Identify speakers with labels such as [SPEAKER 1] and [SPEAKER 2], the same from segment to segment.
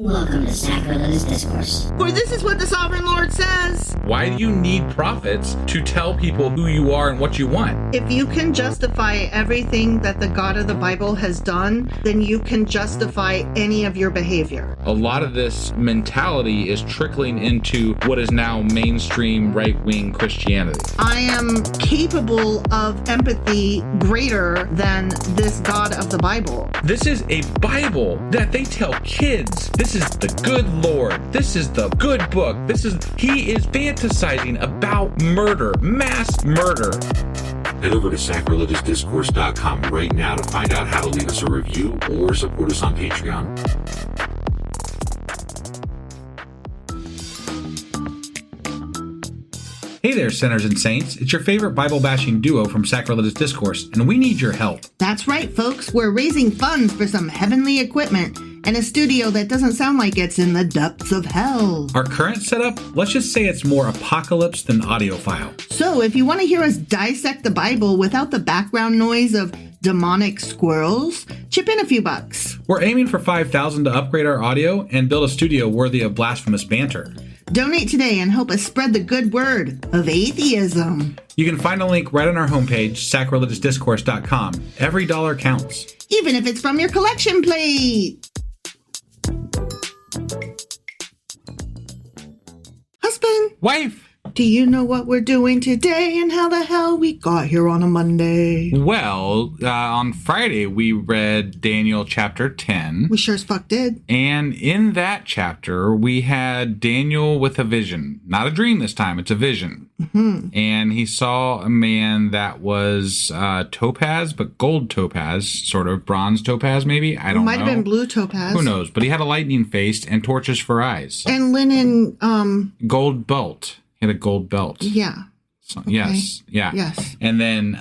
[SPEAKER 1] Welcome to Sacrilegious Discourse.
[SPEAKER 2] For this is what the Sovereign Lord says.
[SPEAKER 3] Why do you need prophets to tell people who you are and what you want?
[SPEAKER 2] If you can justify everything that the God of the Bible has done, then you can justify any of your behavior.
[SPEAKER 3] A lot of this mentality is trickling into what is now mainstream right-wing Christianity.
[SPEAKER 2] I am capable of empathy greater than this God of the Bible.
[SPEAKER 3] This is a Bible that they tell kids. This is the good Lord. This is the good book. He is fantasizing about murder, mass murder.
[SPEAKER 4] Head over to sacrilegiousdiscourse.com right now to find out how to leave us a review or support us on Patreon.
[SPEAKER 3] Hey there, sinners and saints. It's your favorite Bible-bashing duo from Sacrilegious Discourse, and we need your help.
[SPEAKER 2] That's right, folks. We're raising funds for some heavenly equipment and a studio that doesn't sound like it's in the depths of hell.
[SPEAKER 3] Our current setup, let's just say it's more apocalypse than audiophile.
[SPEAKER 2] So if you want to hear us dissect the Bible without the background noise of demonic squirrels, chip in a few bucks.
[SPEAKER 3] We're aiming for $5,000 to upgrade our audio and build a studio worthy of blasphemous banter.
[SPEAKER 2] Donate today and help us spread the good word of atheism.
[SPEAKER 3] You can find a link right on our homepage, sacrilegiousdiscourse.com. Every dollar counts.
[SPEAKER 2] Even if it's from your collection plate. Husband,
[SPEAKER 3] Wife!
[SPEAKER 2] do you know what we're doing today and how the hell we got here on a Monday?
[SPEAKER 3] Well, on Friday we read Daniel chapter 10.
[SPEAKER 2] We sure as fuck did.
[SPEAKER 3] And in that chapter, we had Daniel with a vision. Not a dream this time, it's a vision. Mm-hmm. And he saw a man that was topaz, but gold topaz, sort of bronze topaz maybe? I don't know.
[SPEAKER 2] Might have been blue topaz.
[SPEAKER 3] Who knows? But he had a lightning face and torches for eyes.
[SPEAKER 2] And linen,
[SPEAKER 3] Gold belt. He had a gold belt.
[SPEAKER 2] Yeah.
[SPEAKER 3] So,
[SPEAKER 2] okay.
[SPEAKER 3] Yes. Yeah.
[SPEAKER 2] Yes.
[SPEAKER 3] And then,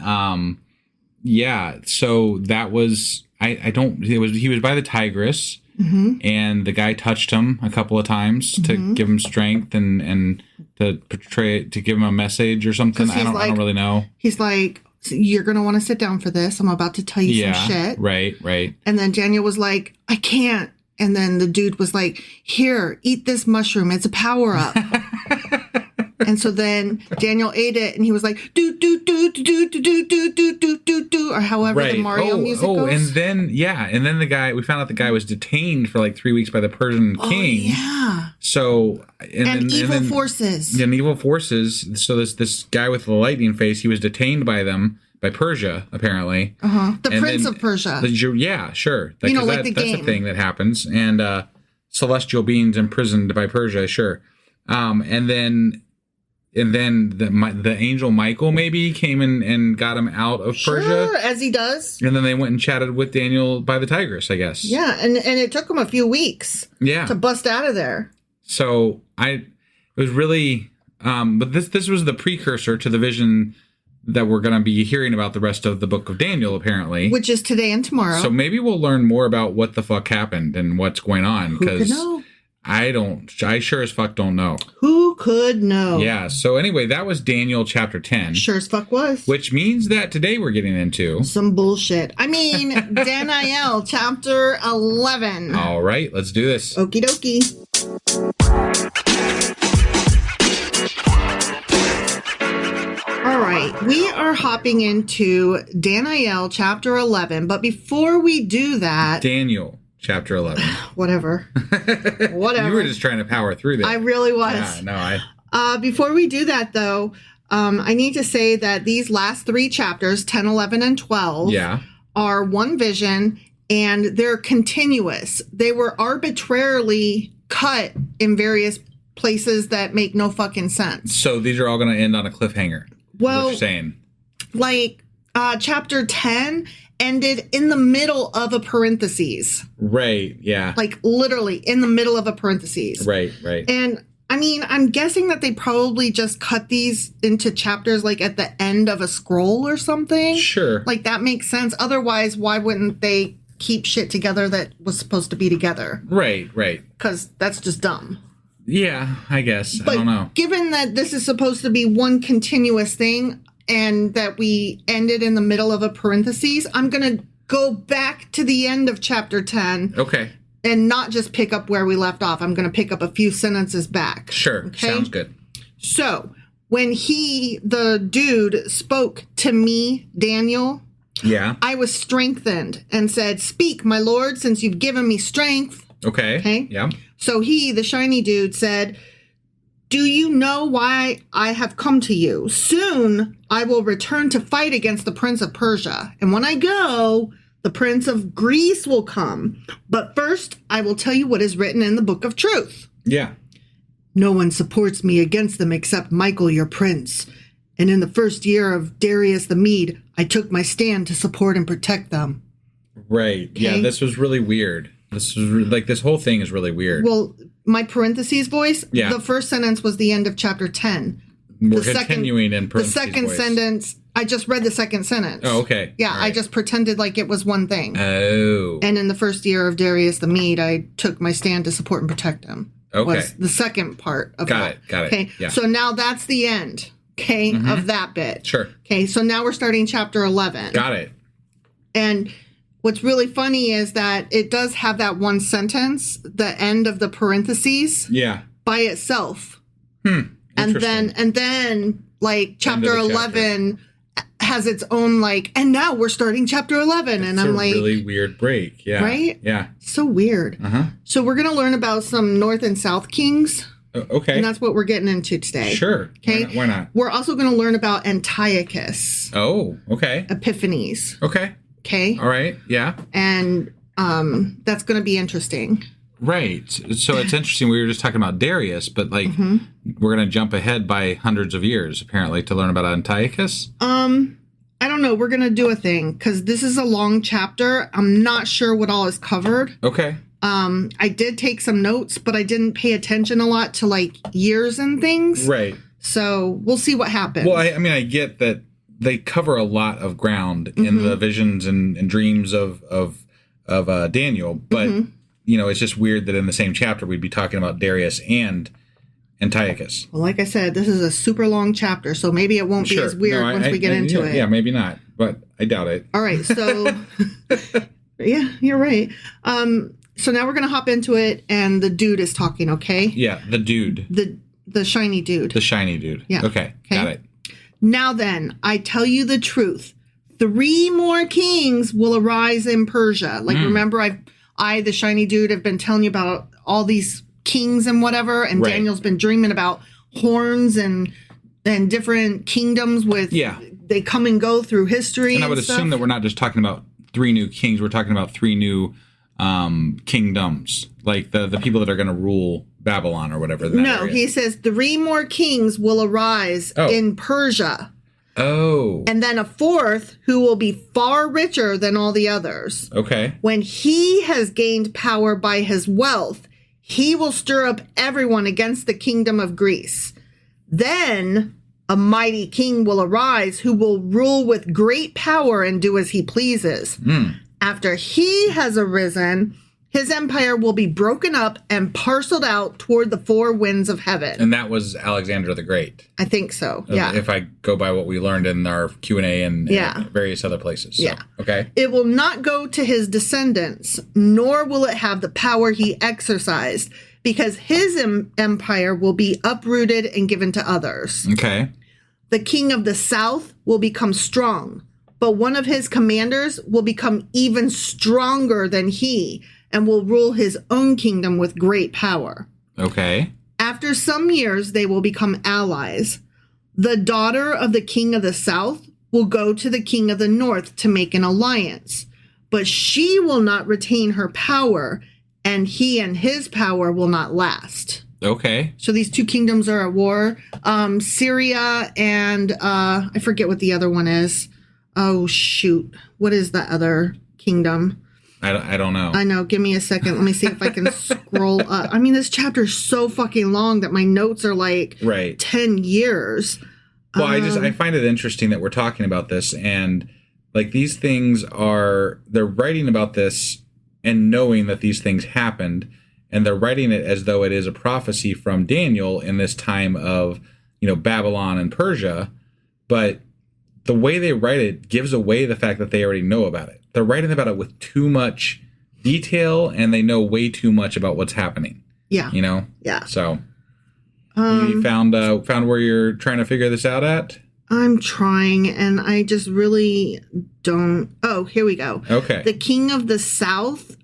[SPEAKER 3] so that was, he was by the Tigris, mm-hmm. and the guy touched him a couple of times to give him strength and to give him a message or something. I don't really know.
[SPEAKER 2] He's like, you're going to want to sit down for this. I'm about to tell you some shit.
[SPEAKER 3] Right.
[SPEAKER 2] And then Daniel was like, I can't. And then the dude was like, here, eat this mushroom. It's a power up. And so then Daniel ate it, and he was like, do, do, do, do, do, do, do, do, do, do, do, or however the Mario music goes.
[SPEAKER 3] And then the guy, we found out the guy was detained for like 3 weeks by the Persian king.
[SPEAKER 2] Yeah.
[SPEAKER 3] So,
[SPEAKER 2] evil forces.
[SPEAKER 3] And evil forces. So this guy with the lightning face, he was detained by them. By Persia, apparently.
[SPEAKER 2] The Prince of Persia.
[SPEAKER 3] Yeah, sure.
[SPEAKER 2] Like the game.
[SPEAKER 3] That's a thing that happens. And celestial beings imprisoned by Persia, sure. And then the angel Michael maybe came and got him out of Persia.
[SPEAKER 2] Sure, as he does.
[SPEAKER 3] And then they went and chatted with Daniel by the Tigris, I guess.
[SPEAKER 2] Yeah, and it took him a few weeks.
[SPEAKER 3] Yeah.
[SPEAKER 2] To bust out of there.
[SPEAKER 3] So it was really, but this was the precursor to the vision that we're going to be hearing about the rest of the book of Daniel, apparently.
[SPEAKER 2] Which is today and tomorrow.
[SPEAKER 3] So maybe we'll learn more about what the fuck happened and what's going on.
[SPEAKER 2] Who could know?
[SPEAKER 3] I sure as fuck don't know.
[SPEAKER 2] Who could know?
[SPEAKER 3] Yeah, so anyway, that was Daniel chapter 10.
[SPEAKER 2] Sure as fuck was.
[SPEAKER 3] Which means that today we're getting into...
[SPEAKER 2] some bullshit. I mean, Daniel chapter 11.
[SPEAKER 3] All right, let's do this.
[SPEAKER 2] Okie dokie. All right, we are hopping into Daniel chapter 11, but before we do that...
[SPEAKER 3] Daniel chapter 11.
[SPEAKER 2] Whatever.
[SPEAKER 3] You were just trying to power through that.
[SPEAKER 2] I really was.
[SPEAKER 3] Yeah, no,
[SPEAKER 2] before we do that, though, I need to say that these last three chapters, 10, 11, and 12, are one vision, and they're continuous. They were arbitrarily cut in various places that make no fucking sense.
[SPEAKER 3] So these are all going to end on a cliffhanger.
[SPEAKER 2] Well,
[SPEAKER 3] what you're saying.
[SPEAKER 2] Like chapter 10 ended in the middle of a parentheses.
[SPEAKER 3] Right, yeah.
[SPEAKER 2] Like literally in the middle of a parentheses.
[SPEAKER 3] Right.
[SPEAKER 2] And I mean, I'm guessing that they probably just cut these into chapters like at the end of a scroll or something.
[SPEAKER 3] Sure.
[SPEAKER 2] Like that makes sense. Otherwise, why wouldn't they keep shit together that was supposed to be together?
[SPEAKER 3] Right.
[SPEAKER 2] Because that's just dumb.
[SPEAKER 3] Yeah, I guess.
[SPEAKER 2] But
[SPEAKER 3] I don't know.
[SPEAKER 2] Given that this is supposed to be one continuous thing and that we ended in the middle of a parentheses, I'm going to go back to the end of chapter 10.
[SPEAKER 3] Okay.
[SPEAKER 2] and not just pick up where we left off. I'm going to pick up a few sentences back.
[SPEAKER 3] Sure.
[SPEAKER 2] Okay?
[SPEAKER 3] Sounds good.
[SPEAKER 2] So when the dude, spoke to me, Daniel, I was strengthened and said, "Speak, my lord, since you've given me strength."
[SPEAKER 3] Okay. Yeah.
[SPEAKER 2] So the shiny dude, said, "Do you know why I have come to you? Soon I will return to fight against the prince of Persia. And when I go, the prince of Greece will come. But first, I will tell you what is written in the book of truth.
[SPEAKER 3] Yeah.
[SPEAKER 2] No one supports me against them except Michael, your prince. And in the first year of Darius the Mede, I took my stand to support and protect them."
[SPEAKER 3] Right.
[SPEAKER 2] Okay.
[SPEAKER 3] Yeah, this was really weird. This was this whole thing is really weird.
[SPEAKER 2] Well, my parentheses voice,
[SPEAKER 3] Yeah.
[SPEAKER 2] the first sentence was the end of chapter 10.
[SPEAKER 3] We're continuing in
[SPEAKER 2] The
[SPEAKER 3] parentheses
[SPEAKER 2] second
[SPEAKER 3] voice.
[SPEAKER 2] sentence, I just read the second sentence.
[SPEAKER 3] Oh, okay.
[SPEAKER 2] Yeah,
[SPEAKER 3] All right.
[SPEAKER 2] I just pretended like it was one thing.
[SPEAKER 3] Oh.
[SPEAKER 2] And in the first year of Darius the Mede, I took my stand to support and protect him.
[SPEAKER 3] Okay.
[SPEAKER 2] Was the second part of that.
[SPEAKER 3] Got it.
[SPEAKER 2] Okay.
[SPEAKER 3] Yeah.
[SPEAKER 2] So now that's the end, of that bit.
[SPEAKER 3] Sure.
[SPEAKER 2] Okay, so now we're starting chapter 11.
[SPEAKER 3] Got it.
[SPEAKER 2] And what's really funny is that it does have that one sentence, the end of the parentheses,
[SPEAKER 3] Yeah.
[SPEAKER 2] by itself.
[SPEAKER 3] Interesting.
[SPEAKER 2] And then like chapter
[SPEAKER 3] End of the
[SPEAKER 2] 11 has its own and now we're starting chapter 11. And I'm like,
[SPEAKER 3] really weird break. Yeah.
[SPEAKER 2] Right?
[SPEAKER 3] Yeah.
[SPEAKER 2] so weird.
[SPEAKER 3] Uh-huh.
[SPEAKER 2] So we're going to learn about some North and South kings.
[SPEAKER 3] Okay.
[SPEAKER 2] And that's what we're getting into today.
[SPEAKER 3] Sure.
[SPEAKER 2] Okay.
[SPEAKER 3] Why not?
[SPEAKER 2] We're also going to learn about Antiochus
[SPEAKER 3] Oh, okay.
[SPEAKER 2] Epiphanes.
[SPEAKER 3] Okay.
[SPEAKER 2] Okay.
[SPEAKER 3] All right. Yeah.
[SPEAKER 2] And that's going to be interesting.
[SPEAKER 3] Right. So it's interesting. We were just talking about Darius, but
[SPEAKER 2] Mm-hmm.
[SPEAKER 3] we're going to jump ahead by hundreds of years, apparently, to learn about Antiochus.
[SPEAKER 2] I don't know. We're going to do a thing because this is a long chapter. I'm not sure what all is covered.
[SPEAKER 3] Okay.
[SPEAKER 2] I did take some notes, but I didn't pay attention a lot to years and things.
[SPEAKER 3] Right.
[SPEAKER 2] So we'll see what happens.
[SPEAKER 3] Well, I get that they cover a lot of ground in the visions and dreams of Daniel, but it's just weird that in the same chapter we'd be talking about Darius and Antiochus.
[SPEAKER 2] Well, like I said, this is a super long chapter, so maybe it won't be as weird once we get into it.
[SPEAKER 3] Yeah, maybe not, but I doubt it.
[SPEAKER 2] All right, so yeah, you're right. So now we're gonna hop into it, and the dude is talking. Okay.
[SPEAKER 3] Yeah, the dude.
[SPEAKER 2] The shiny dude.
[SPEAKER 3] The shiny dude.
[SPEAKER 2] Yeah.
[SPEAKER 3] Okay. Got it.
[SPEAKER 2] Now then, I tell you the truth. 3 more kings will arise in Persia. Remember, I, the shiny dude, have been telling you about all these kings and whatever, and
[SPEAKER 3] Right.
[SPEAKER 2] Daniel's been dreaming about horns and different kingdoms they come and go through history.
[SPEAKER 3] And I would
[SPEAKER 2] stuff.
[SPEAKER 3] assume that we're not just talking about 3 new kings. We're talking about 3 new kingdoms, like the people that are going to rule Babylon or whatever.
[SPEAKER 2] No, he says 3 more kings will arise in Persia.
[SPEAKER 3] Oh.
[SPEAKER 2] And then a 4th who will be far richer than all the others.
[SPEAKER 3] Okay.
[SPEAKER 2] When he has gained power by his wealth, he will stir up everyone against the kingdom of Greece. Then a mighty king will arise who will rule with great power and do as he pleases. After he has arisen, his empire will be broken up and parceled out toward the 4 winds of heaven.
[SPEAKER 3] And that was Alexander the Great.
[SPEAKER 2] I think so. Yeah.
[SPEAKER 3] If I go by what we learned in our Q&A and various other places. So,
[SPEAKER 2] Yeah.
[SPEAKER 3] Okay.
[SPEAKER 2] It will not go to his descendants, nor will it have the power he exercised, because his empire will be uprooted and given to others.
[SPEAKER 3] Okay.
[SPEAKER 2] The king of the south will become strong, but one of his commanders will become even stronger than he and will rule his own kingdom with great power.
[SPEAKER 3] Okay.
[SPEAKER 2] After some years, they will become allies. The daughter of the king of the south will go to the king of the north to make an alliance, but she will not retain her power, and he and his power will not last.
[SPEAKER 3] Okay.
[SPEAKER 2] So these 2 kingdoms are at war. Syria and I forget what the other one is. Oh, shoot. What is the other kingdom?
[SPEAKER 3] I don't know.
[SPEAKER 2] I know. Give me a second. Let me see if I can scroll up. I mean, this chapter is so fucking long that my notes are like 10 years.
[SPEAKER 3] Well, I find it interesting that we're talking about this, and these things they're writing about this and knowing that these things happened, and they're writing it as though it is a prophecy from Daniel in this time of, Babylon and Persia, but the way they write it gives away the fact that they already know about it. They're writing about it with too much detail, and they know way too much about what's happening.
[SPEAKER 2] Yeah.
[SPEAKER 3] You know?
[SPEAKER 2] Yeah.
[SPEAKER 3] So you found where you're trying to figure this out at?
[SPEAKER 2] I'm trying, and I just really don't. Oh, here we go.
[SPEAKER 3] Okay.
[SPEAKER 2] The king of the south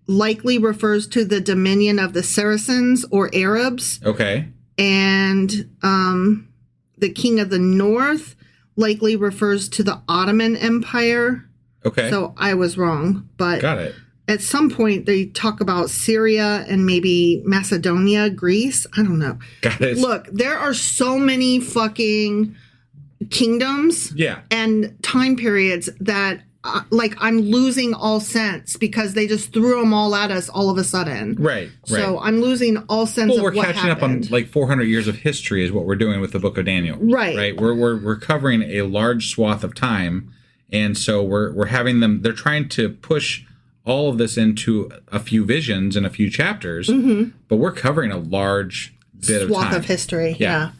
[SPEAKER 2] likely refers to the dominion of the Saracens or Arabs.
[SPEAKER 3] Okay.
[SPEAKER 2] And the king of the north likely refers to the Ottoman Empire.
[SPEAKER 3] Okay.
[SPEAKER 2] So I was wrong, but
[SPEAKER 3] got it.
[SPEAKER 2] At some point they talk about Syria and maybe Macedonia, Greece. I don't know.
[SPEAKER 3] Got it.
[SPEAKER 2] Look, there are so many fucking kingdoms and time periods that I'm losing all sense because they just threw them all at us all of a sudden.
[SPEAKER 3] Right.
[SPEAKER 2] So I'm losing all sense of what happened.
[SPEAKER 3] We're catching up on 400 years of history is what we're doing with the Book of Daniel. Right. We're covering a large swath of time, and so we're having them. They're trying to push all of this into a few visions and a few chapters, but we're covering a large bit of time.
[SPEAKER 2] Swath of history. Yeah.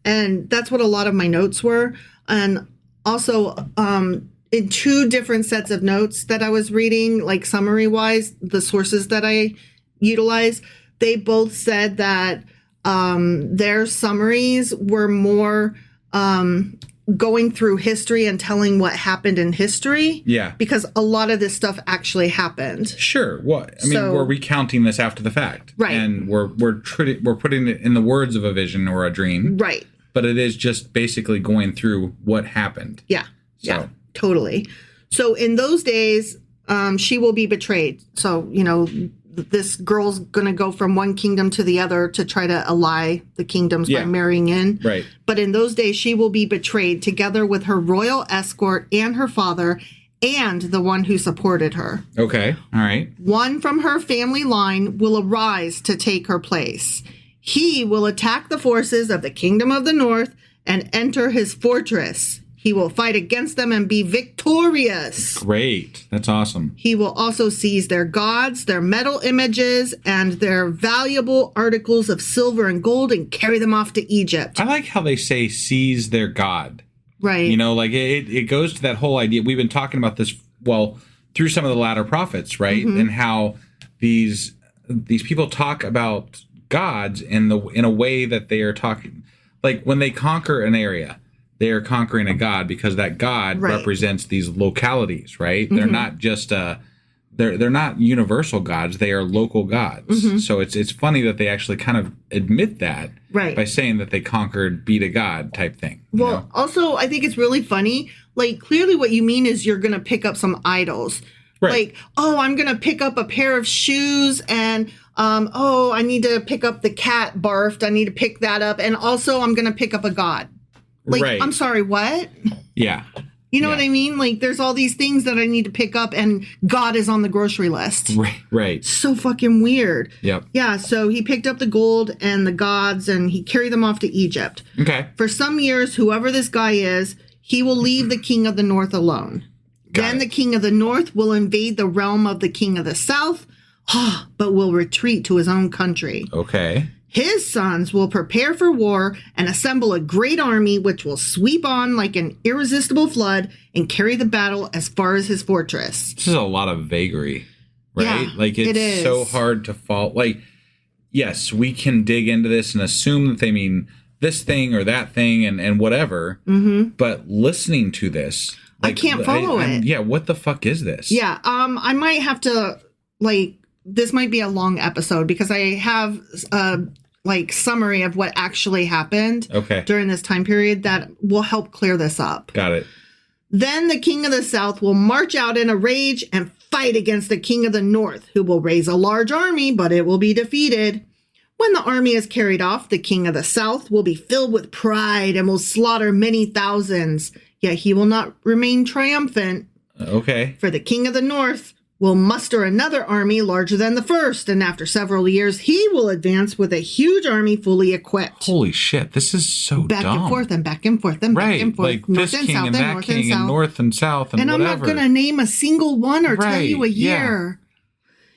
[SPEAKER 2] And that's what a lot of my notes were. And also, in two different sets of notes that I was reading, like summary-wise, the sources that I utilized, they both said that their summaries were more going through history and telling what happened in history. Yeah. Because a lot of this stuff actually happened.
[SPEAKER 3] Sure. Well, I mean, we're recounting this after the fact. Right. And we're putting it in the words of a vision or a dream. Right. But it is just basically going through what happened.
[SPEAKER 2] Yeah. So. Yeah. Totally. So in those days, she will be betrayed. So, this girl's going to go from one kingdom to the other to try to ally the kingdoms by marrying in. Right. But in those days, she will be betrayed together with her royal escort and her father and the one who supported her.
[SPEAKER 3] Okay. All right.
[SPEAKER 2] One from her family line will arise to take her place. He will attack the forces of the kingdom of the north and enter his fortress. He will fight against them and be victorious.
[SPEAKER 3] Great. That's awesome.
[SPEAKER 2] He will also seize their gods, their metal images, and their valuable articles of silver and gold and carry them off to Egypt.
[SPEAKER 3] I like how they say seize their god.
[SPEAKER 2] Right.
[SPEAKER 3] It goes to that whole idea. We've been talking about this, through some of the latter prophets, right? Mm-hmm. And how these people talk about gods in a way that they are talking, like when they conquer an area, they are conquering a god because that god represents these localities, right? Mm-hmm. They're not just they're not universal gods; they are local gods. Mm-hmm. So it's funny that they actually kind of admit that by saying that they conquered, beat a god type thing.
[SPEAKER 2] Well, also I think it's really funny. Like clearly, what you mean is you're going to pick up some idols. Right. Like, I'm going to pick up a pair of shoes and, I need to pick up the cat barfed. I need to pick that up. And also I'm going to pick up a god. Like, I'm sorry, what?
[SPEAKER 3] Yeah.
[SPEAKER 2] You know what I mean? Like, there's all these things that I need to pick up and God is on the grocery list.
[SPEAKER 3] Right.
[SPEAKER 2] So fucking weird.
[SPEAKER 3] Yep.
[SPEAKER 2] Yeah, so he picked up the gold and the gods and he carried them off to Egypt. Okay. For some years, whoever this guy is, he will leave the king of the north alone. Then the king of the north will invade the realm of the king of the south, but will retreat to his own country.
[SPEAKER 3] Okay.
[SPEAKER 2] His sons will prepare for war and assemble a great army which will sweep on like an irresistible flood and carry the battle as far as his fortress.
[SPEAKER 3] This is a lot of vagary, right?
[SPEAKER 2] Yeah,
[SPEAKER 3] like it's so hard to fall. Like, yes, we can dig into this and assume that they mean this thing or that thing and whatever, but listening to this...
[SPEAKER 2] I can't follow it.
[SPEAKER 3] Yeah, what the fuck is this?
[SPEAKER 2] Yeah, I might have to, this might be a long episode because I have summary of what actually happened during this time period that will help clear this up.
[SPEAKER 3] Got it.
[SPEAKER 2] Then the king of the south will march out in a rage and fight against the king of the north, who will raise a large army, but it will be defeated. When the army is carried off, the king of the south will be filled with pride and will slaughter many thousands. Yet he will not remain triumphant.
[SPEAKER 3] Okay.
[SPEAKER 2] For the king of the north will muster another army larger than the first, and after several years, he will advance with a huge army fully equipped.
[SPEAKER 3] Holy shit, this is so
[SPEAKER 2] back
[SPEAKER 3] dumb.
[SPEAKER 2] And forth and back and forth and back and forth.
[SPEAKER 3] Like north this and king south and that king and north and south and whatever.
[SPEAKER 2] And I'm not going to name a single one or tell you a year.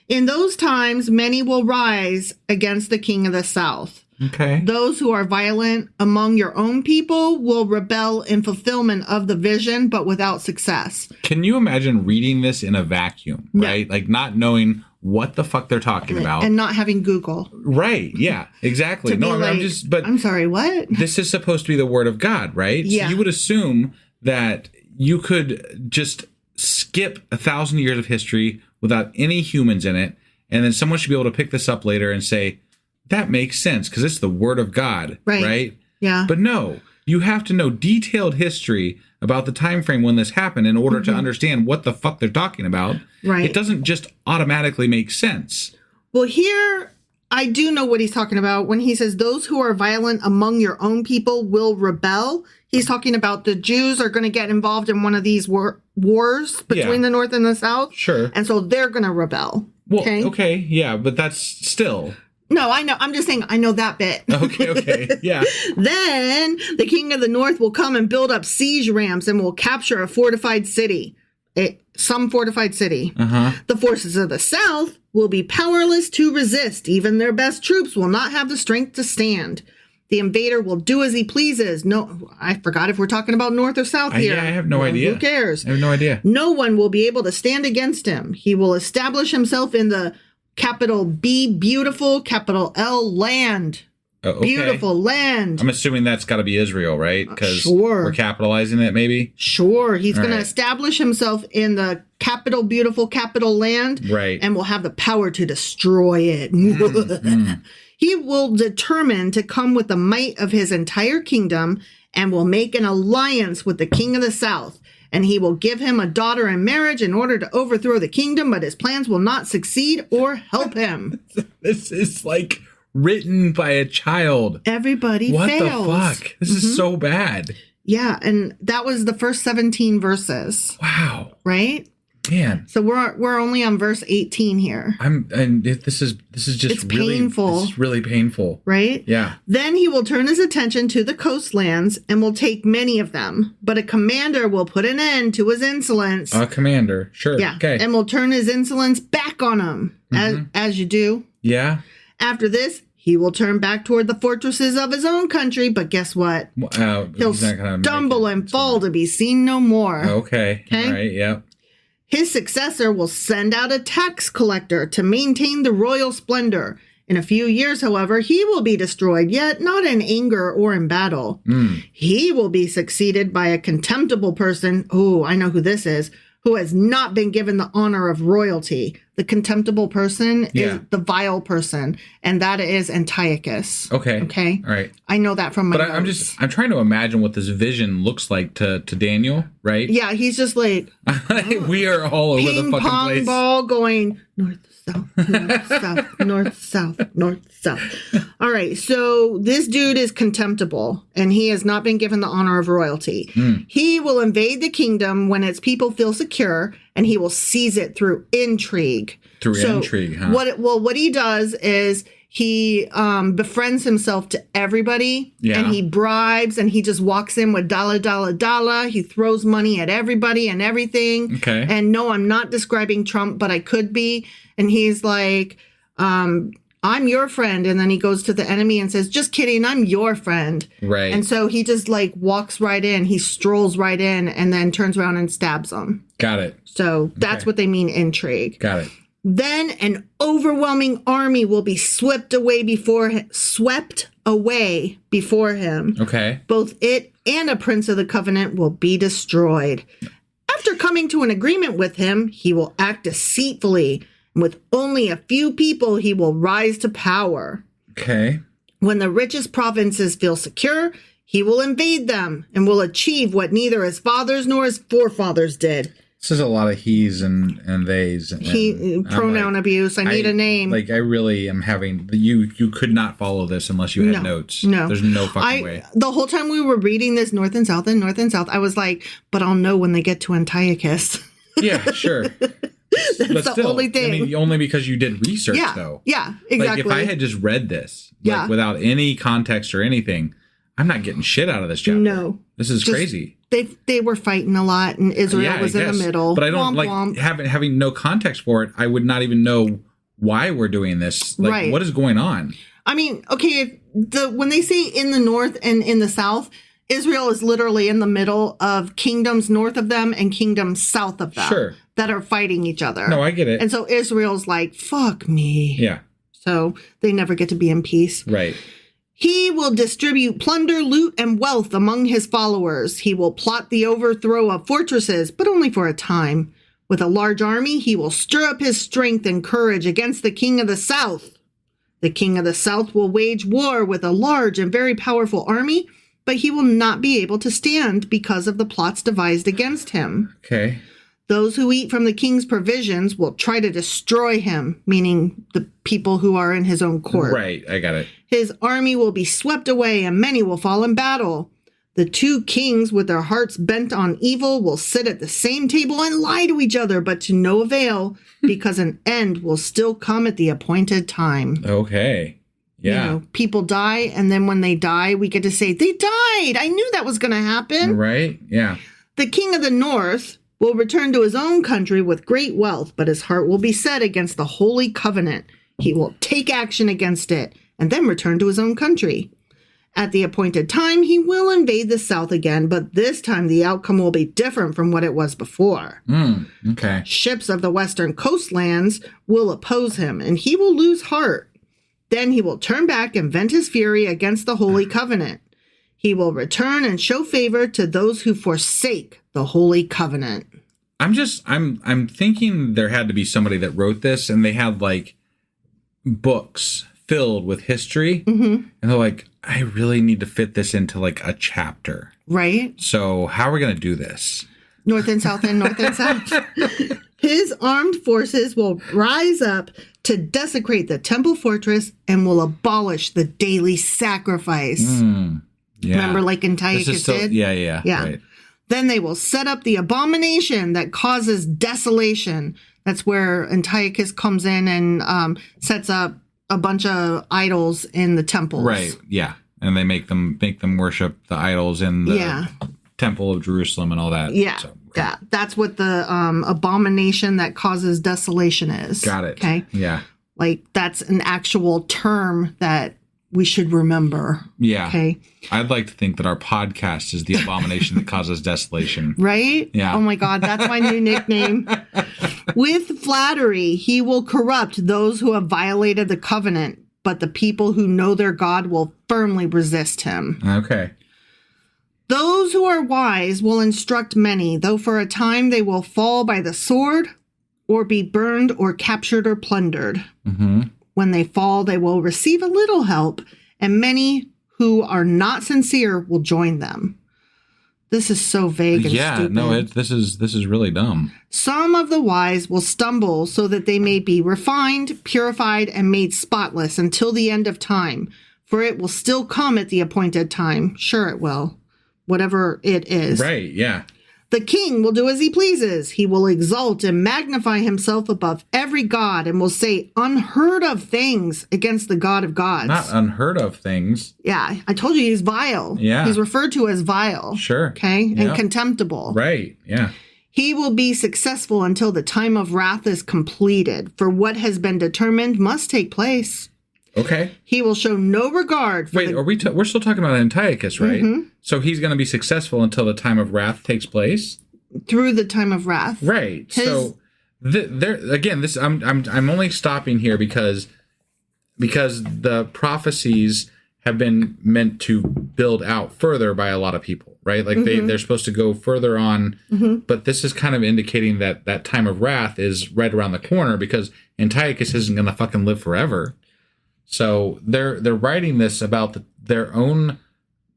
[SPEAKER 2] Yeah. In those times, many will rise against the king of the south.
[SPEAKER 3] Okay.
[SPEAKER 2] Those who are violent among your own people will rebel in fulfillment of the vision, but without success.
[SPEAKER 3] Can you imagine reading this in a vacuum, right? Like not knowing what the fuck they're talking about.
[SPEAKER 2] And not having Google.
[SPEAKER 3] Right. Yeah, exactly. No,
[SPEAKER 2] I'm sorry, what?
[SPEAKER 3] This is supposed to be the word of God, right?
[SPEAKER 2] Yeah.
[SPEAKER 3] So you would assume that you could just skip 1,000 years of history without any humans in it. And then someone should be able to pick this up later and say, that makes sense because it's the word of God, right?
[SPEAKER 2] Yeah.
[SPEAKER 3] But no, you have to know detailed history about the time frame when this happened in order to understand what the fuck they're talking about.
[SPEAKER 2] Right.
[SPEAKER 3] It doesn't just automatically make sense.
[SPEAKER 2] Well, here, I do know what he's talking about when he says those who are violent among your own people will rebel. He's talking about the Jews are going to get involved in one of these wars between the North and the South.
[SPEAKER 3] Sure.
[SPEAKER 2] And so they're going to rebel.
[SPEAKER 3] Well, okay, yeah, but that's still...
[SPEAKER 2] No, I know. I'm just saying I know that bit.
[SPEAKER 3] Okay, yeah.
[SPEAKER 2] Then the king of the north will come and build up siege ramps and will capture a fortified city. Some fortified city. The forces of the south will be powerless to resist. Even their best troops will not have the strength to stand. The invader will do as he pleases. No, I forgot if we're talking about north or south here.
[SPEAKER 3] Yeah, I have no idea.
[SPEAKER 2] Who cares?
[SPEAKER 3] I have no idea.
[SPEAKER 2] No one will be able to stand against him. He will establish himself in the capital B, beautiful, capital L, land.
[SPEAKER 3] Oh, okay.
[SPEAKER 2] Beautiful land.
[SPEAKER 3] I'm assuming that's got to be Israel, right? Because
[SPEAKER 2] sure.
[SPEAKER 3] We're capitalizing it, maybe?
[SPEAKER 2] Sure. He's going to
[SPEAKER 3] right.
[SPEAKER 2] establish himself in the capital, beautiful, capital land.
[SPEAKER 3] Right.
[SPEAKER 2] And will have the power to destroy it. He will determine to come with the might of his entire kingdom and will make an alliance with the king of the south. And he will give him a daughter in marriage in order to overthrow the kingdom, but his plans will not succeed or help him.
[SPEAKER 3] This is like written by a child.
[SPEAKER 2] Everybody
[SPEAKER 3] what
[SPEAKER 2] fails.
[SPEAKER 3] What the fuck? This is so bad.
[SPEAKER 2] Yeah, and that was the first 17 verses.
[SPEAKER 3] Wow.
[SPEAKER 2] Right?
[SPEAKER 3] Man.
[SPEAKER 2] So we're only on verse 18 here.
[SPEAKER 3] This is just
[SPEAKER 2] it's really painful.
[SPEAKER 3] It's really painful.
[SPEAKER 2] Right?
[SPEAKER 3] Yeah.
[SPEAKER 2] Then he will turn his attention to the coastlands and will take many of them. But a commander will put an end to his insolence.
[SPEAKER 3] A commander, sure.
[SPEAKER 2] Yeah.
[SPEAKER 3] Okay.
[SPEAKER 2] And will turn his insolence back on him, as you do.
[SPEAKER 3] Yeah.
[SPEAKER 2] After this, he will turn back toward the fortresses of his own country, but guess what? He'll stumble and fall to be seen no more.
[SPEAKER 3] Okay. All right, yeah.
[SPEAKER 2] His successor will send out a tax collector to maintain the royal splendor. In a few years, however, he will be destroyed, yet not in anger or in battle. He will be succeeded by a contemptible person, I know who this is, who has not been given the honor of royalty. The contemptible person is the vile person, and that is Antiochus.
[SPEAKER 3] Okay.
[SPEAKER 2] Okay.
[SPEAKER 3] All right.
[SPEAKER 2] I know that from my notes.
[SPEAKER 3] I'm trying to imagine what this vision looks like to Daniel, right?
[SPEAKER 2] Yeah, he's just like
[SPEAKER 3] we are all over the fucking
[SPEAKER 2] ping-pong
[SPEAKER 3] place.
[SPEAKER 2] ball going north, south, north, south, north, south, north, south. All right, so this dude is contemptible, and he has not been given the honor of royalty. He will invade the kingdom when its people feel secure, and he will seize it through intrigue.
[SPEAKER 3] Intrigue, huh?
[SPEAKER 2] What he does is he befriends himself to everybody, and he bribes, and he just walks in with dollar, dollar, dollar. He throws money at everybody and everything.
[SPEAKER 3] Okay.
[SPEAKER 2] And no, I'm not describing Trump, but I could be. And he's like, I'm your friend. And then he goes to the enemy and says, just kidding, I'm your friend.
[SPEAKER 3] Right.
[SPEAKER 2] And so he just like walks right in. He strolls right in and then turns around and stabs them.
[SPEAKER 3] Got it.
[SPEAKER 2] So that's what they mean intrigue.
[SPEAKER 3] Got it.
[SPEAKER 2] Then an overwhelming army will be swept away before him.
[SPEAKER 3] Okay.
[SPEAKER 2] Both it and a prince of the covenant will be destroyed. After coming to an agreement with him, he will act deceitfully. And with only a few people, he will rise to power.
[SPEAKER 3] Okay.
[SPEAKER 2] When the richest provinces feel secure, he will invade them and will achieve what neither his fathers nor his forefathers did.
[SPEAKER 3] This is a lot of he's and theys.
[SPEAKER 2] Pronoun abuse. I need a name.
[SPEAKER 3] Like, I really am having... You could not follow this unless you had notes.
[SPEAKER 2] No.
[SPEAKER 3] There's no fucking way.
[SPEAKER 2] The whole time we were reading this north and south, I was like, but I'll know when they get to Antiochus.
[SPEAKER 3] Yeah, sure.
[SPEAKER 2] That's the only thing.
[SPEAKER 3] I mean, only because you did research, though.
[SPEAKER 2] Yeah, exactly.
[SPEAKER 3] Like, if I had just read this, without any context or anything, I'm not getting shit out of this chapter.
[SPEAKER 2] No.
[SPEAKER 3] This is crazy.
[SPEAKER 2] They were fighting a lot, and Israel was in the middle.
[SPEAKER 3] But I don't having no context for it. I would not even know why we're doing this. Like, what is going on?
[SPEAKER 2] I mean, okay, when they say in the north and in the south, Israel is literally in the middle of kingdoms north of them and kingdoms south of them that are fighting each other.
[SPEAKER 3] No, I get it.
[SPEAKER 2] And so Israel's like, fuck me.
[SPEAKER 3] Yeah.
[SPEAKER 2] So they never get to be in peace.
[SPEAKER 3] Right.
[SPEAKER 2] He will distribute plunder, loot, and wealth among his followers. He will plot the overthrow of fortresses, but only for a time. With a large army, he will stir up his strength and courage against the king of the south. The king of the south will wage war with a large and very powerful army, but he will not be able to stand because of the plots devised against him.
[SPEAKER 3] Okay.
[SPEAKER 2] Those who eat from the king's provisions will try to destroy him, meaning the people who are in his own court.
[SPEAKER 3] Right, I got it.
[SPEAKER 2] His army will be swept away, and many will fall in battle. The two kings, with their hearts bent on evil, will sit at the same table and lie to each other, but to no avail, because an end will still come at the appointed time.
[SPEAKER 3] Okay. Yeah.
[SPEAKER 2] You know, people die, and then when they die, we get to say, they died. I knew that was going to happen.
[SPEAKER 3] Right? Yeah.
[SPEAKER 2] The king of the north will return to his own country with great wealth, but his heart will be set against the holy covenant. He will take action against it and then return to his own country. At the appointed time, he will invade the south again, but this time the outcome will be different from what it was before.
[SPEAKER 3] Okay.
[SPEAKER 2] Ships of the western coastlands will oppose him, and he will lose heart. Then he will turn back and vent his fury against the holy covenant. He will return and show favor to those who forsake the holy covenant.
[SPEAKER 3] I'm thinking there had to be somebody that wrote this, and they had like books filled with history, and they're like, I really need to fit this into like a chapter.
[SPEAKER 2] Right.
[SPEAKER 3] So how are we going to do this?
[SPEAKER 2] North and south and north and south. His armed forces will rise up to desecrate the temple fortress and will abolish the daily sacrifice.
[SPEAKER 3] Yeah.
[SPEAKER 2] Remember, like Antiochus did?
[SPEAKER 3] Yeah. Right.
[SPEAKER 2] Then they will set up the abomination that causes desolation. That's where Antiochus comes in and sets up a bunch of idols in the temples.
[SPEAKER 3] Right. Yeah. And they make them worship the idols in the temple of Jerusalem and all that.
[SPEAKER 2] Yeah.
[SPEAKER 3] So,
[SPEAKER 2] Yeah. That's what the abomination that causes desolation is.
[SPEAKER 3] Got it.
[SPEAKER 2] Okay.
[SPEAKER 3] Yeah.
[SPEAKER 2] Like that's an actual term that we should remember.
[SPEAKER 3] Yeah.
[SPEAKER 2] Okay.
[SPEAKER 3] I'd like to think that our podcast is the abomination that causes desolation.
[SPEAKER 2] Right?
[SPEAKER 3] Yeah.
[SPEAKER 2] Oh my God, that's my new nickname. With flattery, he will corrupt those who have violated the covenant, but the people who know their God will firmly resist him.
[SPEAKER 3] Okay.
[SPEAKER 2] Those who are wise will instruct many, though for a time they will fall by the sword or be burned or captured or plundered. When they fall, they will receive a little help, and many who are not sincere will join them. This is so vague and stupid.
[SPEAKER 3] No, this is really dumb.
[SPEAKER 2] Some of the wise will stumble so that they may be refined, purified, and made spotless until the end of time, for it will still come at the appointed time. Sure it will, whatever it is.
[SPEAKER 3] Right, yeah.
[SPEAKER 2] The king will do as he pleases. He will exalt and magnify himself above every god and will say unheard of things against the God of gods.
[SPEAKER 3] Not unheard of things.
[SPEAKER 2] Yeah, I told you he's vile.
[SPEAKER 3] Yeah.
[SPEAKER 2] He's referred to as vile.
[SPEAKER 3] Sure.
[SPEAKER 2] Okay, and contemptible.
[SPEAKER 3] Right, yeah.
[SPEAKER 2] He will be successful until the time of wrath is completed, for what has been determined must take place.
[SPEAKER 3] Okay.
[SPEAKER 2] He will show no regard for
[SPEAKER 3] we're still talking about Antiochus, right? So he's going to be successful until the time of wrath takes place?
[SPEAKER 2] Through the time of wrath.
[SPEAKER 3] Right. So there again, this I'm only stopping here because the prophecies have been meant to build out further by a lot of people, right? Like they're supposed to go further on, but this is kind of indicating that time of wrath is right around the corner because Antiochus isn't going to fucking live forever. So they're writing this about their own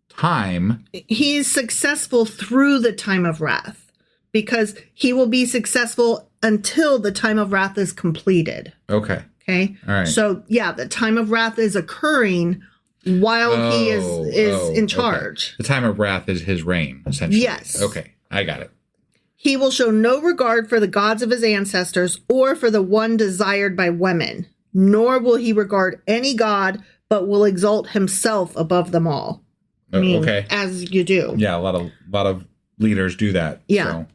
[SPEAKER 3] time.
[SPEAKER 2] He's successful through the time of wrath because he will be successful until the time of wrath is completed.
[SPEAKER 3] Okay.
[SPEAKER 2] Okay.
[SPEAKER 3] All right.
[SPEAKER 2] So yeah, the time of wrath is occurring while he is in charge.
[SPEAKER 3] Okay. The time of wrath is his reign, essentially.
[SPEAKER 2] Yes.
[SPEAKER 3] Okay. I got it.
[SPEAKER 2] He will show no regard for the gods of his ancestors or for the one desired by women. Nor will he regard any god, but will exalt himself above them all. I mean,
[SPEAKER 3] okay.
[SPEAKER 2] As you do.
[SPEAKER 3] Yeah, a lot of leaders do that.
[SPEAKER 2] Yeah.
[SPEAKER 3] So.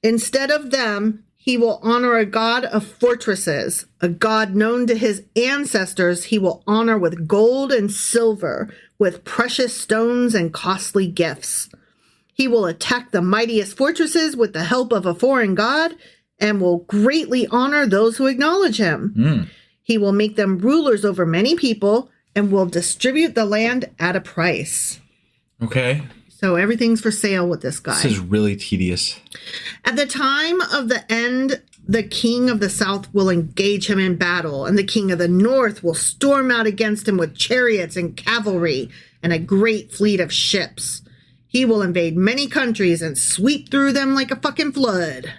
[SPEAKER 2] Instead of them, He will honor a god of fortresses, a god known to his ancestors. He will honor with gold and silver, with precious stones and costly gifts. He will attack the mightiest fortresses with the help of a foreign god and will greatly honor those who acknowledge him. He will make them rulers over many people and will distribute the land at a price.
[SPEAKER 3] Okay.
[SPEAKER 2] So everything's for sale with this guy.
[SPEAKER 3] This is really tedious.
[SPEAKER 2] At the time of the end, the king of the south will engage him in battle, and the king of the north will storm out against him with chariots and cavalry and a great fleet of ships. He will invade many countries and sweep through them like a fucking flood.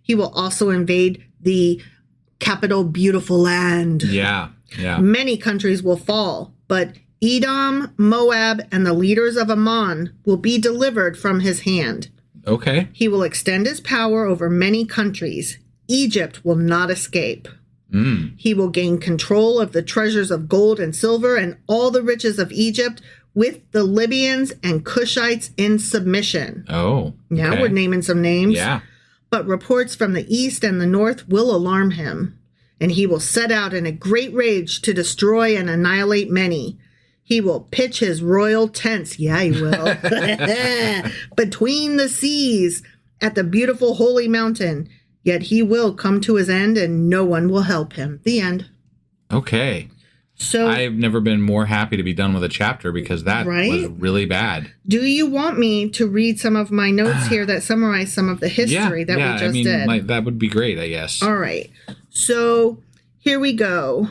[SPEAKER 2] He will also invade the capital, beautiful land.
[SPEAKER 3] Yeah.
[SPEAKER 2] Many countries will fall, but Edom, Moab, and the leaders of Ammon will be delivered from his hand.
[SPEAKER 3] Okay.
[SPEAKER 2] He will extend his power over many countries. Egypt will not escape. He will gain control of the treasures of gold and silver and all the riches of Egypt with the Libyans and Cushites in submission.
[SPEAKER 3] Oh. Okay.
[SPEAKER 2] Now we're naming some names.
[SPEAKER 3] Yeah.
[SPEAKER 2] But reports from the east and the north will alarm him, and he will set out in a great rage to destroy and annihilate many. He will pitch his royal tents, yeah, he will, between the seas at the beautiful holy mountain. Yet he will come to his end, and no one will help him. The end.
[SPEAKER 3] Okay.
[SPEAKER 2] So
[SPEAKER 3] I've never been more happy to be done with a chapter because that was really bad.
[SPEAKER 2] Do you want me to read some of my notes here that summarize some of the history that we just did?
[SPEAKER 3] That would be great, I guess.
[SPEAKER 2] All right. So here we go.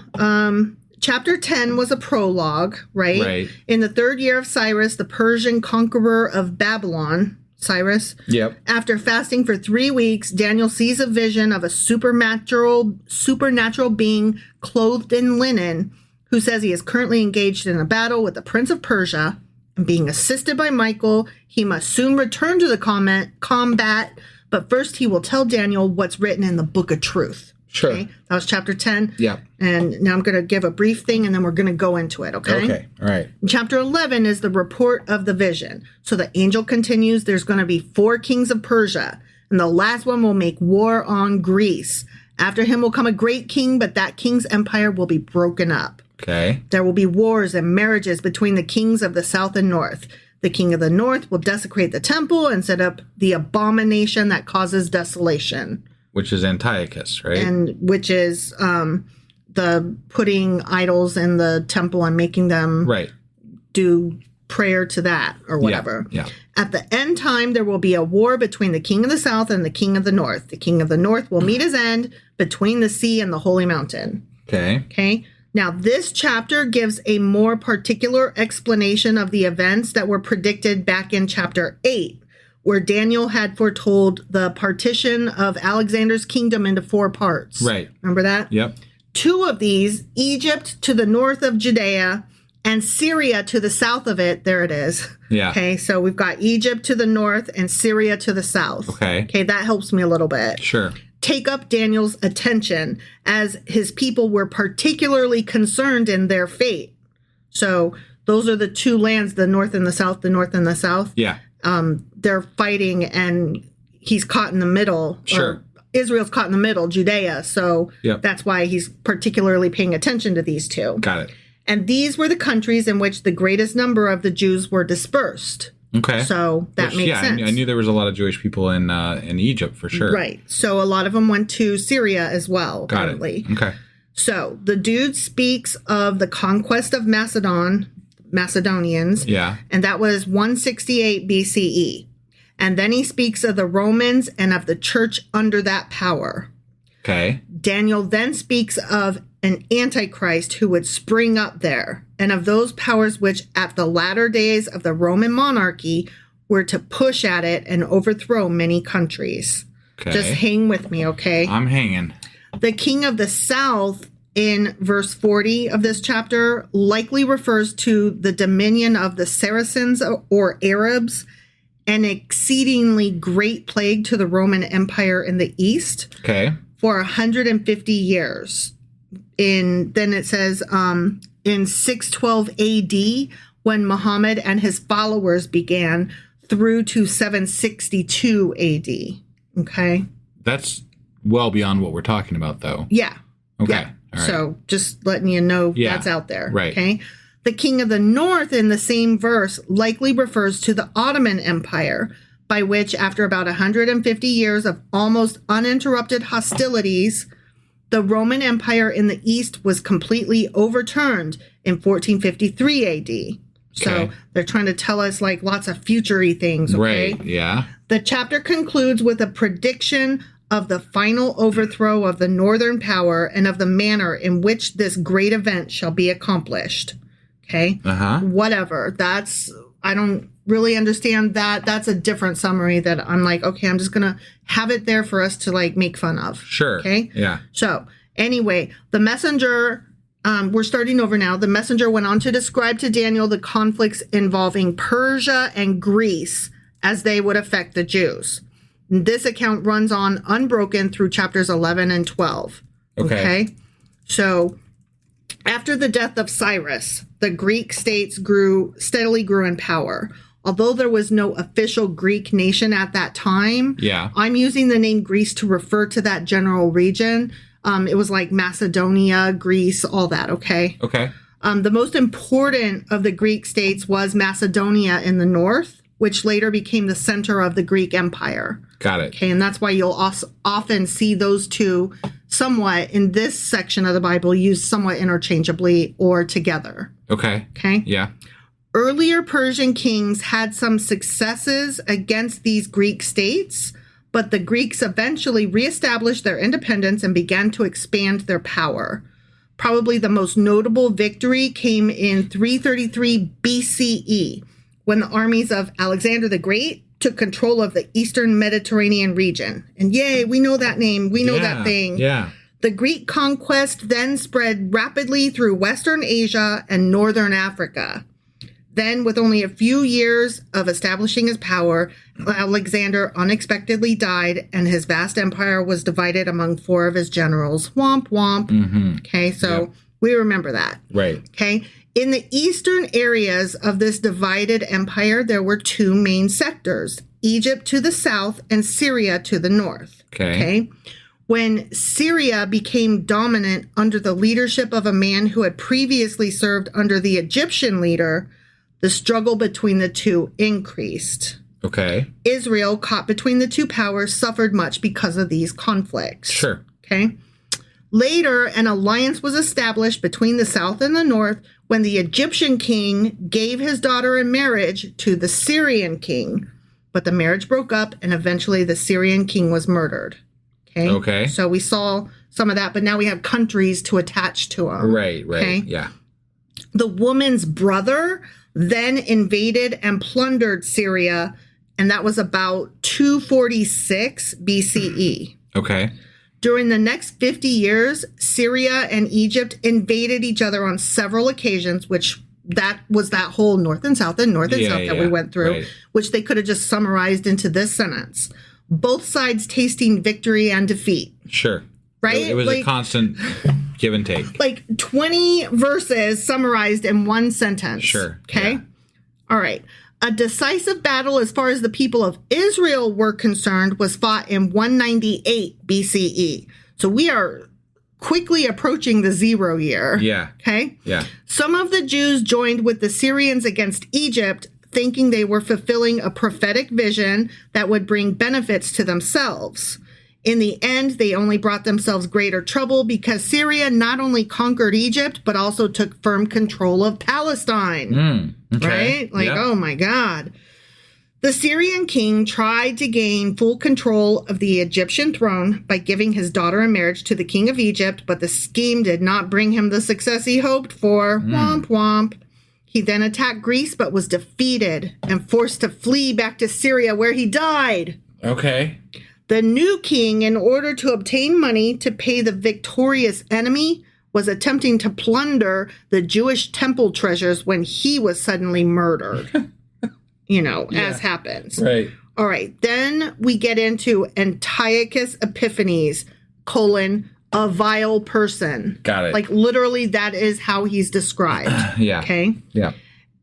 [SPEAKER 2] Chapter 10 was a prologue, right?
[SPEAKER 3] Right.
[SPEAKER 2] In the 3rd year of Cyrus, the Persian conqueror of Babylon, Cyrus.
[SPEAKER 3] Yep.
[SPEAKER 2] After fasting for 3 weeks, Daniel sees a vision of a supernatural being clothed in linen who says he is currently engaged in a battle with the Prince of Persia, and being assisted by Michael, he must soon return to the combat, but first he will tell Daniel what's written in the Book of Truth.
[SPEAKER 3] Sure.
[SPEAKER 2] Okay? That was chapter 10.
[SPEAKER 3] Yep.
[SPEAKER 2] And now I'm going to give a brief thing, and then we're going to go into it, okay?
[SPEAKER 3] Okay. All right.
[SPEAKER 2] Chapter 11 is the report of the vision. So the angel continues, there's going to be 4 kings of Persia, and the last one will make war on Greece. After him will come a great king, but that king's empire will be broken up.
[SPEAKER 3] Okay.
[SPEAKER 2] There will be wars and marriages between the kings of the south and north. The king of the north will desecrate the temple and set up the abomination that causes desolation.
[SPEAKER 3] Which is Antiochus, right?
[SPEAKER 2] And which is the putting idols in the temple and making them do prayer to that or whatever.
[SPEAKER 3] Yeah.
[SPEAKER 2] At the end time, there will be a war between the king of the south and the king of the north. The king of the north will meet his end between the sea and the holy mountain. Okay. Now, this chapter gives a more particular explanation of the events that were predicted back in chapter 8, where Daniel had foretold the partition of Alexander's kingdom into 4 parts.
[SPEAKER 3] Right.
[SPEAKER 2] Remember that?
[SPEAKER 3] Yep.
[SPEAKER 2] 2 of these, Egypt to the north of Judea and Syria to the south of it. There it is.
[SPEAKER 3] Yeah.
[SPEAKER 2] Okay, so we've got Egypt to the north and Syria to the south. Okay, that helps me a little bit.
[SPEAKER 3] Sure.
[SPEAKER 2] Take up Daniel's attention as his people were particularly concerned in their fate. So those are the 2 lands, the north and the south, the north and the south.
[SPEAKER 3] Yeah.
[SPEAKER 2] They're fighting and he's caught in the middle.
[SPEAKER 3] Sure.
[SPEAKER 2] Israel's caught in the middle, Judea. So that's why he's particularly paying attention to these 2.
[SPEAKER 3] Got it.
[SPEAKER 2] And these were the countries in which the greatest number of the Jews were dispersed.
[SPEAKER 3] Okay.
[SPEAKER 2] So that makes sense.
[SPEAKER 3] I knew there was a lot of Jewish people in Egypt for sure.
[SPEAKER 2] Right. So a lot of them went to Syria as well.
[SPEAKER 3] Got
[SPEAKER 2] apparently.
[SPEAKER 3] it. Okay.
[SPEAKER 2] So the dude speaks of the conquest of Macedonians.
[SPEAKER 3] Yeah.
[SPEAKER 2] And that was 168 BCE. And then he speaks of the Romans and of the church under that power.
[SPEAKER 3] Okay.
[SPEAKER 2] Daniel then speaks of an antichrist who would spring up there, and of those powers which at the latter days of the Roman monarchy were to push at it and overthrow many countries.
[SPEAKER 3] Okay.
[SPEAKER 2] Just hang with me, okay?
[SPEAKER 3] I'm hanging.
[SPEAKER 2] The king of the south in verse 40 of this chapter likely refers to the dominion of the Saracens or Arabs, an exceedingly great plague to the Roman Empire in the east for 150 years. Then it says in 612 AD, when Muhammad and his followers began, through to 762 AD. Okay.
[SPEAKER 3] That's well beyond what we're talking about, though.
[SPEAKER 2] Yeah.
[SPEAKER 3] Okay.
[SPEAKER 2] Yeah.
[SPEAKER 3] All right.
[SPEAKER 2] So just letting you know that's out there.
[SPEAKER 3] Right.
[SPEAKER 2] Okay. The king of the north in the same verse likely refers to the Ottoman Empire, by which, after about 150 years of almost uninterrupted hostilities, the Roman Empire in the east was completely overturned in 1453 AD. So they're trying to tell us like lots of future-y things, okay?
[SPEAKER 3] Right, yeah.
[SPEAKER 2] The chapter concludes with a prediction of the final overthrow of the northern power and of the manner in which this great event shall be accomplished. Okay? Whatever. I don't really understand that. That's a different summary that I'm like, okay, I'm just going to have it there for us to like make fun of.
[SPEAKER 3] Sure.
[SPEAKER 2] Okay?
[SPEAKER 3] Yeah.
[SPEAKER 2] So, anyway, the messenger, we're starting over now. The messenger went on to describe to Daniel the conflicts involving Persia and Greece as they would affect the Jews. This account runs on unbroken through chapters 11 and 12. Okay? So, after the death of Cyrus, the Greek states steadily grew in power. Although there was no official Greek nation at that time, I'm using the name Greece to refer to that general region. It was like Macedonia, Greece, all that, okay?
[SPEAKER 3] Okay.
[SPEAKER 2] The most important of the Greek states was Macedonia in the north, which later became the center of the Greek Empire.
[SPEAKER 3] Got it.
[SPEAKER 2] Okay, and that's why you'll also often see those two somewhat in this section of the Bible used somewhat interchangeably or together.
[SPEAKER 3] Okay.
[SPEAKER 2] Okay?
[SPEAKER 3] Yeah.
[SPEAKER 2] Earlier Persian kings had some successes against these Greek states, but the Greeks eventually reestablished their independence and began to expand their power. Probably the most notable victory came in 333 BCE, when the armies of Alexander the Great took control of the eastern Mediterranean region. And yay, we know that name. We know that thing.
[SPEAKER 3] Yeah.
[SPEAKER 2] The Greek conquest then spread rapidly through Western Asia and Northern Africa. Then, with only a few years of establishing his power, Alexander unexpectedly died, and his vast empire was divided among 4 of his generals. Womp, womp.
[SPEAKER 3] Mm-hmm.
[SPEAKER 2] Okay, so we remember that.
[SPEAKER 3] Right.
[SPEAKER 2] Okay. In the eastern areas of this divided empire, there were 2 main sectors, Egypt to the south and Syria to the north. Okay. When Syria became dominant under the leadership of a man who had previously served under the Egyptian leader, the struggle between the two increased.
[SPEAKER 3] Okay.
[SPEAKER 2] Israel, caught between the 2 powers, suffered much because of these conflicts.
[SPEAKER 3] Sure.
[SPEAKER 2] Okay. Later, an alliance was established between the south and the north when the Egyptian king gave his daughter in marriage to the Syrian king. But the marriage broke up, and eventually the Syrian king was murdered. Okay. So we saw some of that, but now we have countries to attach to him.
[SPEAKER 3] Right. Okay? Yeah.
[SPEAKER 2] The woman's brother then invaded and plundered Syria, and that was about 246 BCE.
[SPEAKER 3] Okay.
[SPEAKER 2] During the next 50 years, Syria and Egypt invaded each other on several occasions, which that was that whole north and south that we went through, which they could have just summarized into this sentence. Both sides tasting victory and defeat.
[SPEAKER 3] Sure.
[SPEAKER 2] Right?
[SPEAKER 3] It was a constant give and take.
[SPEAKER 2] Like 20 verses summarized in one sentence.
[SPEAKER 3] Sure.
[SPEAKER 2] Okay?
[SPEAKER 3] Yeah.
[SPEAKER 2] All right. A decisive battle as far as the people of Israel were concerned was fought in 198 BCE. So we are quickly approaching the 0 year.
[SPEAKER 3] Yeah.
[SPEAKER 2] Okay?
[SPEAKER 3] Yeah.
[SPEAKER 2] Some of the Jews joined with the Syrians against Egypt, thinking they were fulfilling a prophetic vision that would bring benefits to themselves. In the end, they only brought themselves greater trouble because Syria not only conquered Egypt, but also took firm control of Palestine. Right? Like, oh my God. The Syrian king tried to gain full control of the Egyptian throne by giving his daughter in marriage to the king of Egypt, but the scheme did not bring him the success he hoped for. Womp womp. He then attacked Greece, but was defeated and forced to flee back to Syria, where he died.
[SPEAKER 3] Okay.
[SPEAKER 2] The new king, in order to obtain money to pay the victorious enemy, was attempting to plunder the Jewish temple treasures when he was suddenly murdered. As happens.
[SPEAKER 3] Right.
[SPEAKER 2] All right. Then we get into Antiochus Epiphanes, a vile person.
[SPEAKER 3] Got it.
[SPEAKER 2] Like literally that is how he's described.
[SPEAKER 3] Yeah.
[SPEAKER 2] Okay.
[SPEAKER 3] Yeah.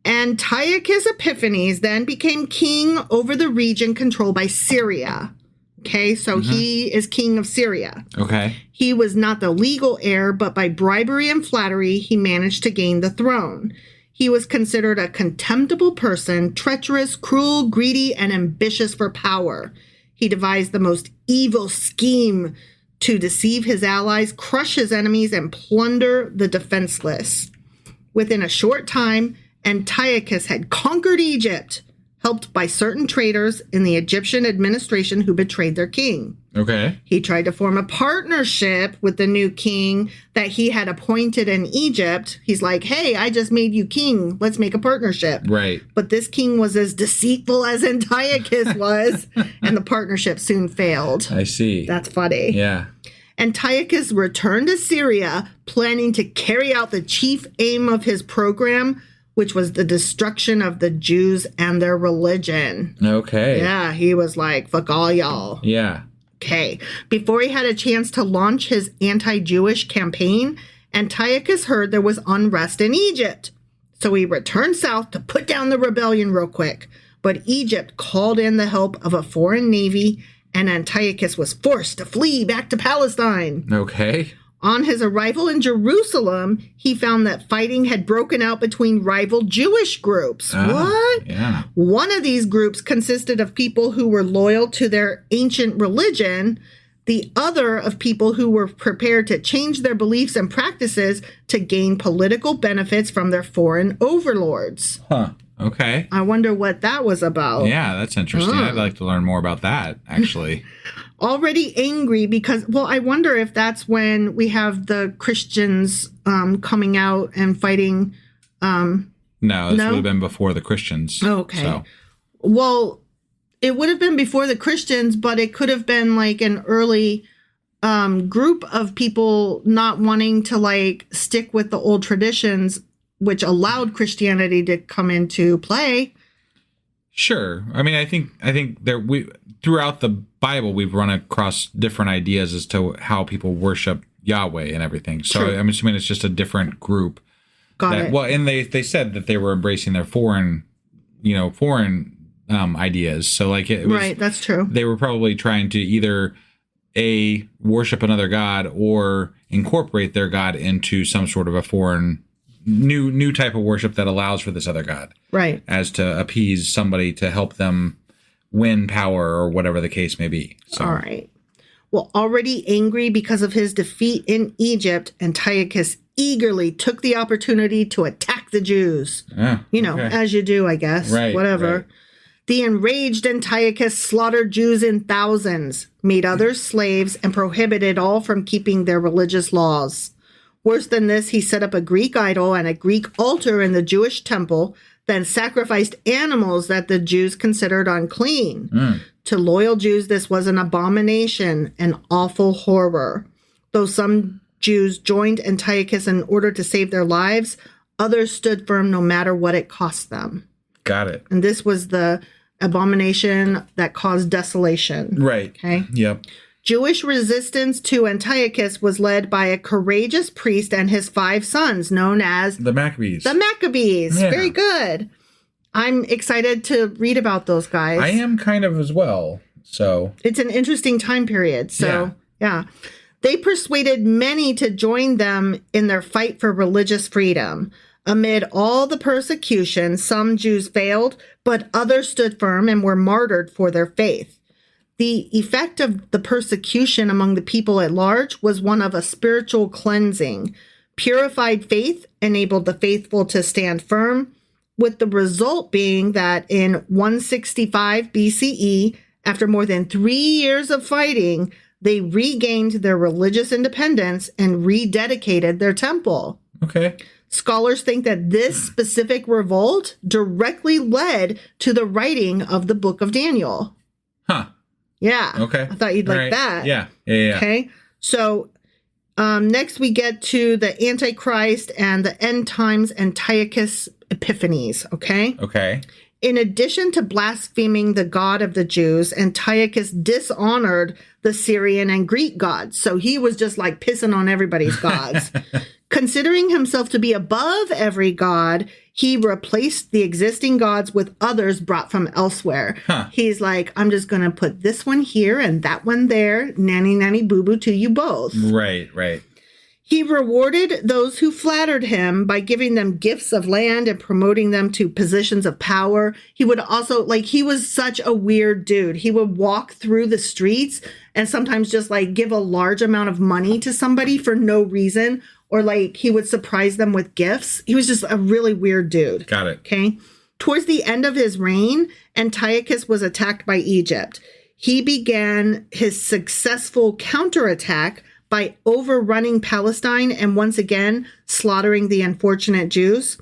[SPEAKER 2] Antiochus Epiphanes then became king over the region controlled by Syria. Okay, so he is king of Syria.
[SPEAKER 3] Okay.
[SPEAKER 2] He was not the legal heir, but by bribery and flattery, he managed to gain the throne. He was considered a contemptible person, treacherous, cruel, greedy, and ambitious for power. He devised the most evil scheme to deceive his allies, crush his enemies, and plunder the defenseless. Within a short time, Antiochus had conquered Egypt, helped by certain traitors in the Egyptian administration who betrayed their king.
[SPEAKER 3] Okay.
[SPEAKER 2] He tried to form a partnership with the new king that he had appointed in Egypt. He's like, hey, I just made you king. Let's make a partnership.
[SPEAKER 3] Right.
[SPEAKER 2] But this king was as deceitful as Antiochus was, and the partnership soon failed.
[SPEAKER 3] I see.
[SPEAKER 2] That's funny.
[SPEAKER 3] Yeah.
[SPEAKER 2] Antiochus returned to Syria, planning to carry out the chief aim of his program, which was the destruction of the Jews and their religion.
[SPEAKER 3] Okay.
[SPEAKER 2] Yeah, he was like, fuck all y'all.
[SPEAKER 3] Yeah.
[SPEAKER 2] Okay. Before he had a chance to launch his anti-Jewish campaign, Antiochus heard there was unrest in Egypt. So he returned south to put down the rebellion real quick. But Egypt called in the help of a foreign navy, and Antiochus was forced to flee back to Palestine.
[SPEAKER 3] Okay.
[SPEAKER 2] On his arrival in Jerusalem, he found that fighting had broken out between rival Jewish groups. What?
[SPEAKER 3] Yeah.
[SPEAKER 2] One of these groups consisted of people who were loyal to their ancient religion, the other of people who were prepared to change their beliefs and practices to gain political benefits from their foreign overlords.
[SPEAKER 3] Huh. Okay.
[SPEAKER 2] I wonder what that was about.
[SPEAKER 3] Yeah, that's interesting. I'd like to learn more about that, actually.
[SPEAKER 2] Already angry because, well, I wonder if that's when we have the Christians coming out and fighting.
[SPEAKER 3] No, this would have been before the Christians.
[SPEAKER 2] Okay.
[SPEAKER 3] So.
[SPEAKER 2] Well, it would have been before the Christians, but it could have been like an early group of people not wanting to like stick with the old traditions, which allowed Christianity to come into play.
[SPEAKER 3] Sure. I mean, I think there throughout the Bible we've run across different ideas as to how people worship Yahweh and everything. So
[SPEAKER 2] True.
[SPEAKER 3] I'm assuming it's just a different group.
[SPEAKER 2] Got it.
[SPEAKER 3] Well, and they said that they were embracing their foreign ideas. So like it was,
[SPEAKER 2] right, that's true.
[SPEAKER 3] They were probably trying to either worship another god or incorporate their god into some sort of a foreign new type of worship that allows for this other god.
[SPEAKER 2] Right.
[SPEAKER 3] As to appease somebody to help them win power or whatever the case may be. So.
[SPEAKER 2] All right. Well, already angry because of his defeat in Egypt, Antiochus eagerly took the opportunity to attack the Jews. As you do, I guess.
[SPEAKER 3] Right.
[SPEAKER 2] Whatever.
[SPEAKER 3] Right.
[SPEAKER 2] The enraged Antiochus slaughtered Jews in thousands, made others slaves, and prohibited all from keeping their religious laws. Worse than this, he set up a Greek idol and a Greek altar in the Jewish temple, then sacrificed animals that the Jews considered unclean. To loyal Jews, this was an abomination, an awful horror. Though some Jews joined Antiochus in order to save their lives, others stood firm no matter what it cost them.
[SPEAKER 3] Got it.
[SPEAKER 2] And this was the abomination that caused desolation.
[SPEAKER 3] Right.
[SPEAKER 2] Okay.
[SPEAKER 3] Yep.
[SPEAKER 2] Jewish resistance to Antiochus was led by a courageous priest and his 5 sons, known as
[SPEAKER 3] the Maccabees.
[SPEAKER 2] The Maccabees.
[SPEAKER 3] Yeah.
[SPEAKER 2] Very good. I'm excited to read about those guys.
[SPEAKER 3] I am kind of as well. So
[SPEAKER 2] it's an interesting time period. So, yeah. They persuaded many to join them in their fight for religious freedom. Amid all the persecution, some Jews failed, but others stood firm and were martyred for their faith. The effect of the persecution among the people at large was one of a spiritual cleansing. Purified faith enabled the faithful to stand firm, with the result being that in 165 BCE, after more than 3 years of fighting, they regained their religious independence and rededicated their temple.
[SPEAKER 3] Okay.
[SPEAKER 2] Scholars think that this specific revolt directly led to the writing of the book of Daniel.
[SPEAKER 3] Huh.
[SPEAKER 2] Yeah.
[SPEAKER 3] Okay.
[SPEAKER 2] I thought you'd like that.
[SPEAKER 3] Yeah.
[SPEAKER 2] Okay. So next we get to the Antichrist and the end times Antiochus Epiphanes. Okay.
[SPEAKER 3] Okay.
[SPEAKER 2] In addition to blaspheming the God of the Jews, Antiochus dishonored the Syrian and Greek gods. So he was just like pissing on everybody's gods. Considering himself to be above every god, he replaced the existing gods with others brought from elsewhere. He's like, I'm just going to put this one here and that one there. Nanny, nanny, boo-boo to you both.
[SPEAKER 3] Right.
[SPEAKER 2] He rewarded those who flattered him by giving them gifts of land and promoting them to positions of power. He would also, he was such a weird dude. He would walk through the streets and sometimes just, give a large amount of money to somebody for no reason. Or, he would surprise them with gifts. He was just a really weird dude.
[SPEAKER 3] Got it.
[SPEAKER 2] Okay? Towards the end of his reign, Antiochus was attacked by Egypt. He began his successful counterattack by overrunning Palestine and once again slaughtering the unfortunate Jews,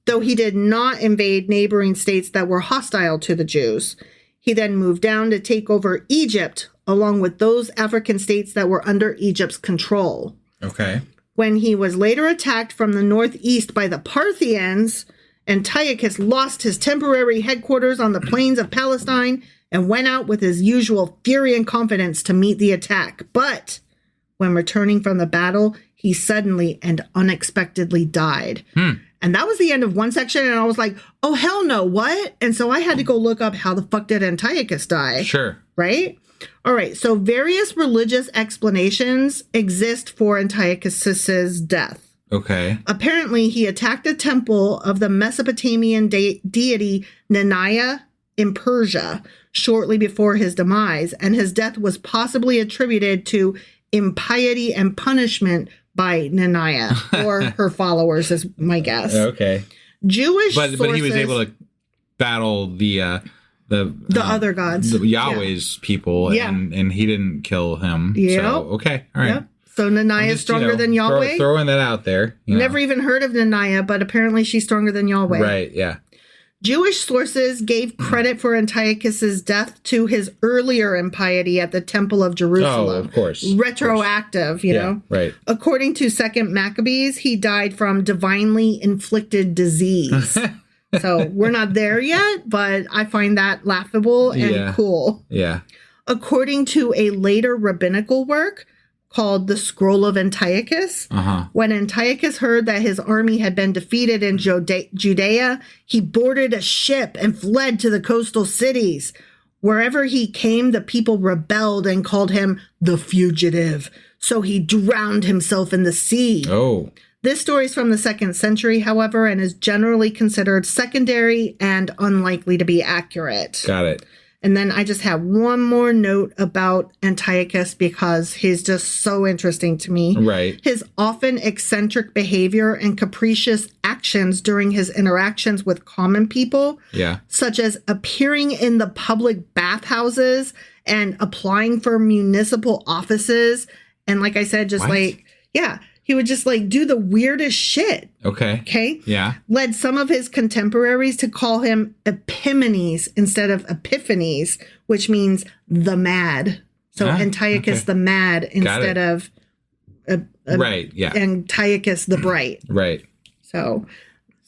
[SPEAKER 2] though he did not invade neighboring states that were hostile to the Jews. He then moved down to take over Egypt, along with those African states that were under Egypt's control.
[SPEAKER 3] Okay.
[SPEAKER 2] When he was later attacked from the northeast by the Parthians, Antiochus lost his temporary headquarters on the plains of Palestine and went out with his usual fury and confidence to meet the attack. But when returning from the battle, he suddenly and unexpectedly died. And that was the end of one section, and I was like, oh, hell no, what? And so I had to go look up how the fuck did Antiochus die?
[SPEAKER 3] Sure.
[SPEAKER 2] Right? All right, so various religious explanations exist for Antiochus's death.
[SPEAKER 3] Okay.
[SPEAKER 2] Apparently, he attacked a temple of the Mesopotamian deity Naniah in Persia shortly before his demise, and his death was possibly attributed to impiety and punishment by Naniah or her followers, is my guess.
[SPEAKER 3] Okay.
[SPEAKER 2] Jewish
[SPEAKER 3] but
[SPEAKER 2] sources,
[SPEAKER 3] he was able to battle the
[SPEAKER 2] other gods,
[SPEAKER 3] the Yahweh's people, and he didn't kill him.
[SPEAKER 2] Yep.
[SPEAKER 3] So okay, all right.
[SPEAKER 2] Yep. So Naniah is stronger than Yahweh.
[SPEAKER 3] Throwing that out there.
[SPEAKER 2] Never even heard of Naniah, but apparently she's stronger than Yahweh.
[SPEAKER 3] Right. Yeah.
[SPEAKER 2] Jewish sources gave credit for Antiochus's death to his earlier impiety at the Temple of Jerusalem.
[SPEAKER 3] Oh, of course.
[SPEAKER 2] Retroactive, you know?
[SPEAKER 3] Right.
[SPEAKER 2] According to 2nd Maccabees, he died from divinely inflicted disease. So we're not there yet, but I find that laughable and cool.
[SPEAKER 3] Yeah.
[SPEAKER 2] According to a later rabbinical work called the Scroll of Antiochus, when Antiochus heard that his army had been defeated in Judea, he boarded a ship and fled to the coastal cities. Wherever he came, the people rebelled and called him the fugitive. So he drowned himself in the sea.
[SPEAKER 3] Oh.
[SPEAKER 2] This story is from the 2nd century, however, and is generally considered secondary and unlikely to be accurate.
[SPEAKER 3] Got it.
[SPEAKER 2] And then I just have one more note about Antiochus because he's just so interesting to me.
[SPEAKER 3] Right.
[SPEAKER 2] His often eccentric behavior and capricious actions during his interactions with common people, such as appearing in the public bathhouses and applying for municipal offices. And like I said, just he would just do the weirdest shit.
[SPEAKER 3] Okay.
[SPEAKER 2] Okay.
[SPEAKER 3] Yeah.
[SPEAKER 2] Led some of his contemporaries to call him Epimenies instead of Epiphanies, which means the mad. So Antiochus the mad instead of
[SPEAKER 3] right. Yeah.
[SPEAKER 2] Antiochus the bright.
[SPEAKER 3] Right.
[SPEAKER 2] So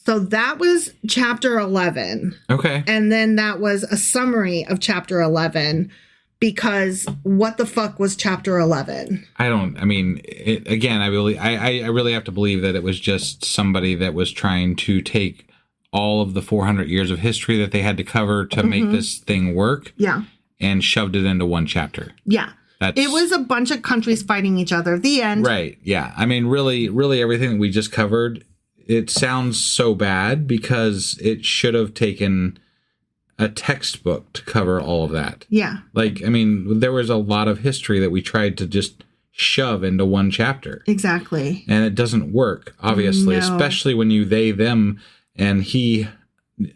[SPEAKER 2] that was chapter 11.
[SPEAKER 3] Okay.
[SPEAKER 2] And then that was a summary of chapter 11. Because what the fuck was chapter 11? I
[SPEAKER 3] really have to believe that it was just somebody that was trying to take all of the 400 years of history that they had to cover to make this thing work.
[SPEAKER 2] Yeah.
[SPEAKER 3] And shoved it into one chapter.
[SPEAKER 2] Yeah. It was a bunch of countries fighting each other. The end.
[SPEAKER 3] Right. Yeah. I mean, really everything that we just covered, it sounds so bad because it should have taken a textbook to cover all of that.
[SPEAKER 2] Yeah.
[SPEAKER 3] There was a lot of history that we tried to just shove into one chapter.
[SPEAKER 2] Exactly.
[SPEAKER 3] And it doesn't work, obviously, especially when you they, them, and he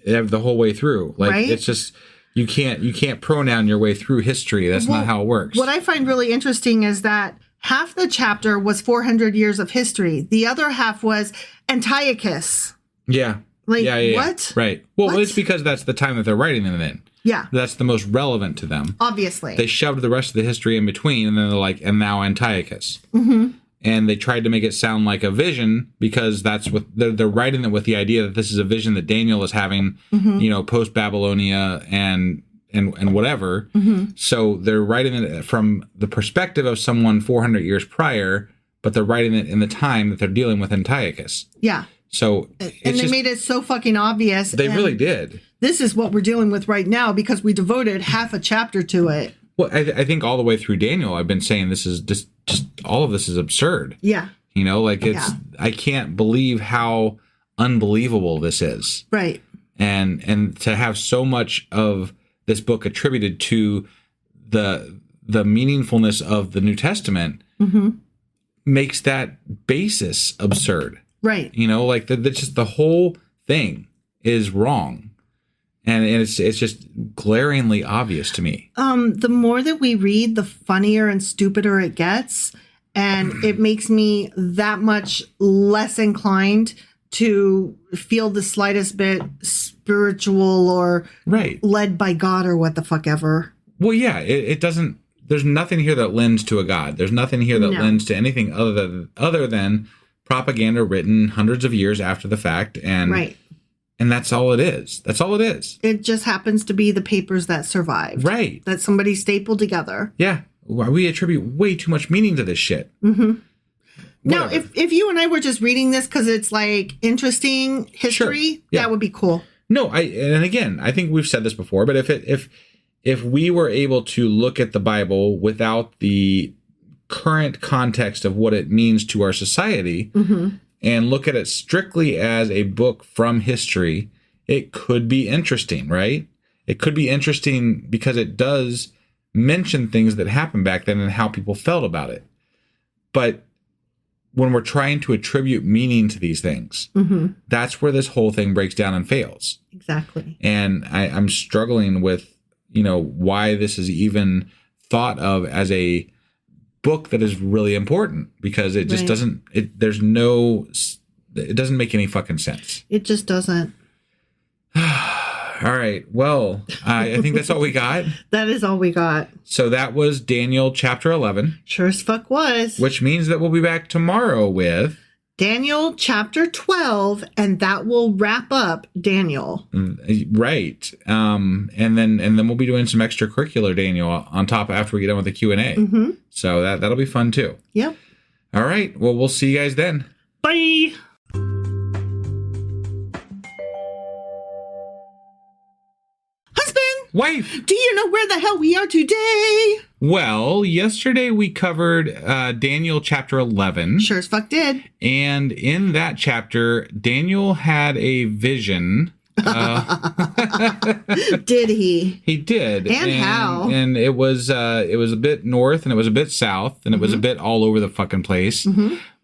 [SPEAKER 3] have the whole way through.
[SPEAKER 2] Right?
[SPEAKER 3] It's just you can't pronoun your way through history. That's not how it works.
[SPEAKER 2] What I find really interesting is that half the chapter was 400 years of history. The other half was Antiochus.
[SPEAKER 3] Yeah.
[SPEAKER 2] What?
[SPEAKER 3] Right. Well, it's because that's the time that they're writing them in.
[SPEAKER 2] Yeah.
[SPEAKER 3] That's the most relevant to them.
[SPEAKER 2] Obviously.
[SPEAKER 3] They shoved the rest of the history in between, and then they're like, and now Antiochus. Mm-hmm. And they tried to make it sound like a vision because that's what they're writing it with the idea that this is a vision that Daniel is having, post Babylonia and whatever. Mm-hmm. So they're writing it from the perspective of someone 400 years prior, but they're writing it in the time that they're dealing with Antiochus.
[SPEAKER 2] Yeah.
[SPEAKER 3] So
[SPEAKER 2] and they made it so fucking obvious.
[SPEAKER 3] They really did.
[SPEAKER 2] This is what we're dealing with right now because we devoted half a chapter to it.
[SPEAKER 3] Well, I think all the way through Daniel, I've been saying this is just all of this is absurd.
[SPEAKER 2] Yeah.
[SPEAKER 3] You know, like I can't believe how unbelievable this is.
[SPEAKER 2] Right.
[SPEAKER 3] And to have so much of this book attributed to the meaningfulness of the New Testament makes that basis absurd.
[SPEAKER 2] Right.
[SPEAKER 3] You know, like just the whole thing is wrong. And it's just glaringly obvious to me.
[SPEAKER 2] The more that we read, the funnier and stupider it gets. And it makes me that much less inclined to feel the slightest bit spiritual or led by God or what the fuck ever.
[SPEAKER 3] Well, yeah, it doesn't. There's nothing here that lends to a God. There's nothing here that lends to anything other than propaganda written hundreds of years after the fact. And and that's all it is. That's all it is.
[SPEAKER 2] It just happens to be the papers that survived.
[SPEAKER 3] Right.
[SPEAKER 2] That somebody stapled together.
[SPEAKER 3] Yeah. We attribute way too much meaning to this shit.
[SPEAKER 2] Mm-hmm. Now, if you and I were just reading this because it's like interesting history, that would be cool.
[SPEAKER 3] No, and again, I think we've said this before, but if we were able to look at the Bible without the current context of what it means to our society and look at it strictly as a book from history, it could be interesting, right? It could be interesting because it does mention things that happened back then and how people felt about it. But when we're trying to attribute meaning to these things, that's where this whole thing breaks down and fails.
[SPEAKER 2] Exactly.
[SPEAKER 3] And I'm struggling with, why this is even thought of as a book that is really important, because it just doesn't, it doesn't make any fucking sense.
[SPEAKER 2] It just doesn't.
[SPEAKER 3] All right. Well, I think that's all we got.
[SPEAKER 2] That is all we got.
[SPEAKER 3] So that was Daniel chapter 11.
[SPEAKER 2] Sure as fuck was.
[SPEAKER 3] Which means that we'll be back tomorrow with
[SPEAKER 2] Daniel chapter 12, and that will wrap up Daniel.
[SPEAKER 3] Right. And then we'll be doing some extracurricular Daniel on top after we get done with the Q&A. So that'll be fun too.
[SPEAKER 2] Yep.
[SPEAKER 3] All right. Well, we'll see you guys then.
[SPEAKER 2] Bye.
[SPEAKER 3] Wife!
[SPEAKER 2] Do you know where the hell we are today?
[SPEAKER 3] Well, yesterday we covered Daniel chapter 11.
[SPEAKER 2] Sure as fuck did.
[SPEAKER 3] And in that chapter, Daniel had a vision.
[SPEAKER 2] Did he?
[SPEAKER 3] He did.
[SPEAKER 2] And how?
[SPEAKER 3] And it was a bit north and it was a bit south and it was a bit all over the fucking place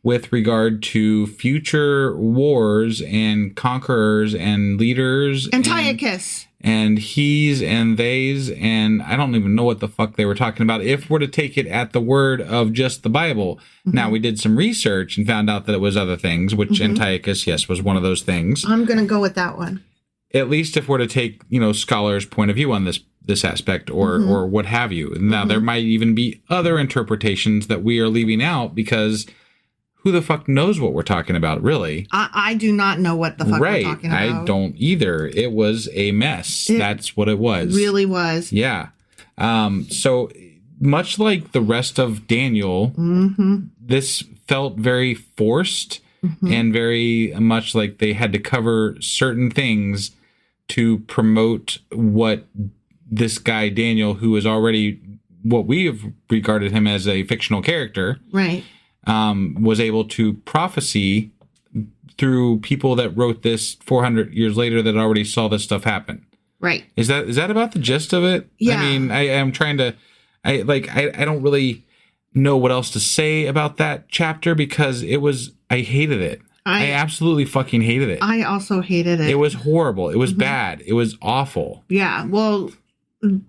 [SPEAKER 3] with regard to future wars and conquerors and leaders.
[SPEAKER 2] Antiochus.
[SPEAKER 3] And he's and they's, and I don't even know what the fuck they were talking about if we're to take it at the word of just the Bible. Now, we did some research and found out that it was other things, which Antiochus, yes, was one of those things.
[SPEAKER 2] I'm going to go with that one.
[SPEAKER 3] At least if we're to take, scholars' point of view on this aspect or what have you. Now, there might even be other interpretations that we are leaving out because who the fuck knows what we're talking about, really?
[SPEAKER 2] I do not know what the fuck we're talking about.
[SPEAKER 3] I don't either. It was a mess. That's what it was.
[SPEAKER 2] Really was.
[SPEAKER 3] Yeah. So much like the rest of Daniel, this felt very forced and very much like they had to cover certain things to promote what this guy Daniel, who is already what we have regarded him as a fictional character.
[SPEAKER 2] Right.
[SPEAKER 3] Was able to prophesy through people that wrote this 400 years later that already saw this stuff happen.
[SPEAKER 2] Right.
[SPEAKER 3] Is that about the gist of it?
[SPEAKER 2] Yeah.
[SPEAKER 3] I mean, I am trying to, I don't really know what else to say about that chapter because I hated it. I absolutely fucking hated it.
[SPEAKER 2] I also hated it.
[SPEAKER 3] It was horrible. It was bad. It was awful.
[SPEAKER 2] Yeah. Well,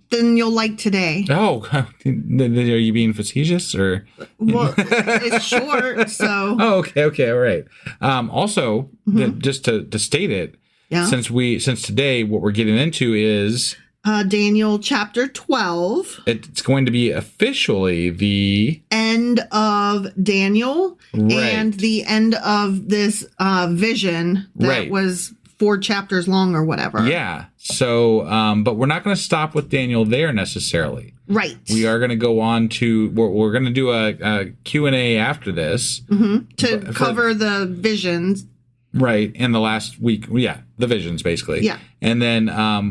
[SPEAKER 2] then you'll like today.
[SPEAKER 3] Oh, are you being facetious or?
[SPEAKER 2] Well, it's short, so.
[SPEAKER 3] Oh, okay, all right. Also, just to state it, since today what we're getting into is
[SPEAKER 2] Daniel chapter 12.
[SPEAKER 3] It's going to be officially the
[SPEAKER 2] end of Daniel and the end of this vision that was 4 chapters long or whatever.
[SPEAKER 3] Yeah. So, but we're not going to stop with Daniel there necessarily.
[SPEAKER 2] Right.
[SPEAKER 3] We are going to go on to, we're going to do a Q&A after this.
[SPEAKER 2] To cover the visions.
[SPEAKER 3] Right. In the last week. Yeah. The visions, basically.
[SPEAKER 2] Yeah.
[SPEAKER 3] And then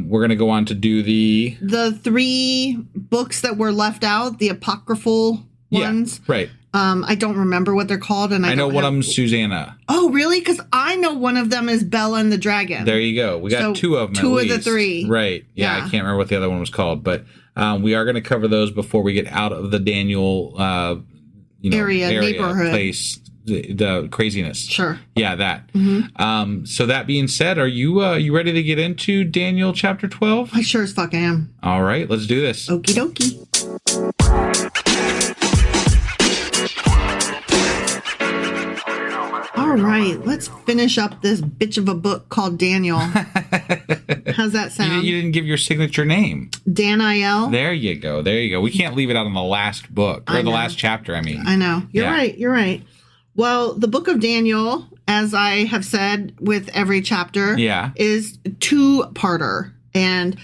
[SPEAKER 3] we're going to go on to do the
[SPEAKER 2] 3 books that were left out, the apocryphal ones.
[SPEAKER 3] Yeah, right.
[SPEAKER 2] I don't remember what they're called. And I
[SPEAKER 3] know
[SPEAKER 2] don't
[SPEAKER 3] one of them's Susanna.
[SPEAKER 2] Oh, really? Because I know one of them is Bella and the Dragon.
[SPEAKER 3] There you go. We got 2 of them.
[SPEAKER 2] 2
[SPEAKER 3] at
[SPEAKER 2] of the
[SPEAKER 3] least.
[SPEAKER 2] 3.
[SPEAKER 3] Right. Yeah, I can't remember what the other one was called, but we are going to cover those before we get out of the Daniel area,
[SPEAKER 2] neighborhood,
[SPEAKER 3] place, the craziness.
[SPEAKER 2] Sure.
[SPEAKER 3] Yeah, that. So that being said, are you ready to get into Daniel chapter 12?
[SPEAKER 2] I sure as fuck am.
[SPEAKER 3] All right, let's do this.
[SPEAKER 2] Okie dokie. All right, let's finish up this bitch of a book called Daniel. How's that sound?
[SPEAKER 3] You didn't give your signature name.
[SPEAKER 2] Daniel.
[SPEAKER 3] There you go. We can't leave it out on the last book, or the last chapter, I mean.
[SPEAKER 2] I know. You're right. Well, the book of Daniel, as I have said with every chapter, is 2-parter. And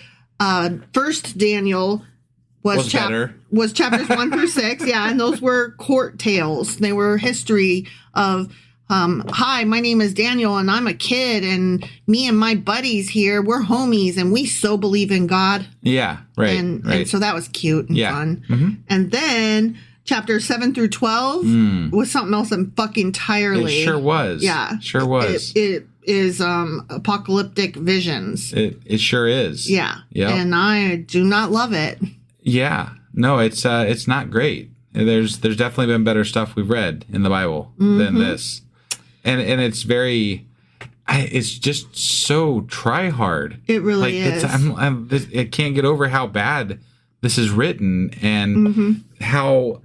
[SPEAKER 2] first Daniel was chapters 1 through 6. Yeah, and those were court tales. They were history of hi, my name is Daniel and I'm a kid and me and my buddies here, we're homies and we so believe in God.
[SPEAKER 3] Yeah, right.
[SPEAKER 2] And so that was cute and fun.
[SPEAKER 3] Mm-hmm.
[SPEAKER 2] And then chapters 7 through 12 was something else entirely.
[SPEAKER 3] It sure was.
[SPEAKER 2] Yeah.
[SPEAKER 3] Sure was.
[SPEAKER 2] It is apocalyptic visions.
[SPEAKER 3] It sure is.
[SPEAKER 2] Yeah.
[SPEAKER 3] Yeah.
[SPEAKER 2] And I do not love it.
[SPEAKER 3] Yeah. No, it's not great. There's definitely been better stuff we've read in the Bible than this. And it's it's just so try hard.
[SPEAKER 2] It really is.
[SPEAKER 3] I can't get over how bad this is written and how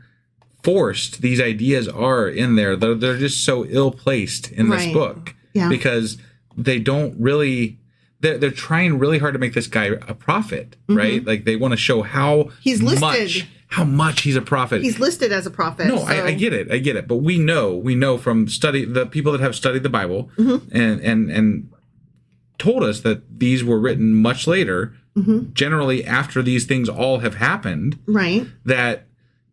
[SPEAKER 3] forced these ideas are in there. They're just so ill placed in this book because they don't really. They're trying really hard to make this guy a prophet, right? Like they want to show how
[SPEAKER 2] he's listed.
[SPEAKER 3] How much he's a prophet.
[SPEAKER 2] He's listed as a prophet.
[SPEAKER 3] No, so. I get it. But we know from the people that have studied the Bible and told us that these were written much later, generally after these things all have happened.
[SPEAKER 2] Right.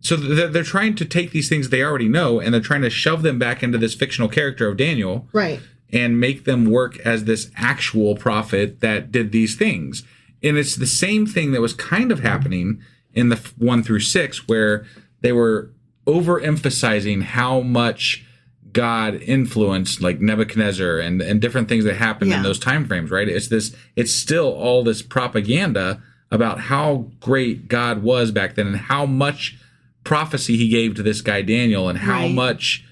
[SPEAKER 3] So they're trying to take these things they already know and they're trying to shove them back into this fictional character of Daniel.
[SPEAKER 2] Right.
[SPEAKER 3] And make them work as this actual prophet that did these things. And it's the same thing that was kind of happening in the 1 through 6, where they were overemphasizing how much God influenced like Nebuchadnezzar and different things that happened in those time frames, right? It's still all this propaganda about how great God was back then and how much prophecy he gave to this guy Daniel and how much,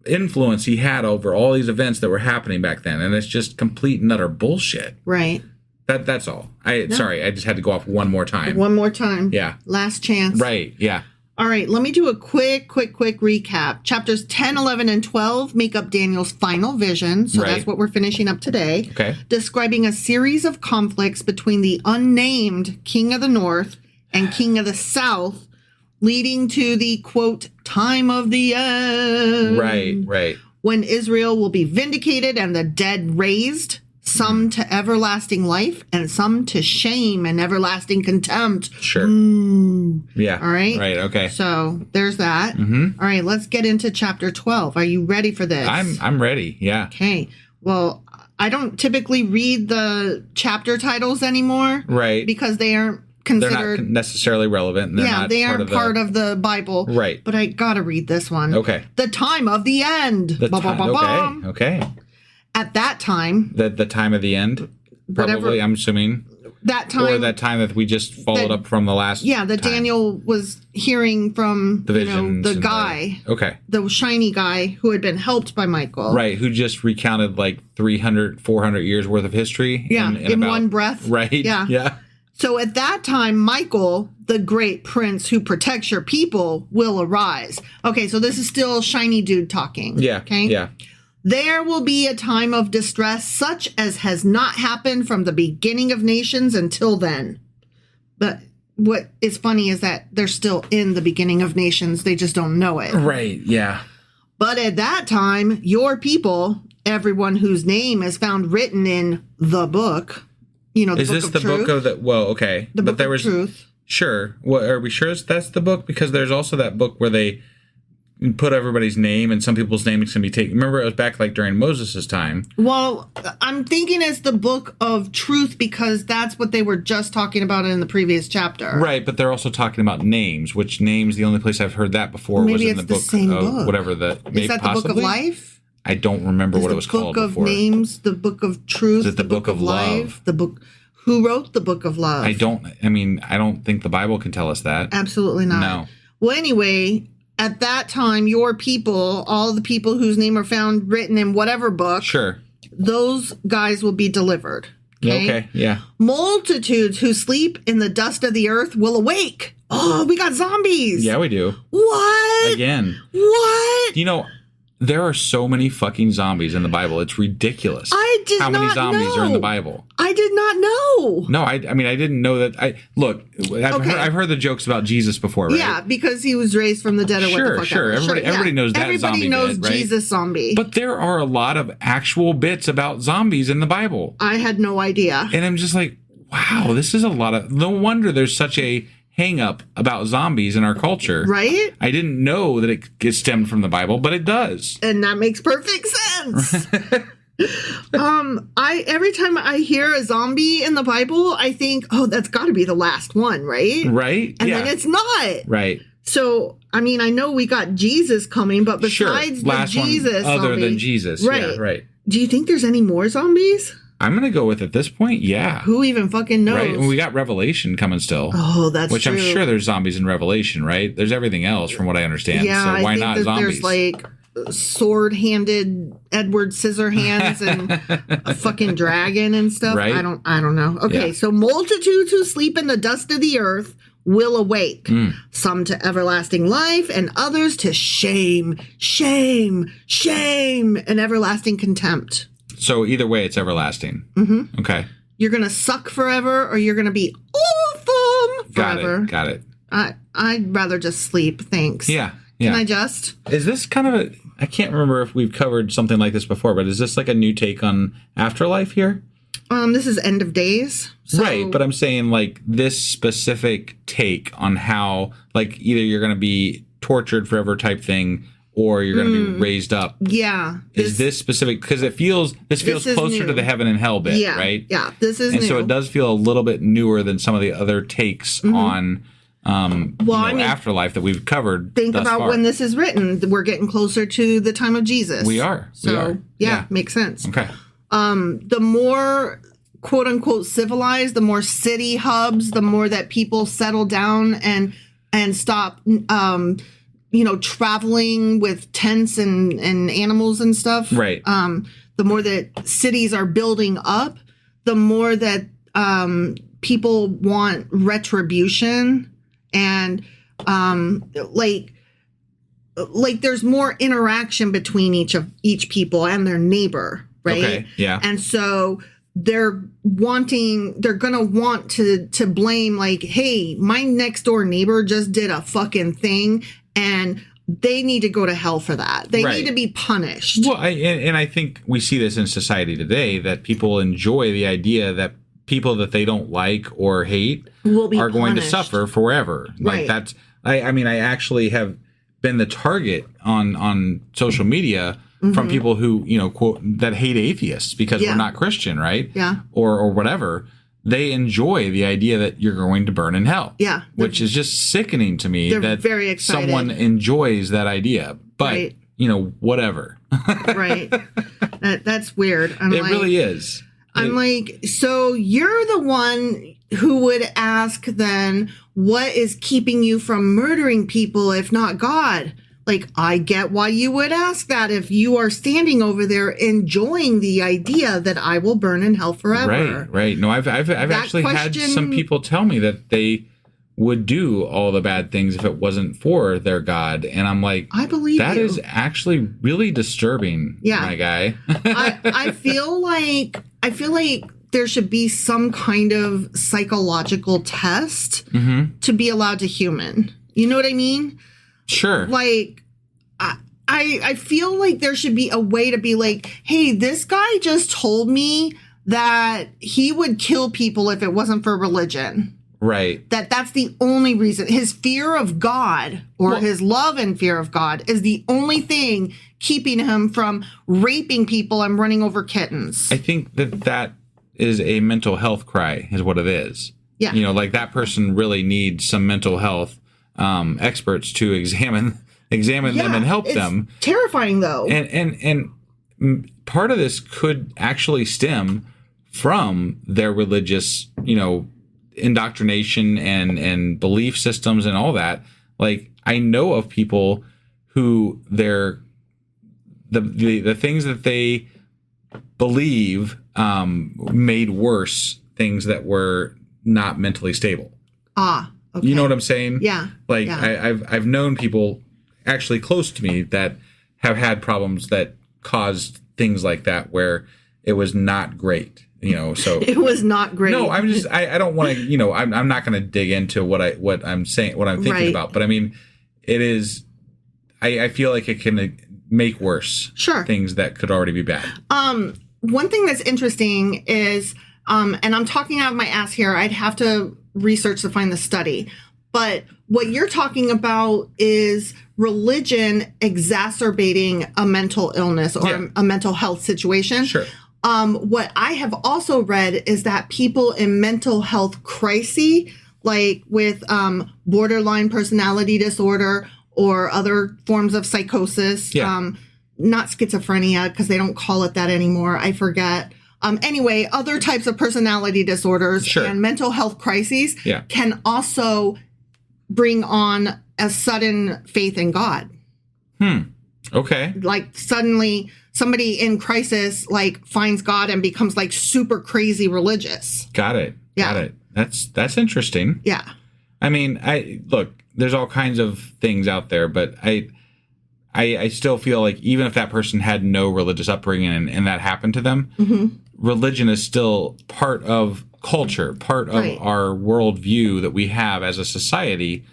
[SPEAKER 3] influence he had over all these events that were happening back then. And it's just complete and utter bullshit.
[SPEAKER 2] Right.
[SPEAKER 3] That's all. Sorry, I just had to go off one more time.
[SPEAKER 2] One more time.
[SPEAKER 3] Yeah.
[SPEAKER 2] Last chance.
[SPEAKER 3] Right, yeah.
[SPEAKER 2] All right, let me do a quick recap. Chapters 10, 11, and 12 make up Daniel's final vision, so that's what we're finishing up today.
[SPEAKER 3] Okay.
[SPEAKER 2] Describing a series of conflicts between the unnamed King of the North and King of the South, leading to the, quote, time of the end.
[SPEAKER 3] Right.
[SPEAKER 2] When Israel will be vindicated and the dead raised, some to everlasting life and some to shame and everlasting contempt.
[SPEAKER 3] Sure. Yeah.
[SPEAKER 2] All right.
[SPEAKER 3] Right. Okay.
[SPEAKER 2] So there's that. All right. Let's get into chapter 12. Are you ready for this?
[SPEAKER 3] I'm ready. Yeah.
[SPEAKER 2] Okay. Well, I don't typically read the chapter titles anymore.
[SPEAKER 3] Right.
[SPEAKER 2] Because they aren't considered.
[SPEAKER 3] They're not necessarily relevant.
[SPEAKER 2] They aren't part of the Bible.
[SPEAKER 3] Right.
[SPEAKER 2] But I gotta read this one.
[SPEAKER 3] Okay.
[SPEAKER 2] The time of the end.
[SPEAKER 3] Okay.
[SPEAKER 2] At that time.
[SPEAKER 3] The time of the end? Probably, I'm assuming.
[SPEAKER 2] That time.
[SPEAKER 3] Or that time that we just followed up from the last time.
[SPEAKER 2] Daniel was hearing from
[SPEAKER 3] the visions
[SPEAKER 2] the guy.
[SPEAKER 3] The
[SPEAKER 2] shiny guy who had been helped by Michael.
[SPEAKER 3] Right, who just recounted like 300, 400 years worth of history.
[SPEAKER 2] In one breath.
[SPEAKER 3] Right. Yeah.
[SPEAKER 2] So at that time, Michael, the great prince who protects your people, will arise. Okay, so this is still shiny dude talking.
[SPEAKER 3] Yeah.
[SPEAKER 2] Okay.
[SPEAKER 3] Yeah.
[SPEAKER 2] There will be a time of distress such as has not happened from the beginning of nations until then. But what is funny is that they're still in the beginning of nations. They just don't know it.
[SPEAKER 3] Right, yeah.
[SPEAKER 2] But at that time, your people, everyone whose name is found written in the book, the
[SPEAKER 3] is
[SPEAKER 2] book
[SPEAKER 3] this
[SPEAKER 2] of
[SPEAKER 3] the
[SPEAKER 2] truth,
[SPEAKER 3] book of the, well, okay.
[SPEAKER 2] The book of truth.
[SPEAKER 3] Sure. What, are we sure that's the book? Because there's also that book where they put everybody's name and some people's names can be taken. Remember, it was back like during Moses' time.
[SPEAKER 2] Well, I'm thinking it's the book of truth because that's what they were just talking about in the previous chapter.
[SPEAKER 3] Right, but they're also talking about names, which names, the only place I've heard that before was in the book of whatever the...
[SPEAKER 2] Is that the book of life?
[SPEAKER 3] I don't remember what it was called before.
[SPEAKER 2] The book of names, the book of truth,
[SPEAKER 3] is it the book of
[SPEAKER 2] life, the book... Who wrote the book of love?
[SPEAKER 3] I don't think the Bible can tell us that.
[SPEAKER 2] Absolutely not.
[SPEAKER 3] No.
[SPEAKER 2] Well, anyway... At that time, your people, all the people whose name are found written in whatever book,
[SPEAKER 3] sure,
[SPEAKER 2] those guys will be delivered.
[SPEAKER 3] Okay, yeah.
[SPEAKER 2] Multitudes who sleep in the dust of the earth will awake. Oh, we got zombies.
[SPEAKER 3] Yeah, we do.
[SPEAKER 2] What?
[SPEAKER 3] Again.
[SPEAKER 2] What?
[SPEAKER 3] You know, there are so many fucking zombies in the Bible. It's ridiculous.
[SPEAKER 2] I did not know.
[SPEAKER 3] How many zombies are in the Bible?
[SPEAKER 2] I did not know.
[SPEAKER 3] No, I mean, I didn't know that. I've heard the jokes about Jesus before, right?
[SPEAKER 2] Yeah, because he was raised from the dead or what the fuck
[SPEAKER 3] Sure. Everybody knows that
[SPEAKER 2] Everybody knows
[SPEAKER 3] right?
[SPEAKER 2] Jesus zombie.
[SPEAKER 3] But there are a lot of actual bits about zombies in the Bible.
[SPEAKER 2] I had no idea.
[SPEAKER 3] And I'm just like, wow, this is a lot of... No wonder there's such a hang up about zombies in our culture.
[SPEAKER 2] Right?
[SPEAKER 3] I didn't know that it gets stemmed from the Bible, but it does.
[SPEAKER 2] And that makes perfect sense. Every time I hear a zombie in the Bible, I think, oh, that's got to be the last one, right?
[SPEAKER 3] Right.
[SPEAKER 2] And then it's not.
[SPEAKER 3] Right.
[SPEAKER 2] So, I mean, I know we got Jesus coming, but besides the Jesus
[SPEAKER 3] one other
[SPEAKER 2] zombie,
[SPEAKER 3] than Jesus.
[SPEAKER 2] right.
[SPEAKER 3] Yeah, right.
[SPEAKER 2] Do you think there's any more zombies?
[SPEAKER 3] I'm going to go with at this point, yeah.
[SPEAKER 2] Who even fucking knows?
[SPEAKER 3] Right, and we got Revelation coming still.
[SPEAKER 2] Oh, that's
[SPEAKER 3] which
[SPEAKER 2] true.
[SPEAKER 3] I'm sure there's zombies in Revelation, right? There's everything else from what I understand.
[SPEAKER 2] Yeah,
[SPEAKER 3] so why
[SPEAKER 2] I think
[SPEAKER 3] not
[SPEAKER 2] that
[SPEAKER 3] zombies?
[SPEAKER 2] There's like sword-handed Edward Scissorhands and a fucking dragon and stuff.
[SPEAKER 3] Right?
[SPEAKER 2] I don't know. Okay, so multitudes who sleep in the dust of the earth will awake, some to everlasting life and others to shame, shame, shame, and everlasting contempt.
[SPEAKER 3] So either way, it's everlasting.
[SPEAKER 2] Mm-hmm.
[SPEAKER 3] Okay.
[SPEAKER 2] You're going to suck forever or you're going to be awesome forever.
[SPEAKER 3] Got it.
[SPEAKER 2] I'd rather just sleep, thanks.
[SPEAKER 3] Yeah.
[SPEAKER 2] Can I just?
[SPEAKER 3] Is this kind of I can't remember if we've covered something like this before, but is this like a new take on afterlife here?
[SPEAKER 2] This is End of Days. So.
[SPEAKER 3] Right, but I'm saying like this specific take on how like either you're going to be tortured forever type thing or you're going to be raised up.
[SPEAKER 2] Yeah.
[SPEAKER 3] Is this specific? Because this feels closer
[SPEAKER 2] new.
[SPEAKER 3] To the heaven and hell bit, right?
[SPEAKER 2] Yeah, this is
[SPEAKER 3] and
[SPEAKER 2] new.
[SPEAKER 3] So it does feel a little bit newer than some of the other takes on afterlife that we've covered.
[SPEAKER 2] Think
[SPEAKER 3] thus
[SPEAKER 2] about
[SPEAKER 3] far.
[SPEAKER 2] when this is written. We're getting closer to the time of Jesus.
[SPEAKER 3] We are.
[SPEAKER 2] So, yeah, makes sense.
[SPEAKER 3] Okay.
[SPEAKER 2] The more quote unquote civilized, the more city hubs, the more that people settle down and stop traveling with tents and animals and stuff.
[SPEAKER 3] Right.
[SPEAKER 2] The more that cities are building up, the more that people want retribution and like there's more interaction between each people and their neighbor, right?
[SPEAKER 3] Okay. Yeah.
[SPEAKER 2] And so they're gonna want to blame like, hey, my next door neighbor just did a fucking thing and they need to go to hell for that. They need to be punished.
[SPEAKER 3] Well, I think we see this in society today, that people enjoy the idea that people that they don't like or hate are going to suffer forever.
[SPEAKER 2] Right.
[SPEAKER 3] Like that's, I actually have been the target on social media from people who, quote, that hate atheists because we're not Christian, right?
[SPEAKER 2] Yeah.
[SPEAKER 3] Or whatever. They enjoy the idea that you're going to burn in hell.
[SPEAKER 2] Yeah.
[SPEAKER 3] Which is just sickening to me that
[SPEAKER 2] very excited.
[SPEAKER 3] Someone enjoys that idea. But, whatever.
[SPEAKER 2] Right. That's weird.
[SPEAKER 3] It really is.
[SPEAKER 2] I'm like, so you're the one who would ask then, what is keeping you from murdering people if not God? Like, I get why you would ask that if you are standing over there enjoying the idea that I will burn in hell forever.
[SPEAKER 3] Right. No, I've actually had some people tell me that they would do all the bad things if it wasn't for their God. And I'm like,
[SPEAKER 2] I believe
[SPEAKER 3] that
[SPEAKER 2] you.
[SPEAKER 3] is actually really disturbing, my guy.
[SPEAKER 2] I feel like there should be some kind of psychological test to be allowed to human. You know what I mean?
[SPEAKER 3] Sure.
[SPEAKER 2] Like, I feel like there should be a way to be like, hey, this guy just told me that he would kill people if it wasn't for religion.
[SPEAKER 3] Right.
[SPEAKER 2] That's the only reason. His fear of God or his love and fear of God is the only thing keeping him from raping people and running over kittens.
[SPEAKER 3] I think that is a mental health cry is what it is.
[SPEAKER 2] Yeah.
[SPEAKER 3] Like that person really needs some mental health experts to examine them and help them.
[SPEAKER 2] Terrifying though.
[SPEAKER 3] And part of this could actually stem from their religious, indoctrination and belief systems and all that. Like I know of people who the things that they believe made worse things that were not mentally stable.
[SPEAKER 2] Okay.
[SPEAKER 3] You know what I'm saying?
[SPEAKER 2] Yeah.
[SPEAKER 3] Like
[SPEAKER 2] yeah.
[SPEAKER 3] I've known people actually close to me that have had problems that caused things like that where it was not great. So
[SPEAKER 2] it was not great.
[SPEAKER 3] No, I'm just I don't want to. I'm not going to dig into what I'm saying, what I'm thinking about. But I mean, it is. I feel like it can make worse.
[SPEAKER 2] Sure.
[SPEAKER 3] Things that could already be bad.
[SPEAKER 2] One thing that's interesting is, and I'm talking out of my ass here. I'd have to research to find the study, but what you're talking about is religion exacerbating a mental illness or a mental health situation.
[SPEAKER 3] Sure.
[SPEAKER 2] What I have also read is that people in mental health crises, like with borderline personality disorder or other forms of psychosis, not schizophrenia because they don't call it that anymore. I forget. Anyway, other types of personality disorders and mental health crises can also bring on a sudden faith in God.
[SPEAKER 3] Okay.
[SPEAKER 2] Like suddenly somebody in crisis like finds God and becomes like super crazy religious.
[SPEAKER 3] Got it. That's interesting.
[SPEAKER 2] Yeah.
[SPEAKER 3] I mean, look, there's all kinds of things out there, but I still feel like even if that person had no religious upbringing and that happened to them, religion is still part of culture, part of our worldview that we have as a society.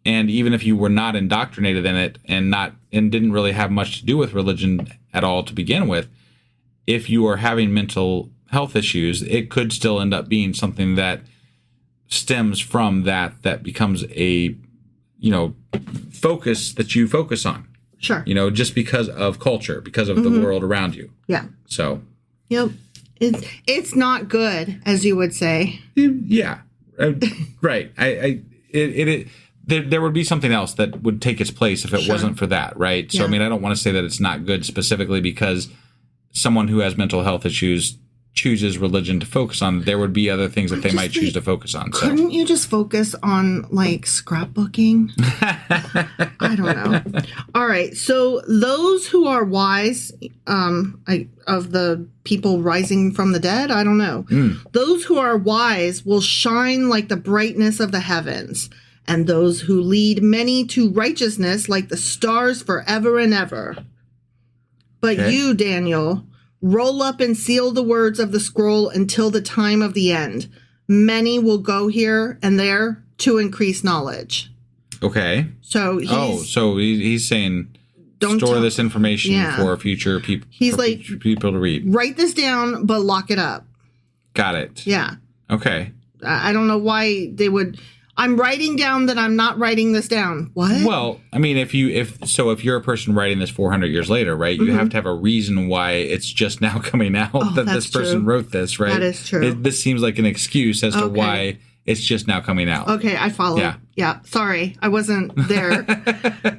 [SPEAKER 3] And even if you were not indoctrinated in it and didn't really have much to do with religion at all to begin with, if you are having mental health issues, it could still end up being something that stems from that becomes a, focus that you focus on.
[SPEAKER 2] Sure.
[SPEAKER 3] Just because of culture, because of the world around you.
[SPEAKER 2] Yeah.
[SPEAKER 3] So.
[SPEAKER 2] Yep. It's not good, as you would say.
[SPEAKER 3] Yeah. Right. There would be something else that would take its place if it wasn't for that, right? So, I mean, I don't want to say that it's not good specifically because someone who has mental health issues chooses religion to focus on. There would be other things that they might choose to focus on.
[SPEAKER 2] Couldn't you just focus on, like, scrapbooking? I don't know. All right. So those who are wise, of the people rising from the dead, I don't know. Those who are wise will shine like the brightness of the heavens, and those who lead many to righteousness like the stars forever and ever. But you, Daniel, roll up and seal the words of the scroll until the time of the end. Many will go here and there to increase knowledge.
[SPEAKER 3] Okay.
[SPEAKER 2] So
[SPEAKER 3] he's saying don't store this information for future people.
[SPEAKER 2] He's like
[SPEAKER 3] people to read.
[SPEAKER 2] Write this down, but lock it up.
[SPEAKER 3] Got it.
[SPEAKER 2] Yeah.
[SPEAKER 3] Okay.
[SPEAKER 2] I don't know why they would. I'm writing down that I'm not writing this down. What?
[SPEAKER 3] Well, I mean, if you're a person writing this 400 years later, right, you have to have a reason why it's just now coming out that this person wrote this, right?
[SPEAKER 2] That is true.
[SPEAKER 3] This seems like an excuse as to why it's just now coming out.
[SPEAKER 2] Okay, I follow. Yeah. Sorry, I wasn't there.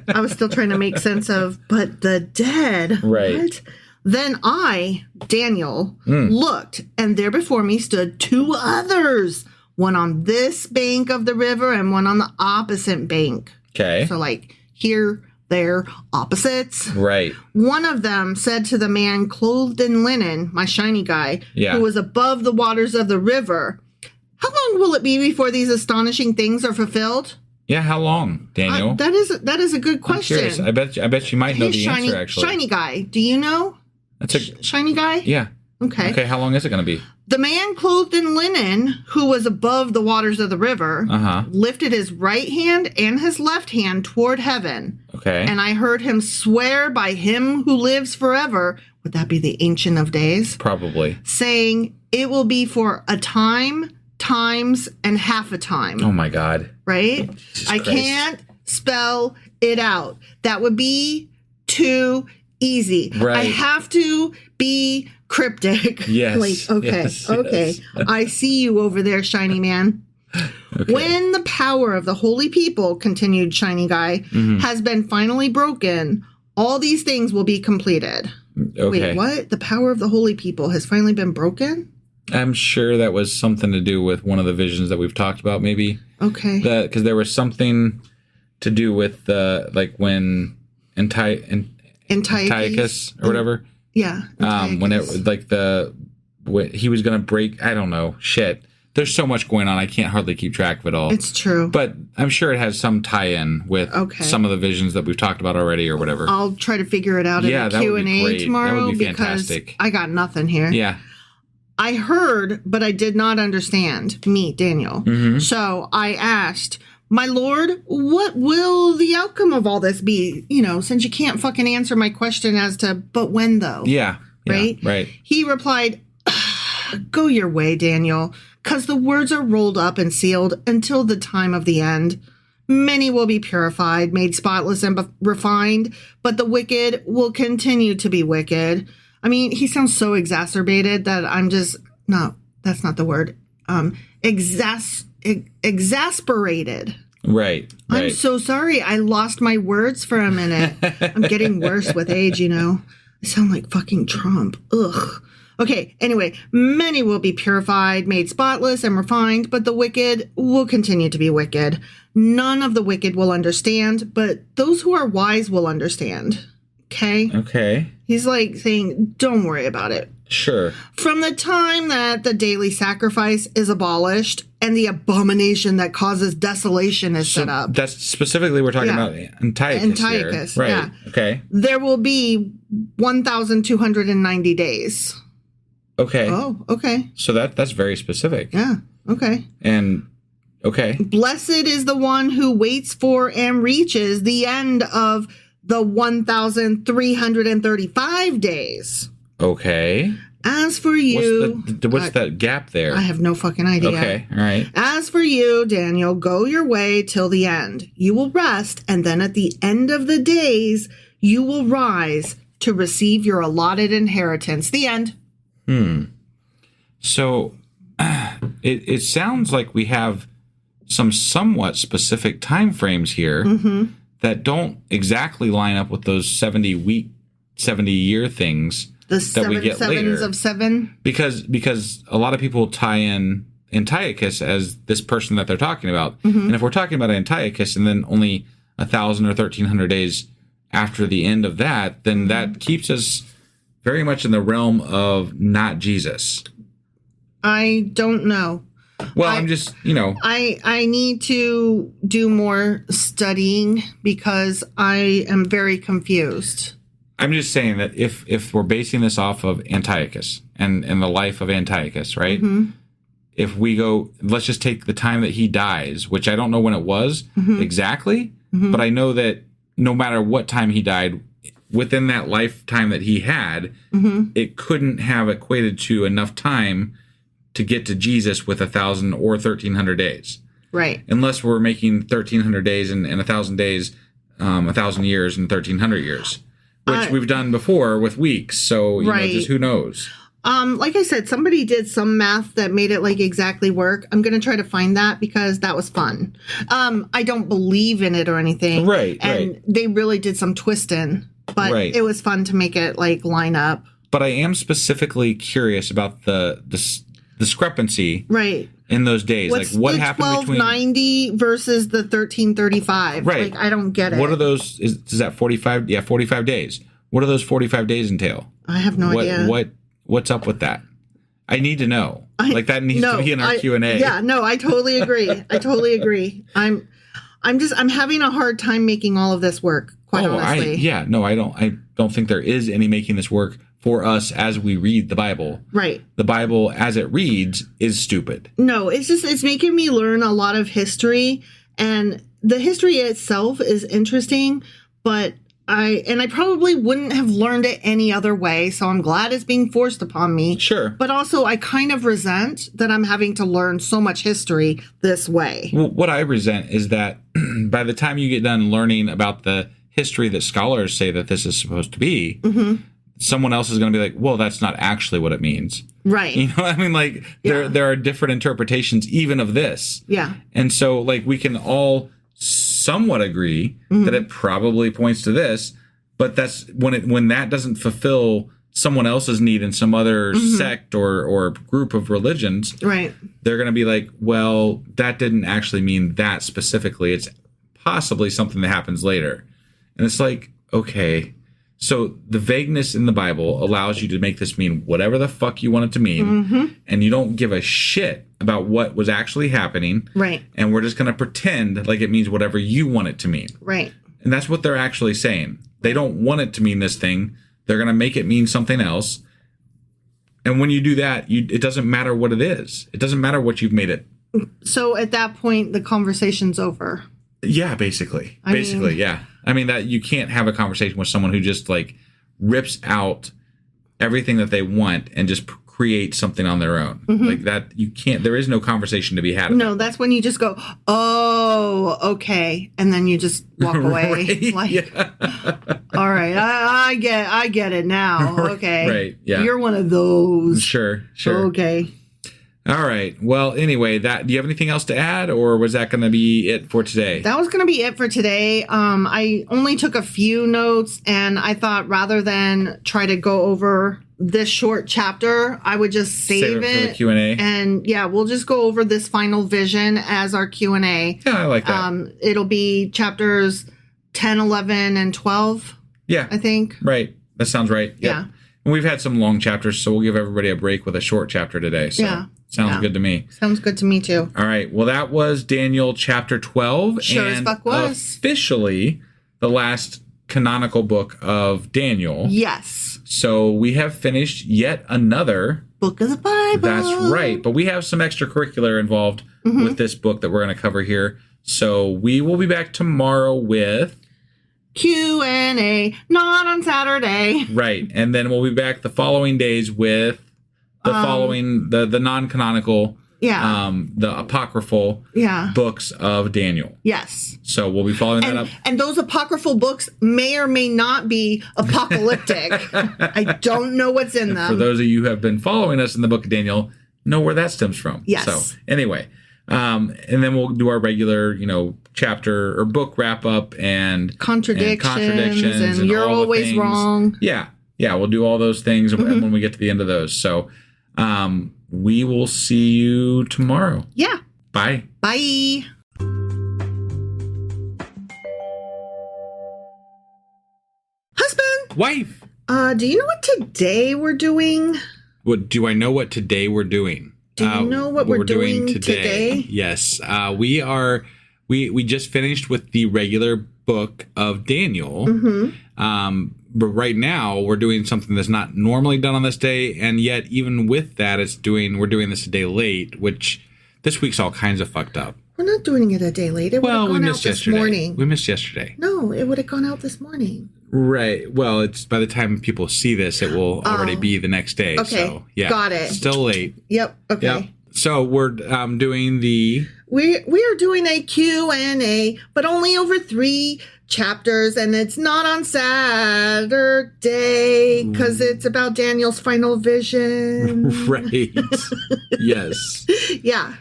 [SPEAKER 2] I was still trying to make sense of, but the dead.
[SPEAKER 3] Right.
[SPEAKER 2] What? Then I, Daniel, looked, and there before me stood two others. One on this bank of the river and one on the opposite bank.
[SPEAKER 3] Okay.
[SPEAKER 2] So like here, there, opposites.
[SPEAKER 3] Right.
[SPEAKER 2] One of them said to the man clothed in linen, my shiny guy, who was above the waters of the river, how long will it be before these astonishing things are fulfilled?
[SPEAKER 3] Yeah, how long, Daniel?
[SPEAKER 2] That is a good question.
[SPEAKER 3] I bet you might know the answer, actually.
[SPEAKER 2] Shiny guy, do you know? Shiny guy?
[SPEAKER 3] Yeah.
[SPEAKER 2] Okay,
[SPEAKER 3] how long is it going to be?
[SPEAKER 2] The man clothed in linen, who was above the waters of the river, lifted his right hand and his left hand toward heaven.
[SPEAKER 3] Okay.
[SPEAKER 2] And I heard him swear by him who lives forever. Would that be the Ancient of Days?
[SPEAKER 3] Probably.
[SPEAKER 2] Saying, it will be for a time, times and half a time.
[SPEAKER 3] Oh my God.
[SPEAKER 2] Right? I can't spell it out. That would be too easy.
[SPEAKER 3] Right.
[SPEAKER 2] I have to be cryptic.
[SPEAKER 3] Yes.
[SPEAKER 2] Like, okay,
[SPEAKER 3] yes,
[SPEAKER 2] okay.
[SPEAKER 3] yes.
[SPEAKER 2] I see you over there, shiny man. Okay. When the power of the holy people, continued Shiny Guy, has been finally broken, all these things will be completed.
[SPEAKER 3] Okay.
[SPEAKER 2] Wait, what? The power of the holy people has finally been broken?
[SPEAKER 3] I'm sure that was something to do with one of the visions that we've talked about, maybe.
[SPEAKER 2] Okay.
[SPEAKER 3] Because there was something to do with like when Antiochus or whatever.
[SPEAKER 2] Yeah.
[SPEAKER 3] When it was like when he was going to break. I don't know. Shit. There's so much going on. I can't hardly keep track of it all.
[SPEAKER 2] It's true.
[SPEAKER 3] But I'm sure it has some tie-in with some of the visions that we've talked about already or whatever.
[SPEAKER 2] I'll try to figure it out in the Q&A tomorrow.
[SPEAKER 3] That would be
[SPEAKER 2] because
[SPEAKER 3] fantastic.
[SPEAKER 2] I got nothing here.
[SPEAKER 3] Yeah.
[SPEAKER 2] I heard, but I did not understand. Me, Daniel.
[SPEAKER 3] Mm-hmm.
[SPEAKER 2] So I asked, my Lord, what will the outcome of all this be? You know, since you can't fucking answer my question as to, but when though?
[SPEAKER 3] Yeah.
[SPEAKER 2] Right?
[SPEAKER 3] Right.
[SPEAKER 2] He replied, go your way, Daniel, because the words are rolled up and sealed until the time of the end. Many will be purified, made spotless and refined, but the wicked will continue to be wicked. I mean, he sounds so exacerbated that I'm just, no, that's not the word. Exasperated.
[SPEAKER 3] Right.
[SPEAKER 2] I'm so sorry. I lost my words for a minute. I'm getting worse with age, you know. I sound like fucking Trump. Ugh. Okay, anyway, many will be purified, made spotless and refined, but the wicked will continue to be wicked. None of the wicked will understand, but those who are wise will understand. Okay?
[SPEAKER 3] Okay.
[SPEAKER 2] He's like saying, don't worry about it.
[SPEAKER 3] Sure.
[SPEAKER 2] From the time that the daily sacrifice is abolished and the abomination that causes desolation is set up.
[SPEAKER 3] That's specifically we're talking about Antiochus here. Right.
[SPEAKER 2] Yeah.
[SPEAKER 3] Okay.
[SPEAKER 2] There will be 1,290 days.
[SPEAKER 3] Okay.
[SPEAKER 2] Oh, okay.
[SPEAKER 3] So that's very specific.
[SPEAKER 2] Yeah. Okay.
[SPEAKER 3] And okay.
[SPEAKER 2] Blessed is the one who waits for and reaches the end of the 1,335 days.
[SPEAKER 3] Okay.
[SPEAKER 2] As for you...
[SPEAKER 3] What's that gap there?
[SPEAKER 2] I have no fucking idea.
[SPEAKER 3] Okay, all right.
[SPEAKER 2] As for you, Daniel, go your way till the end. You will rest, and then at the end of the days, you will rise to receive your allotted inheritance. The end.
[SPEAKER 3] So, it sounds like we have some somewhat specific time frames here that don't exactly line up with those 70-year things.
[SPEAKER 2] The
[SPEAKER 3] that we get
[SPEAKER 2] sevens
[SPEAKER 3] later.
[SPEAKER 2] of seven?
[SPEAKER 3] Because a lot of people tie in Antiochus as this person that they're talking about. And if we're talking about Antiochus and then only 1,000 or 1,300 days after the end of that, then that keeps us very much in the realm of not Jesus.
[SPEAKER 2] I don't know.
[SPEAKER 3] Well, I'm just,
[SPEAKER 2] I need to do more studying because I am very confused.
[SPEAKER 3] I'm just saying that if we're basing this off of Antiochus and the life of Antiochus, right? If we go, let's just take the time that he dies, which I don't know when it was exactly, but I know that no matter what time he died, within that lifetime that he had, it couldn't have equated to enough time to get to Jesus with 1,000 or 1,300 days.
[SPEAKER 2] Right.
[SPEAKER 3] Unless we're making 1,300 days and 1,000 days, 1,000 years and 1,300 years. Which we've done before with weeks, so just who knows?
[SPEAKER 2] Like I said, somebody did some math that made it like exactly work. I'm gonna try to find that because that was fun. I don't believe in it or anything,
[SPEAKER 3] right?
[SPEAKER 2] And they really did some twisting, but it was fun to make it like line up.
[SPEAKER 3] But I am specifically curious about the discrepancy,
[SPEAKER 2] right?
[SPEAKER 3] In those days,
[SPEAKER 2] What's
[SPEAKER 3] like what
[SPEAKER 2] the
[SPEAKER 3] happened
[SPEAKER 2] 1290 versus the 1335?
[SPEAKER 3] Right.
[SPEAKER 2] Like, I don't get it.
[SPEAKER 3] What are those? Is that 45? Yeah, 45 days. What do those 45 days entail?
[SPEAKER 2] I have no idea.
[SPEAKER 3] What's up with that? I need to know. That needs to be in our Q&A.
[SPEAKER 2] Yeah, no, I totally agree. I'm having a hard time making all of this work, quite honestly.
[SPEAKER 3] I don't think there is any making this work for us as we read the Bible.
[SPEAKER 2] Right.
[SPEAKER 3] The Bible as it reads is stupid.
[SPEAKER 2] No, it's making me learn a lot of history, and the history itself is interesting, but I probably wouldn't have learned it any other way, so I'm glad it's being forced upon me.
[SPEAKER 3] Sure.
[SPEAKER 2] But also, I kind of resent that I'm having to learn so much history this way.
[SPEAKER 3] Well, what I resent is that by the time you get done learning about the history that scholars say that this is supposed to be, someone else is going to be like, well, that's not actually what it means.
[SPEAKER 2] Right.
[SPEAKER 3] You know what I mean? Like, there are different interpretations even of this.
[SPEAKER 2] Yeah.
[SPEAKER 3] And so, like, we can all somewhat agree that it probably points to this, but that's when that doesn't fulfill someone else's need in some other sect or group of religions,
[SPEAKER 2] right?
[SPEAKER 3] They're going to be like, well, that didn't actually mean that specifically. It's possibly something that happens later. And it's like, okay, so the vagueness in the Bible allows you to make this mean whatever the fuck you want it to mean, and you don't give a shit about what was actually happening.
[SPEAKER 2] Right.
[SPEAKER 3] And we're just going to pretend like it means whatever you want it to mean.
[SPEAKER 2] Right.
[SPEAKER 3] And that's what they're actually saying. They don't want it to mean this thing. They're going to make it mean something else. And when you do that, it doesn't matter what it is. It doesn't matter what you've made it.
[SPEAKER 2] So at that point, the conversation's over.
[SPEAKER 3] Yeah, basically. Yeah. I mean, that you can't have a conversation with someone who just like rips out everything that they want and just create something on their own. Like that, you can't, there is no conversation to be had.
[SPEAKER 2] No, that's when you just go, oh, okay. And then you just walk away. All right, I get it now. Okay.
[SPEAKER 3] Right. Yeah.
[SPEAKER 2] You're one of those.
[SPEAKER 3] Sure.
[SPEAKER 2] Okay.
[SPEAKER 3] All right. Well, anyway, do you have anything else to add, or was that going to be it for today?
[SPEAKER 2] That was going to be it for today. I only took a few notes, and I thought rather than try to go over this short chapter, I would just save it
[SPEAKER 3] for the Q&A.
[SPEAKER 2] And yeah, we'll just go over this final vision as our Q&A.
[SPEAKER 3] Yeah, I like that.
[SPEAKER 2] It'll be chapters 10, 11, and 12.
[SPEAKER 3] Yeah.
[SPEAKER 2] I think.
[SPEAKER 3] Right. That sounds right. Yep.
[SPEAKER 2] Yeah.
[SPEAKER 3] And we've had some long chapters, so we'll give everybody a break with a short chapter today. So sounds good to me.
[SPEAKER 2] Sounds good to me too.
[SPEAKER 3] All right. Well, that was Daniel chapter 12.
[SPEAKER 2] Sure
[SPEAKER 3] and
[SPEAKER 2] as fuck was.
[SPEAKER 3] Officially the last canonical book of Daniel.
[SPEAKER 2] Yes.
[SPEAKER 3] So we have finished yet another
[SPEAKER 2] book of the Bible.
[SPEAKER 3] That's right. But we have some extracurricular involved with this book that we're going to cover here. So we will be back tomorrow with
[SPEAKER 2] Q&A, not on Saturday.
[SPEAKER 3] Right. And then we'll be back the following days with the following, the non-canonical, the apocryphal books of Daniel.
[SPEAKER 2] Yes.
[SPEAKER 3] So we'll be following that up.
[SPEAKER 2] And those apocryphal books may or may not be apocalyptic. I don't know what's in them.
[SPEAKER 3] For those of you who have been following us in the book of Daniel, know where that stems from.
[SPEAKER 2] Yes.
[SPEAKER 3] So anyway, and then we'll do our regular, chapter or book wrap up and
[SPEAKER 2] contradictions and you're always wrong.
[SPEAKER 3] Yeah. We'll do all those things when we get to the end of those. So we will see you tomorrow.
[SPEAKER 2] Yeah.
[SPEAKER 3] Bye.
[SPEAKER 2] Bye. Husband.
[SPEAKER 3] Wife.
[SPEAKER 2] Do you know what today we're doing?
[SPEAKER 3] What do I know what today we're doing?
[SPEAKER 2] Do you know what we're doing today?
[SPEAKER 3] Yes. We just finished with the regular book of Daniel. But right now we're doing something that's not normally done on this day, and yet even with that, we're doing this a day late, which this week's all kinds of fucked up.
[SPEAKER 2] We're not doing it a day late. It would have gone out this morning.
[SPEAKER 3] We missed yesterday.
[SPEAKER 2] No, it would have gone out this morning.
[SPEAKER 3] Right. Well, it's by the time people see this, it will already be the next day.
[SPEAKER 2] Okay.
[SPEAKER 3] So, yeah.
[SPEAKER 2] Got it.
[SPEAKER 3] Still late.
[SPEAKER 2] Yep. Okay.
[SPEAKER 3] Yep. So we're doing the...
[SPEAKER 2] We are doing a Q&A, but only over 3 chapters, and it's not on Saturday because it's about Daniel's final vision.
[SPEAKER 3] Right. Yes.
[SPEAKER 2] Yeah.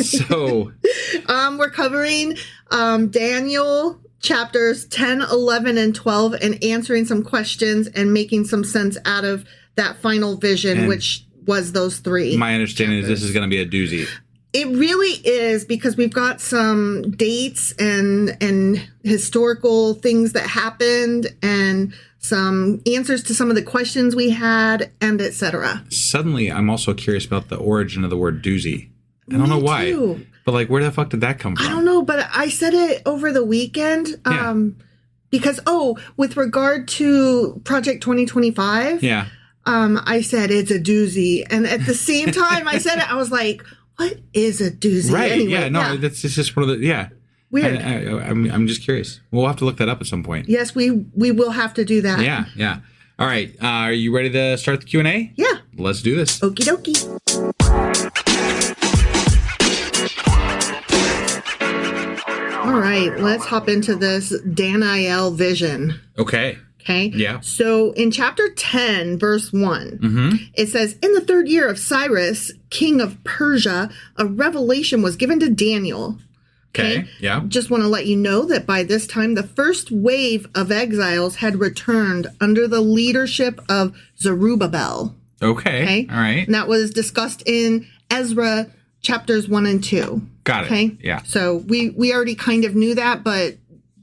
[SPEAKER 3] So
[SPEAKER 2] we're covering Daniel chapters 10, 11, and 12 and answering some questions and making some sense out of that final vision, which was those 3.
[SPEAKER 3] My understanding is this is going to be a doozy.
[SPEAKER 2] It really is, because we've got some dates and historical things that happened and some answers to some of the questions we had, and etc.
[SPEAKER 3] Suddenly, I'm also curious about the origin of the word doozy. I don't know why.
[SPEAKER 2] Too.
[SPEAKER 3] But where the fuck did that come from?
[SPEAKER 2] I don't know, but I said it over the weekend. Because, with regard to Project 2025, I said it's a doozy. And at the same time I said it, I was like, what is a doozy?
[SPEAKER 3] Right.
[SPEAKER 2] Anyway,
[SPEAKER 3] It's just one of the,
[SPEAKER 2] Weird.
[SPEAKER 3] I'm just curious. We'll have to look that up at some point.
[SPEAKER 2] Yes, we will have to do that.
[SPEAKER 3] Yeah. All right. Are you ready to start the Q&A?
[SPEAKER 2] Yeah.
[SPEAKER 3] Let's do this.
[SPEAKER 2] Okie dokie. All right, let's hop into this Daniel vision.
[SPEAKER 3] Okay.
[SPEAKER 2] Okay.
[SPEAKER 3] Yeah.
[SPEAKER 2] So in chapter 10, verse 1, it says, in the 3rd year of Cyrus, king of Persia, a revelation was given to Daniel.
[SPEAKER 3] Okay. Yeah.
[SPEAKER 2] Just want to let you know that by this time, the first wave of exiles had returned under the leadership of Zerubbabel.
[SPEAKER 3] Okay. All right.
[SPEAKER 2] And that was discussed in Ezra chapters 1 and 2.
[SPEAKER 3] Got it.
[SPEAKER 2] Okay.
[SPEAKER 3] Yeah.
[SPEAKER 2] So we already kind of knew that, but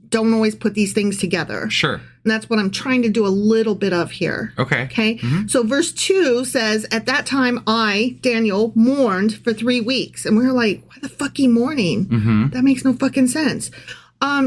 [SPEAKER 2] don't always put these things together.
[SPEAKER 3] Sure.
[SPEAKER 2] And that's what I'm trying to do a little bit of here.
[SPEAKER 3] Okay.
[SPEAKER 2] Okay. So verse 2 says, at that time I, Daniel, mourned for 3 weeks. And we were like, why the fuck he mourning? That makes no fucking sense.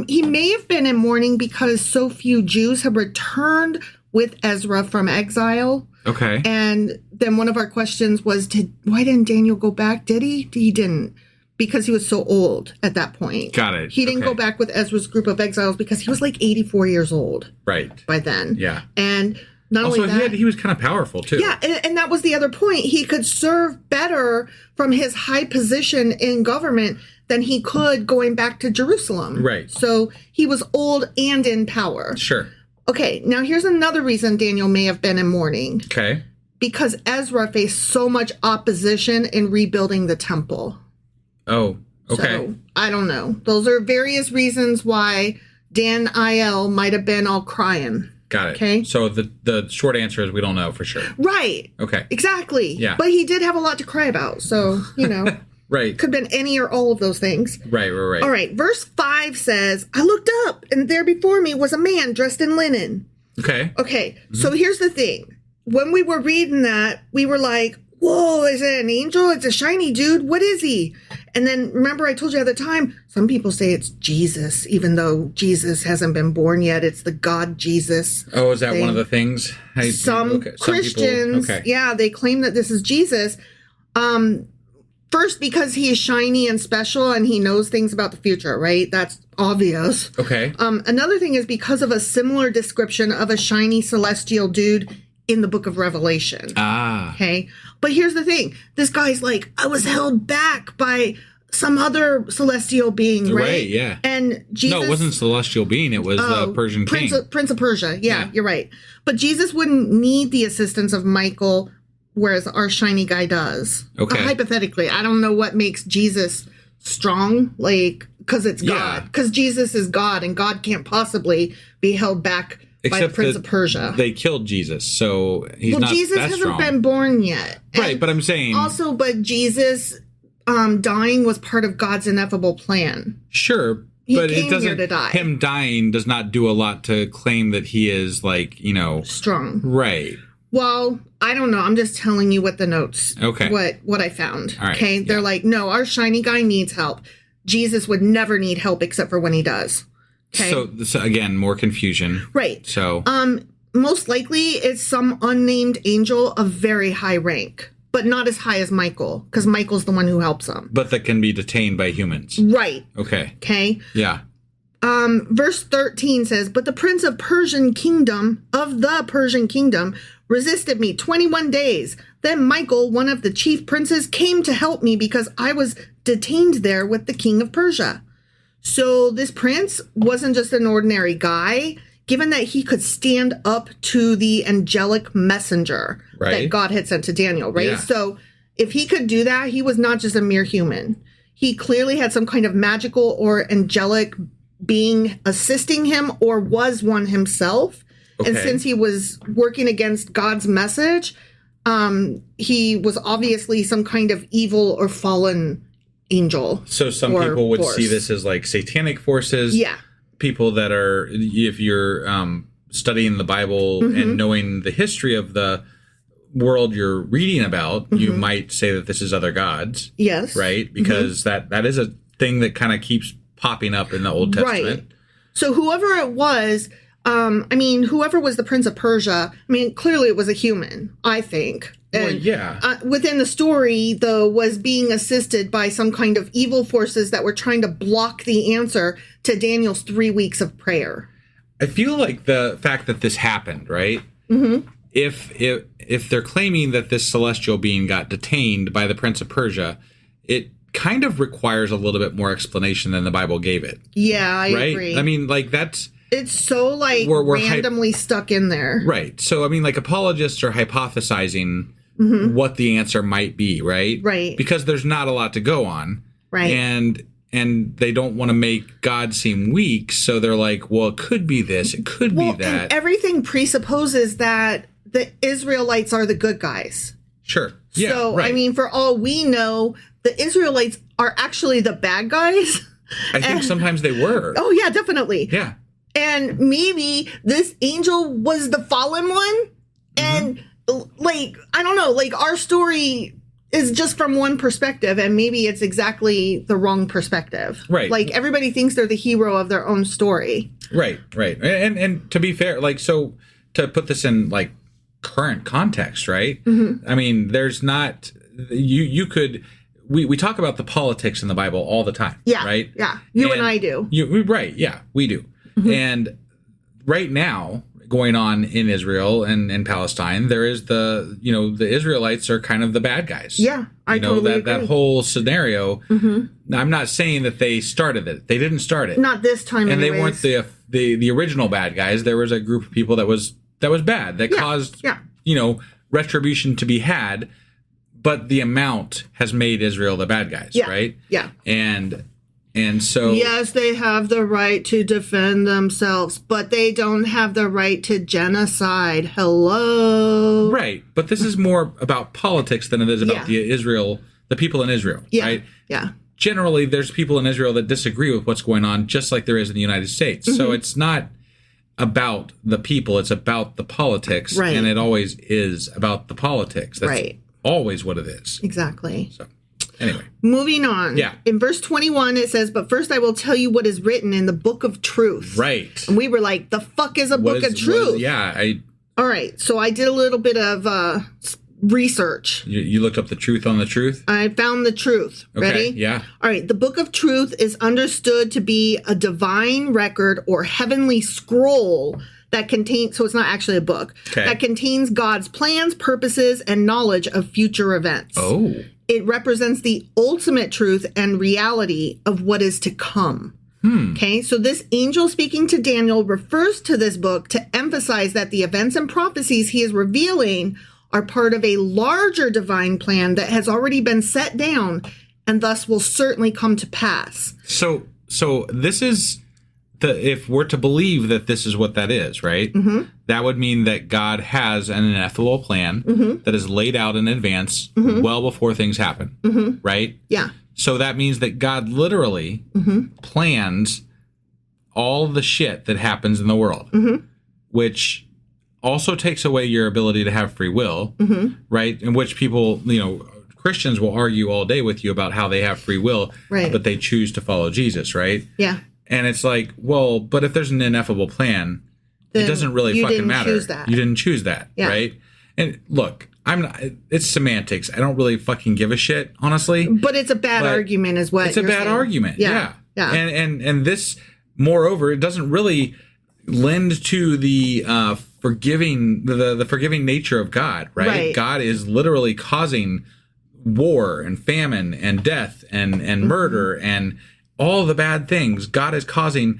[SPEAKER 2] He may have been in mourning because so few Jews have returned with Ezra from exile.
[SPEAKER 3] Okay.
[SPEAKER 2] And then one of our questions was, why didn't Daniel go back? Did he? He didn't. Because he was so old at that point.
[SPEAKER 3] Got it.
[SPEAKER 2] He didn't go back with Ezra's group of exiles because he was like 84 years old.
[SPEAKER 3] Right.
[SPEAKER 2] By then.
[SPEAKER 3] Yeah.
[SPEAKER 2] And not
[SPEAKER 3] also,
[SPEAKER 2] only that.
[SPEAKER 3] he was kind of powerful, too.
[SPEAKER 2] Yeah. And that was the other point. He could serve better from his high position in government than he could going back to Jerusalem.
[SPEAKER 3] Right.
[SPEAKER 2] So he was old and in power.
[SPEAKER 3] Sure.
[SPEAKER 2] Okay. Now, here's another reason Daniel may have been in mourning.
[SPEAKER 3] Okay.
[SPEAKER 2] Because Ezra faced so much opposition in rebuilding the temple.
[SPEAKER 3] Oh, okay.
[SPEAKER 2] So, I don't know. Those are various reasons why Daniel might have been all crying.
[SPEAKER 3] Got it.
[SPEAKER 2] Okay.
[SPEAKER 3] So the short answer is we don't know for sure.
[SPEAKER 2] Right.
[SPEAKER 3] Okay.
[SPEAKER 2] Exactly.
[SPEAKER 3] Yeah.
[SPEAKER 2] But he did have a lot to cry about. So,
[SPEAKER 3] Right.
[SPEAKER 2] Could have been any or all of those things.
[SPEAKER 3] Right.
[SPEAKER 2] All right. Verse 5 says, I looked up and there before me was a man dressed in linen.
[SPEAKER 3] Okay.
[SPEAKER 2] Okay. So here's the thing. When we were reading that, we were like, whoa, is it an angel? It's a shiny dude. What is he? And then remember I told you at the time, some people say it's Jesus, even though Jesus hasn't been born yet. It's the God Jesus.
[SPEAKER 3] Oh, is that
[SPEAKER 2] thing.
[SPEAKER 3] One of the things?
[SPEAKER 2] Some Christians, they claim that this is Jesus. First, because he is shiny and special and he knows things about the future, right? That's obvious.
[SPEAKER 3] Okay.
[SPEAKER 2] Another thing is because of a similar description of a shiny celestial dude in the book of Revelation. Okay. But here's the thing. This guy's like, I was held back by some other celestial being, right?
[SPEAKER 3] Right, yeah.
[SPEAKER 2] And Jesus...
[SPEAKER 3] No, it wasn't celestial being. It was the Persian king.
[SPEAKER 2] Prince of Persia. Yeah, you're right. But Jesus wouldn't need the assistance of Michael, whereas our shiny guy does.
[SPEAKER 3] Okay.
[SPEAKER 2] Hypothetically, I don't know what makes Jesus strong, because it's God. Because Jesus is God, and God can't possibly be held back by the Prince of Persia.
[SPEAKER 3] They killed Jesus, so he's not
[SPEAKER 2] Jesus
[SPEAKER 3] that
[SPEAKER 2] hasn't
[SPEAKER 3] strong.
[SPEAKER 2] Been born yet.
[SPEAKER 3] Right, but I'm saying...
[SPEAKER 2] Also, but Jesus dying was part of God's ineffable plan.
[SPEAKER 3] Sure, but it doesn't...
[SPEAKER 2] Here to die.
[SPEAKER 3] Him dying does not do a lot to claim that he is,
[SPEAKER 2] strong.
[SPEAKER 3] Right.
[SPEAKER 2] Well, I don't know. I'm just telling you what the notes...
[SPEAKER 3] Okay.
[SPEAKER 2] What I found.
[SPEAKER 3] All right,
[SPEAKER 2] okay? They're like, no, our shiny guy needs help. Jesus would never need help except for when he does. Okay.
[SPEAKER 3] So again, more confusion.
[SPEAKER 2] Right.
[SPEAKER 3] So
[SPEAKER 2] most likely it's some unnamed angel of very high rank, but not as high as Michael, because Michael's the one who helps him.
[SPEAKER 3] But that can be detained by humans.
[SPEAKER 2] Right.
[SPEAKER 3] Okay.
[SPEAKER 2] Okay.
[SPEAKER 3] Yeah.
[SPEAKER 2] Verse 13 says, but the prince of the Persian kingdom, resisted me 21 days. Then Michael, one of the chief princes, came to help me because I was detained there with the king of Persia. So this prince wasn't just an ordinary guy, given that he could stand up to the angelic messenger that God had sent to Daniel, right?
[SPEAKER 3] Yeah.
[SPEAKER 2] So if he could do that, he was not just a mere human. He clearly had some kind of magical or angelic being assisting him, or was one himself. Okay. And since he was working against God's message, he was obviously some kind of evil or fallen angel.
[SPEAKER 3] So some people would see this as like satanic forces.
[SPEAKER 2] Yeah.
[SPEAKER 3] People that are, if you're studying the Bible and knowing the history of the world you're reading about, you might say that this is other gods.
[SPEAKER 2] Yes.
[SPEAKER 3] Right? Because that is a thing that kind of keeps popping up in the Old Testament.
[SPEAKER 2] Right. So whoever it was, I mean, whoever was the Prince of Persia, I mean, clearly it was a human, I think. And, within the story, though, was being assisted by some kind of evil forces that were trying to block the answer to Daniel's 3 weeks of prayer.
[SPEAKER 3] I feel like the fact that this happened, right? Mm-hmm. If they're claiming that this celestial being got detained by the Prince of Persia, it kind of requires a little bit more explanation than the Bible gave it.
[SPEAKER 2] Yeah, I agree.
[SPEAKER 3] I mean, like, that's...
[SPEAKER 2] It's so, like, we're randomly stuck in there.
[SPEAKER 3] Right. So, I mean, like, apologists are hypothesizing what the answer might be, right?
[SPEAKER 2] Right.
[SPEAKER 3] Because there's not a lot to go on.
[SPEAKER 2] Right.
[SPEAKER 3] And they don't want to make God seem weak, so they're like, well, it could be this, it could be that.
[SPEAKER 2] And everything presupposes that the Israelites are the good guys.
[SPEAKER 3] Sure. Yeah,
[SPEAKER 2] so,
[SPEAKER 3] right.
[SPEAKER 2] I mean, for all we know, the Israelites are actually the bad guys.
[SPEAKER 3] I think sometimes they were.
[SPEAKER 2] Oh, yeah, definitely.
[SPEAKER 3] Yeah.
[SPEAKER 2] And maybe this angel was the fallen one. And, like, I don't know, like, our story is just from one perspective, and maybe it's exactly the wrong perspective.
[SPEAKER 3] Right.
[SPEAKER 2] Like, everybody thinks they're the hero of their own story.
[SPEAKER 3] Right. And to be fair, like, so to put this in, like, current context, right? I mean, there's not, you could, we talk about the politics in the Bible all the time.
[SPEAKER 2] Yeah.
[SPEAKER 3] Right?
[SPEAKER 2] Yeah. You and I do.
[SPEAKER 3] Right. Yeah, we do. And right now, going on in Israel and Palestine, there is the Israelites are kind of the bad guys.
[SPEAKER 2] Yeah, I totally agree.
[SPEAKER 3] That whole scenario. I'm not saying that they started it. They didn't start it.
[SPEAKER 2] Not this time,
[SPEAKER 3] and
[SPEAKER 2] anyways.
[SPEAKER 3] They weren't the original bad guys. There was a group of people that was bad that caused retribution to be had. But the amount has made Israel the bad guys, right? Yeah. And so...
[SPEAKER 2] Yes, they have the right to defend themselves, but they don't have the right to genocide. Hello?
[SPEAKER 3] Right. But this is more about politics than it is about the people in Israel, right?
[SPEAKER 2] Yeah.
[SPEAKER 3] Generally, there's people in Israel that disagree with what's going on, just like there is in the United States. So it's not about the people, it's about the politics, and it always is about the politics. That's always what it is.
[SPEAKER 2] Exactly.
[SPEAKER 3] So... Anyway.
[SPEAKER 2] Moving on.
[SPEAKER 3] Yeah.
[SPEAKER 2] In verse 21, it says, "But first I will tell you what is written in the book of truth."
[SPEAKER 3] Right.
[SPEAKER 2] And we were like, the fuck is a book of truth? All right. So I did a little bit of research.
[SPEAKER 3] You looked up the truth on the truth?
[SPEAKER 2] I found the truth.
[SPEAKER 3] Okay.
[SPEAKER 2] Ready?
[SPEAKER 3] Yeah.
[SPEAKER 2] All right. The book of truth is understood to be a divine record or heavenly scroll that contains, so it's not actually a book, that contains God's plans, purposes, and knowledge of future events.
[SPEAKER 3] Oh.
[SPEAKER 2] It represents the ultimate truth and reality of what is to come. Okay, so this angel speaking to Daniel refers to this book to emphasize that the events and prophecies he is revealing are part of a larger divine plan that has already been set down and thus will certainly come to pass.
[SPEAKER 3] So this is if we're to believe that this is what that is, right? That would mean that God has an ineffable plan that is laid out in advance well before things happen, right?
[SPEAKER 2] Yeah.
[SPEAKER 3] So that means that God literally plans all the shit that happens in the world, which also takes away your ability to have free will, right? In which people, Christians will argue all day with you about how they have free will, but they choose to follow Jesus, right?
[SPEAKER 2] Yeah.
[SPEAKER 3] And it's like, well, but if there's an ineffable plan, then it doesn't really fucking matter. You didn't choose that, right? And look, it's semantics. I don't really fucking give a shit, honestly.
[SPEAKER 2] But it's a bad argument is what
[SPEAKER 3] it's a bad argument. Yeah. And this, moreover, it doesn't really lend to the forgiving, the forgiving nature of God, right? God is literally causing war and famine and death and murder and all the bad things God is causing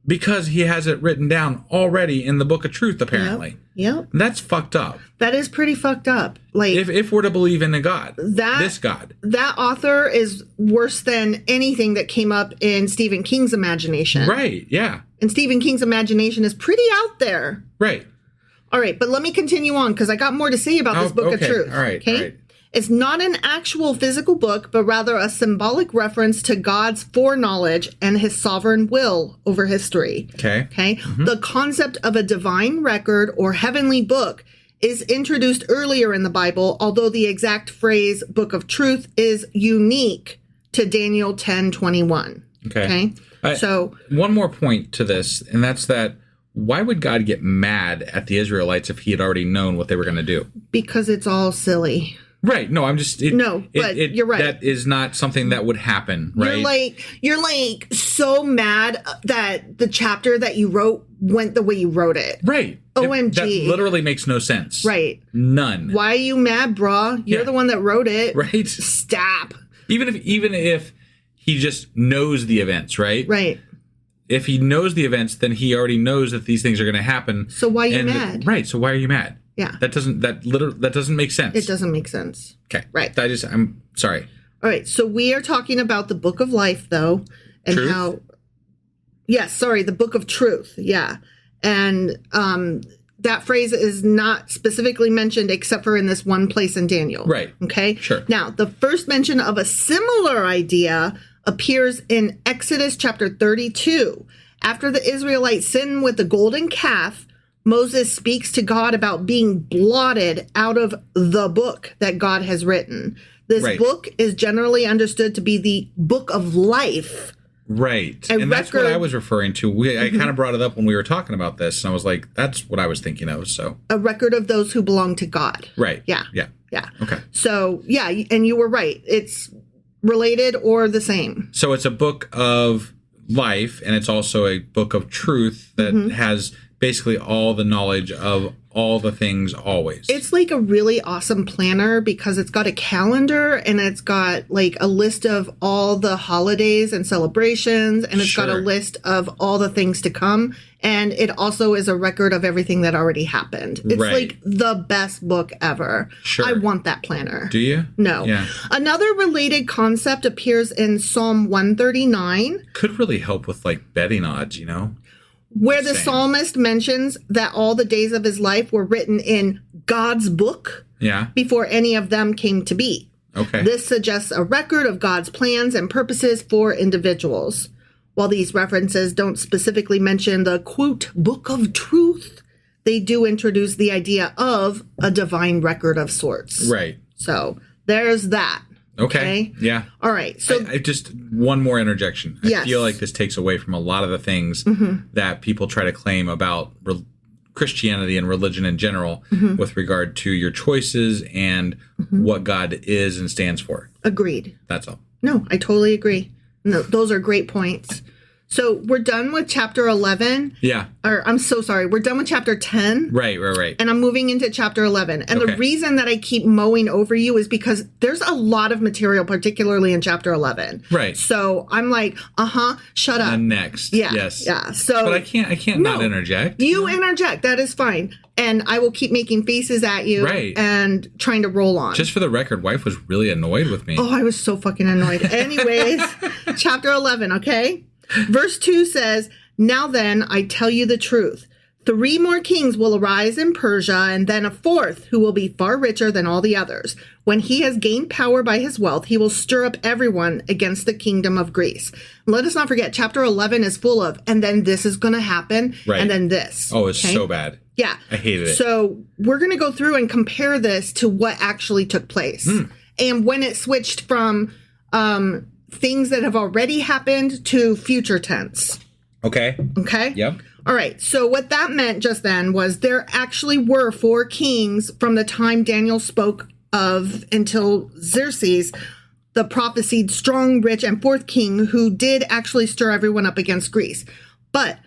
[SPEAKER 3] because he has it written down already in the book of truth, apparently.
[SPEAKER 2] Yep.
[SPEAKER 3] That's fucked up.
[SPEAKER 2] That is pretty fucked up. Like,
[SPEAKER 3] if we're to believe in a God, this God.
[SPEAKER 2] That author is worse than anything that came up in Stephen King's imagination.
[SPEAKER 3] Right, yeah.
[SPEAKER 2] And Stephen King's imagination is pretty out there.
[SPEAKER 3] Right.
[SPEAKER 2] All right, but let me continue on because I got more to say about this book of truth.
[SPEAKER 3] All right,
[SPEAKER 2] okay?
[SPEAKER 3] all right.
[SPEAKER 2] It's not an actual physical book, but rather a symbolic reference to God's foreknowledge and his sovereign will over history. Okay. The concept of a divine record or heavenly book is introduced earlier in the Bible, although the exact phrase book of truth is unique to Daniel 10:21. Okay. So
[SPEAKER 3] one more point to this, and that's that why would God get mad at the Israelites if he had already known what they were going to do?
[SPEAKER 2] Because it's all silly.
[SPEAKER 3] Right. No, I'm just...
[SPEAKER 2] you're right.
[SPEAKER 3] That is not something that would happen, right?
[SPEAKER 2] You're so mad that the chapter that you wrote went the way you wrote it.
[SPEAKER 3] Right.
[SPEAKER 2] OMG.
[SPEAKER 3] That literally makes no sense.
[SPEAKER 2] Right.
[SPEAKER 3] None.
[SPEAKER 2] Why are you mad, brah? You're the one that wrote it.
[SPEAKER 3] Right.
[SPEAKER 2] Stop.
[SPEAKER 3] Even if he just knows the events, right?
[SPEAKER 2] Right.
[SPEAKER 3] If he knows the events, then he already knows that these things are going to happen.
[SPEAKER 2] So why are you mad?
[SPEAKER 3] Right. So why are you mad?
[SPEAKER 2] Yeah.
[SPEAKER 3] That doesn't make sense.
[SPEAKER 2] It doesn't make sense.
[SPEAKER 3] Okay.
[SPEAKER 2] Right.
[SPEAKER 3] I'm sorry.
[SPEAKER 2] All right. So we are talking about the Book of Life, though, and
[SPEAKER 3] Truth?
[SPEAKER 2] how. Yes. Sorry. The Book of Truth. Yeah. And that phrase is not specifically mentioned except for in this one place in Daniel.
[SPEAKER 3] Right.
[SPEAKER 2] Okay.
[SPEAKER 3] Sure.
[SPEAKER 2] Now, the first mention of a similar idea appears in Exodus chapter 32. After the Israelites sin with the golden calf, Moses speaks to God about being blotted out of the book that God has written. This book is generally understood to be the Book of Life.
[SPEAKER 3] Right. And that's what I was referring to. I kind of brought it up when we were talking about this, and I was like, that's what I was thinking of. So
[SPEAKER 2] a record of those who belong to God.
[SPEAKER 3] Right.
[SPEAKER 2] Yeah.
[SPEAKER 3] Yeah.
[SPEAKER 2] Yeah.
[SPEAKER 3] Okay.
[SPEAKER 2] So, yeah, and you were right. It's related or the same.
[SPEAKER 3] So it's a book of life, and it's also a book of truth that has basically all the knowledge of all the things always.
[SPEAKER 2] It's like a really awesome planner because it's got a calendar and it's got like a list of all the holidays and celebrations, and it's got a list of all the things to come. And it also is a record of everything that already happened. It's like the best book ever.
[SPEAKER 3] Sure.
[SPEAKER 2] I want that planner.
[SPEAKER 3] Do you?
[SPEAKER 2] No.
[SPEAKER 3] Yeah.
[SPEAKER 2] Another related concept appears in Psalm 139.
[SPEAKER 3] Could really help with like betting odds, you know?
[SPEAKER 2] Where the psalmist mentions that all the days of his life were written in God's book before any of them came to be.
[SPEAKER 3] Okay.
[SPEAKER 2] This suggests a record of God's plans and purposes for individuals. While these references don't specifically mention the, quote, book of truth, they do introduce the idea of a divine record of sorts.
[SPEAKER 3] Right.
[SPEAKER 2] So there's that.
[SPEAKER 3] Okay. Yeah.
[SPEAKER 2] All right. So
[SPEAKER 3] I just one more interjection. I feel like this takes away from a lot of the things that people try to claim about Christianity and religion in general with regard to your choices and what God is and stands for.
[SPEAKER 2] Agreed.
[SPEAKER 3] That's all.
[SPEAKER 2] No, I totally agree. No, those are great points. So we're done with chapter 11.
[SPEAKER 3] Yeah.
[SPEAKER 2] Or I'm so sorry. We're done with chapter 10.
[SPEAKER 3] Right.
[SPEAKER 2] And I'm moving into chapter 11. And the reason that I keep mowing over you is because there's a lot of material, particularly in chapter 11.
[SPEAKER 3] Right.
[SPEAKER 2] So I'm like, shut up.
[SPEAKER 3] And next.
[SPEAKER 2] Yeah.
[SPEAKER 3] Yes.
[SPEAKER 2] Yeah. So,
[SPEAKER 3] but I can't not interject.
[SPEAKER 2] You interject. That is fine. And I will keep making faces at you and trying to roll on.
[SPEAKER 3] Just for the record, wife was really annoyed with me.
[SPEAKER 2] Oh, I was so fucking annoyed. Anyways, chapter 11, okay? Verse 2 says, "Now then, I tell you the truth. 3 more kings will arise in Persia, and then a 4th who will be far richer than all the others. When he has gained power by his wealth, he will stir up everyone against the kingdom of Greece." Let us not forget, chapter 11 is full of, and then this is going to happen, and then this.
[SPEAKER 3] Oh, it's so bad.
[SPEAKER 2] Yeah.
[SPEAKER 3] I hated it.
[SPEAKER 2] So we're going to go through and compare this to what actually took place. And when it switched from things that have already happened to future tense.
[SPEAKER 3] Okay. Yep.
[SPEAKER 2] All right. So what that meant just then was there actually were 4 kings from the time Daniel spoke of until Xerxes, the prophesied strong, rich, and 4th king who did actually stir everyone up against Greece. But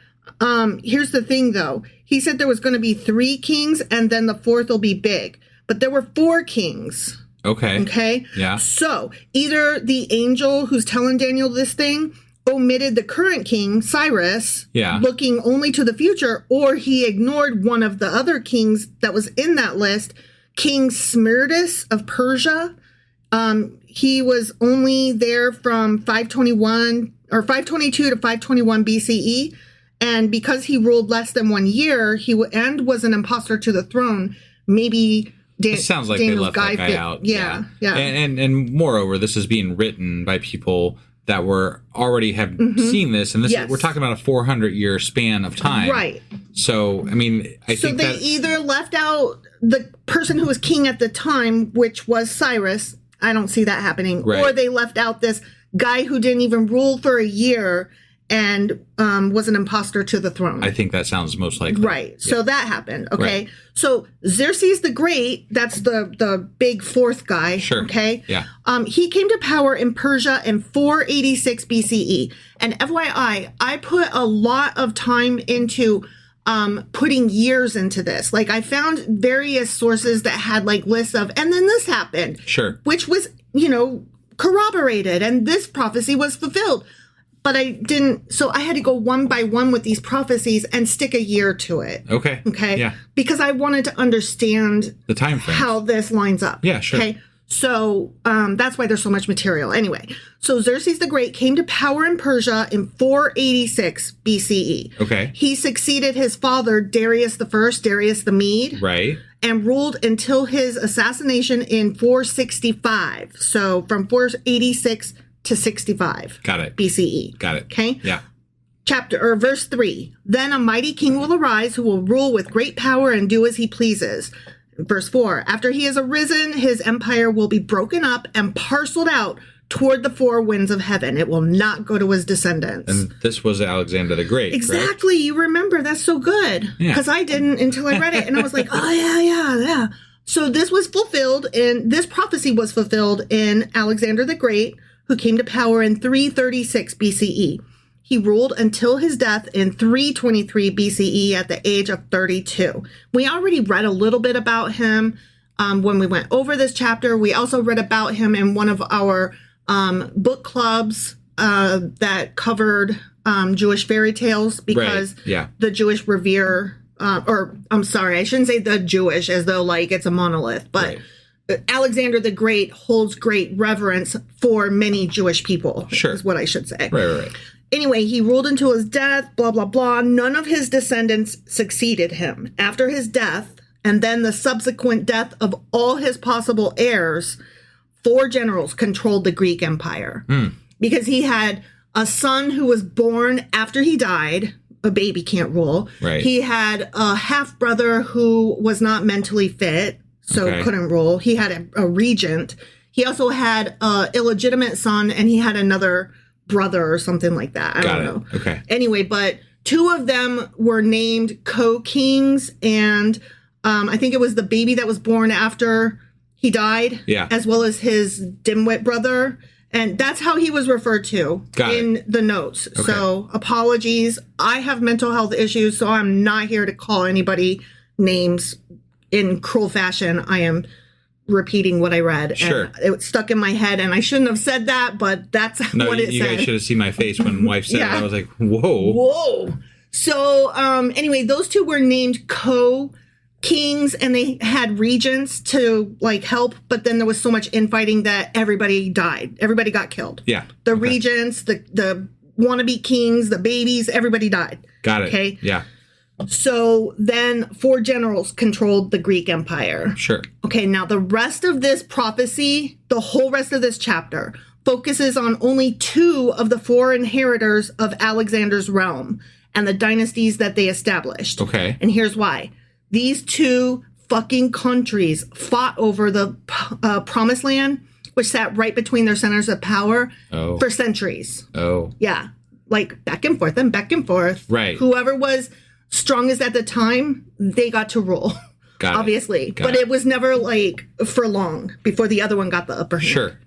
[SPEAKER 2] here's the thing, though. He said there was going to be 3 kings and then the 4th will be big. But there were 4 kings. Okay.
[SPEAKER 3] Yeah.
[SPEAKER 2] So either the angel who's telling Daniel this thing omitted the current king, Cyrus, looking only to the future, or he ignored one of the other kings that was in that list, King Smerdis of Persia. He was only there from 521 or 522 to 521 BCE. And because he ruled less than 1 year, and was an imposter to the throne, maybe
[SPEAKER 3] it sounds like
[SPEAKER 2] Daniel's
[SPEAKER 3] they left that guy out.
[SPEAKER 2] Yeah.
[SPEAKER 3] And moreover, this is being written by people that were already have seen this, and this we're talking about a 400-year span of time. Right. So, I mean, I think
[SPEAKER 2] they either left out the person who was king at the time, which was Cyrus. I don't see that happening. Right. Or they left out this guy who didn't even rule for a year and was an imposter to the throne.
[SPEAKER 3] I think that sounds most likely.
[SPEAKER 2] Right. Yeah. So that happened. Okay. Right. So Xerxes the Great, that's the big fourth guy.
[SPEAKER 3] Sure.
[SPEAKER 2] Okay.
[SPEAKER 3] Yeah.
[SPEAKER 2] He came to power in Persia in 486 BCE. And FYI, I put a lot of time into putting years into this. Like I found various sources that had like lists of, and then this happened.
[SPEAKER 3] Sure.
[SPEAKER 2] Which was, you know, corroborated, and this prophecy was fulfilled. But I didn't, so I had to go one by one with these prophecies and stick a year to it.
[SPEAKER 3] Okay.
[SPEAKER 2] Okay.
[SPEAKER 3] Yeah.
[SPEAKER 2] Because I wanted to understand
[SPEAKER 3] the time frame,
[SPEAKER 2] how this lines up.
[SPEAKER 3] Yeah, sure.
[SPEAKER 2] Okay. So that's why there's so much material. Anyway, so Xerxes the Great came to power in Persia in 486 BCE.
[SPEAKER 3] Okay.
[SPEAKER 2] He succeeded his father, Darius I, Darius the Mede.
[SPEAKER 3] Right.
[SPEAKER 2] And ruled until his assassination in 465. So from 486 to 65.
[SPEAKER 3] Got it.
[SPEAKER 2] BCE.
[SPEAKER 3] Got it.
[SPEAKER 2] Okay.
[SPEAKER 3] Yeah.
[SPEAKER 2] Verse 3. Then a mighty king will arise who will rule with great power and do as he pleases. Verse 4. After he has arisen, his empire will be broken up and parceled out toward the four winds of heaven. It will not go to his descendants.
[SPEAKER 3] And this was Alexander the Great.
[SPEAKER 2] Exactly. Correct? You remember. That's so good. Because I didn't until I read it. And I was like, oh, yeah. So this was fulfilled this prophecy was fulfilled in Alexander the Great, who came to power in 336 BCE. He ruled until his death in 323 BCE at the age of 32. We already read a little bit about him when we went over this chapter. We also read about him in one of our book clubs that covered Jewish fairy tales because the Jewish revere, or I'm sorry, I shouldn't say the Jewish as though like it's a monolith, but right. Alexander the Great holds great reverence for many Jewish people, is what I should say.
[SPEAKER 3] Right.
[SPEAKER 2] Anyway, he ruled until his death, blah, blah, blah. None of his descendants succeeded him. After his death, and then the subsequent death of all his possible heirs, 4 generals controlled the Greek Empire. Because he had a son who was born after he died. A baby can't rule.
[SPEAKER 3] Right.
[SPEAKER 2] He had a half-brother who was not mentally fit. So couldn't rule. He had a regent. He also had an illegitimate son, and he had another brother or something like that. I don't know.
[SPEAKER 3] Okay.
[SPEAKER 2] Anyway, but 2 of them were named co-kings, and I think it was the baby that was born after he died, as well as his dimwit brother. And that's how he was referred to in the notes. Okay. So apologies. I have mental health issues, so I'm not here to call anybody names in cruel fashion. I am repeating what I read.
[SPEAKER 3] Sure.
[SPEAKER 2] And it stuck in my head, and I shouldn't have said that, but that's what it said.
[SPEAKER 3] You guys should have seen my face when wife said it. I was like, whoa.
[SPEAKER 2] So anyway, those 2 were named co-kings, and they had regents to like help, but then there was so much infighting that everybody died. Everybody got killed.
[SPEAKER 3] Yeah.
[SPEAKER 2] The regents, the wannabe kings, the babies, everybody died.
[SPEAKER 3] Got it.
[SPEAKER 2] Okay.
[SPEAKER 3] Yeah.
[SPEAKER 2] So then 4 generals controlled the Greek Empire.
[SPEAKER 3] Sure.
[SPEAKER 2] Okay, now the rest of this prophecy, the whole rest of this chapter, focuses on only 2 of the 4 inheritors of Alexander's realm and the dynasties that they established.
[SPEAKER 3] Okay.
[SPEAKER 2] And here's why. These 2 fucking countries fought over the Promised Land, which sat right between their centers of power for centuries.
[SPEAKER 3] Oh.
[SPEAKER 2] Yeah. Like back and forth and back and forth.
[SPEAKER 3] Right.
[SPEAKER 2] Whoever was strongest at the time, they got to rule. Obviously. But it was never like for long before the other one got the upper hand.
[SPEAKER 3] Sure.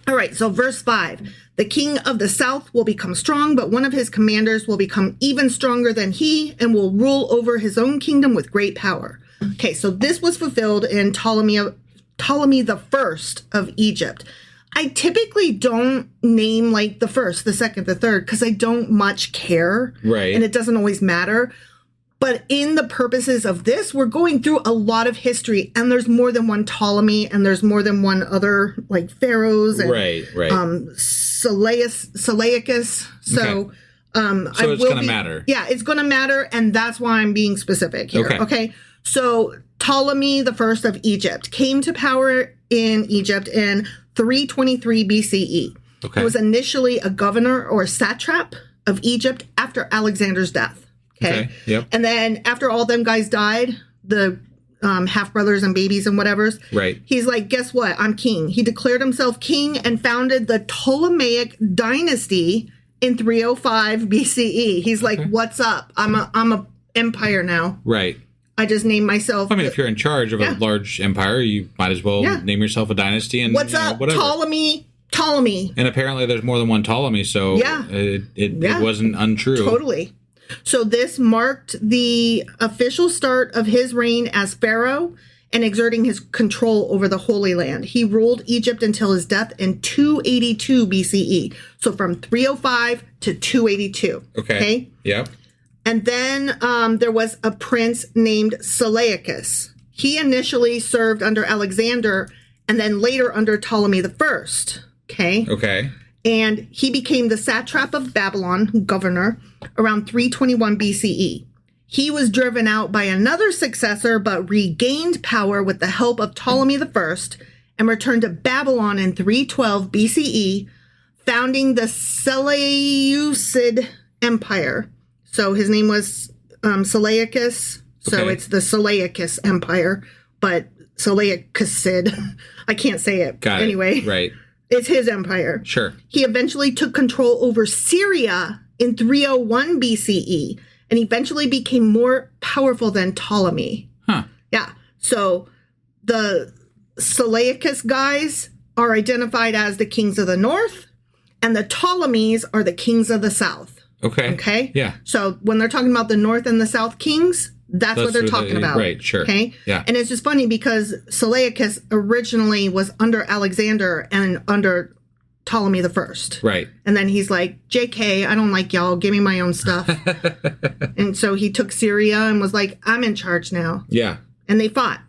[SPEAKER 2] All right. So verse 5, the king of the south will become strong, but one of his commanders will become even stronger than he and will rule over his own kingdom with great power. Okay. So this was fulfilled in Ptolemy the First of Egypt. I typically don't name like the first, the second, the third, because I don't much care.
[SPEAKER 3] Right.
[SPEAKER 2] And it doesn't always matter. But in the purposes of this, we're going through a lot of history, and there's more than one Ptolemy, and there's more than one other like pharaohs and Seleucus. So
[SPEAKER 3] so it's going to matter.
[SPEAKER 2] Yeah, it's going to matter, and that's why I'm being specific here. Okay. So Ptolemy the First of Egypt came to power in Egypt in 323 BCE.
[SPEAKER 3] Okay.
[SPEAKER 2] He was initially a governor or satrap of Egypt after Alexander's death. Okay.
[SPEAKER 3] Yep.
[SPEAKER 2] And then after all them guys died, the half brothers and babies and whatever's.
[SPEAKER 3] Right.
[SPEAKER 2] He's like, guess what? I'm king. He declared himself king and founded the Ptolemaic dynasty in 305 BCE. He's like, what's up? I'm a empire now.
[SPEAKER 3] Right.
[SPEAKER 2] I just named myself.
[SPEAKER 3] I mean, if you're in charge of a large empire, you might as well name yourself a dynasty. And
[SPEAKER 2] what's up, whatever. Ptolemy.
[SPEAKER 3] And apparently there's more than one Ptolemy, so it wasn't untrue.
[SPEAKER 2] Totally. So this marked the official start of his reign as pharaoh and exerting his control over the Holy Land. He ruled Egypt until his death in 282 BCE. So from 305 to 282. Okay?
[SPEAKER 3] Yep.
[SPEAKER 2] And then there was a prince named Seleucus. He initially served under Alexander and then later under Ptolemy I. Okay. And he became the satrap of Babylon, governor, around 321 BCE. He was driven out by another successor, but regained power with the help of Ptolemy I and returned to Babylon in 312 BCE, founding the Seleucid Empire. So his name was Seleucus. So it's the Seleucus Empire, but Seleucid. I can't say it.
[SPEAKER 3] Got it.
[SPEAKER 2] Anyway.
[SPEAKER 3] Right.
[SPEAKER 2] It's his empire.
[SPEAKER 3] Sure.
[SPEAKER 2] He eventually took control over Syria in 301 BCE and eventually became more powerful than Ptolemy.
[SPEAKER 3] Huh.
[SPEAKER 2] Yeah. So the Seleucus guys are identified as the kings of the north, and the Ptolemies are the kings of the south. Okay?
[SPEAKER 3] Yeah.
[SPEAKER 2] So when they're talking about the north and the south kings, that's what they're talking about.
[SPEAKER 3] Right, sure.
[SPEAKER 2] Okay?
[SPEAKER 3] Yeah.
[SPEAKER 2] And it's just funny because Seleucus originally was under Alexander and under Ptolemy I.
[SPEAKER 3] Right.
[SPEAKER 2] And then he's like, JK, I don't like y'all. Give me my own stuff. And so he took Syria and was like, I'm in charge now.
[SPEAKER 3] Yeah.
[SPEAKER 2] And they fought.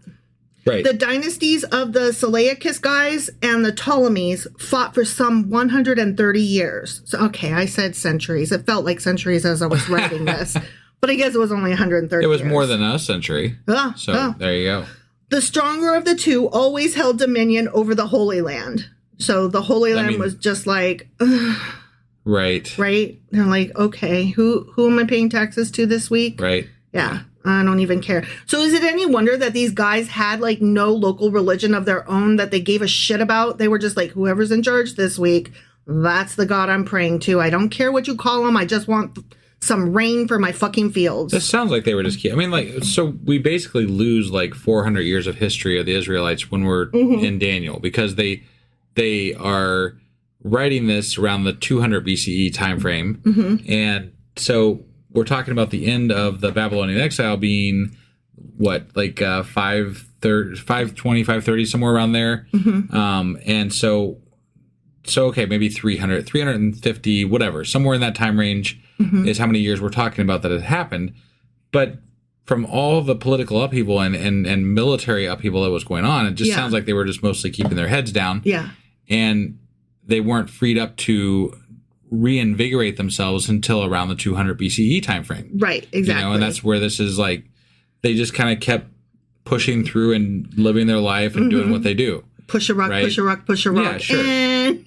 [SPEAKER 3] Right.
[SPEAKER 2] The dynasties of the Seleucus guys and the Ptolemies fought for some 130 years. So, okay, I said centuries. It felt like centuries as I was writing this. But I guess it was only 130
[SPEAKER 3] It was
[SPEAKER 2] years.
[SPEAKER 3] more than a century. There you go.
[SPEAKER 2] The stronger of the two always held dominion over the Holy Land. So the Holy Land was just like,
[SPEAKER 3] right.
[SPEAKER 2] They're like, okay, who am I paying taxes to this week?
[SPEAKER 3] Right.
[SPEAKER 2] Yeah, I don't even care. So is it any wonder that these guys had like no local religion of their own that they gave a shit about? They were just like, whoever's in charge this week, that's the God I'm praying to. I don't care what you call him. I just want some rain for my fucking fields.
[SPEAKER 3] This sounds like they were just, I mean, like, so we basically lose like 400 years of history of the Israelites when we're in Daniel, because they are writing this around the 200 BCE time frame. And so we're talking about the end of the Babylonian exile being what, like 520, 530, somewhere around there. And so okay, maybe 300, 350, whatever, somewhere in that time range is how many years we're talking about that it happened. But from all the political upheaval and military upheaval that was going on, it just sounds like they were just mostly keeping their heads down.
[SPEAKER 2] Yeah.
[SPEAKER 3] And they weren't freed up to reinvigorate themselves until around the 200 BCE timeframe.
[SPEAKER 2] Right, exactly.
[SPEAKER 3] And that's where this is like, they just kind of kept pushing through and living their life and doing what they do.
[SPEAKER 2] Push a rock, push a rock, push a rock.
[SPEAKER 3] Yeah, sure.
[SPEAKER 2] And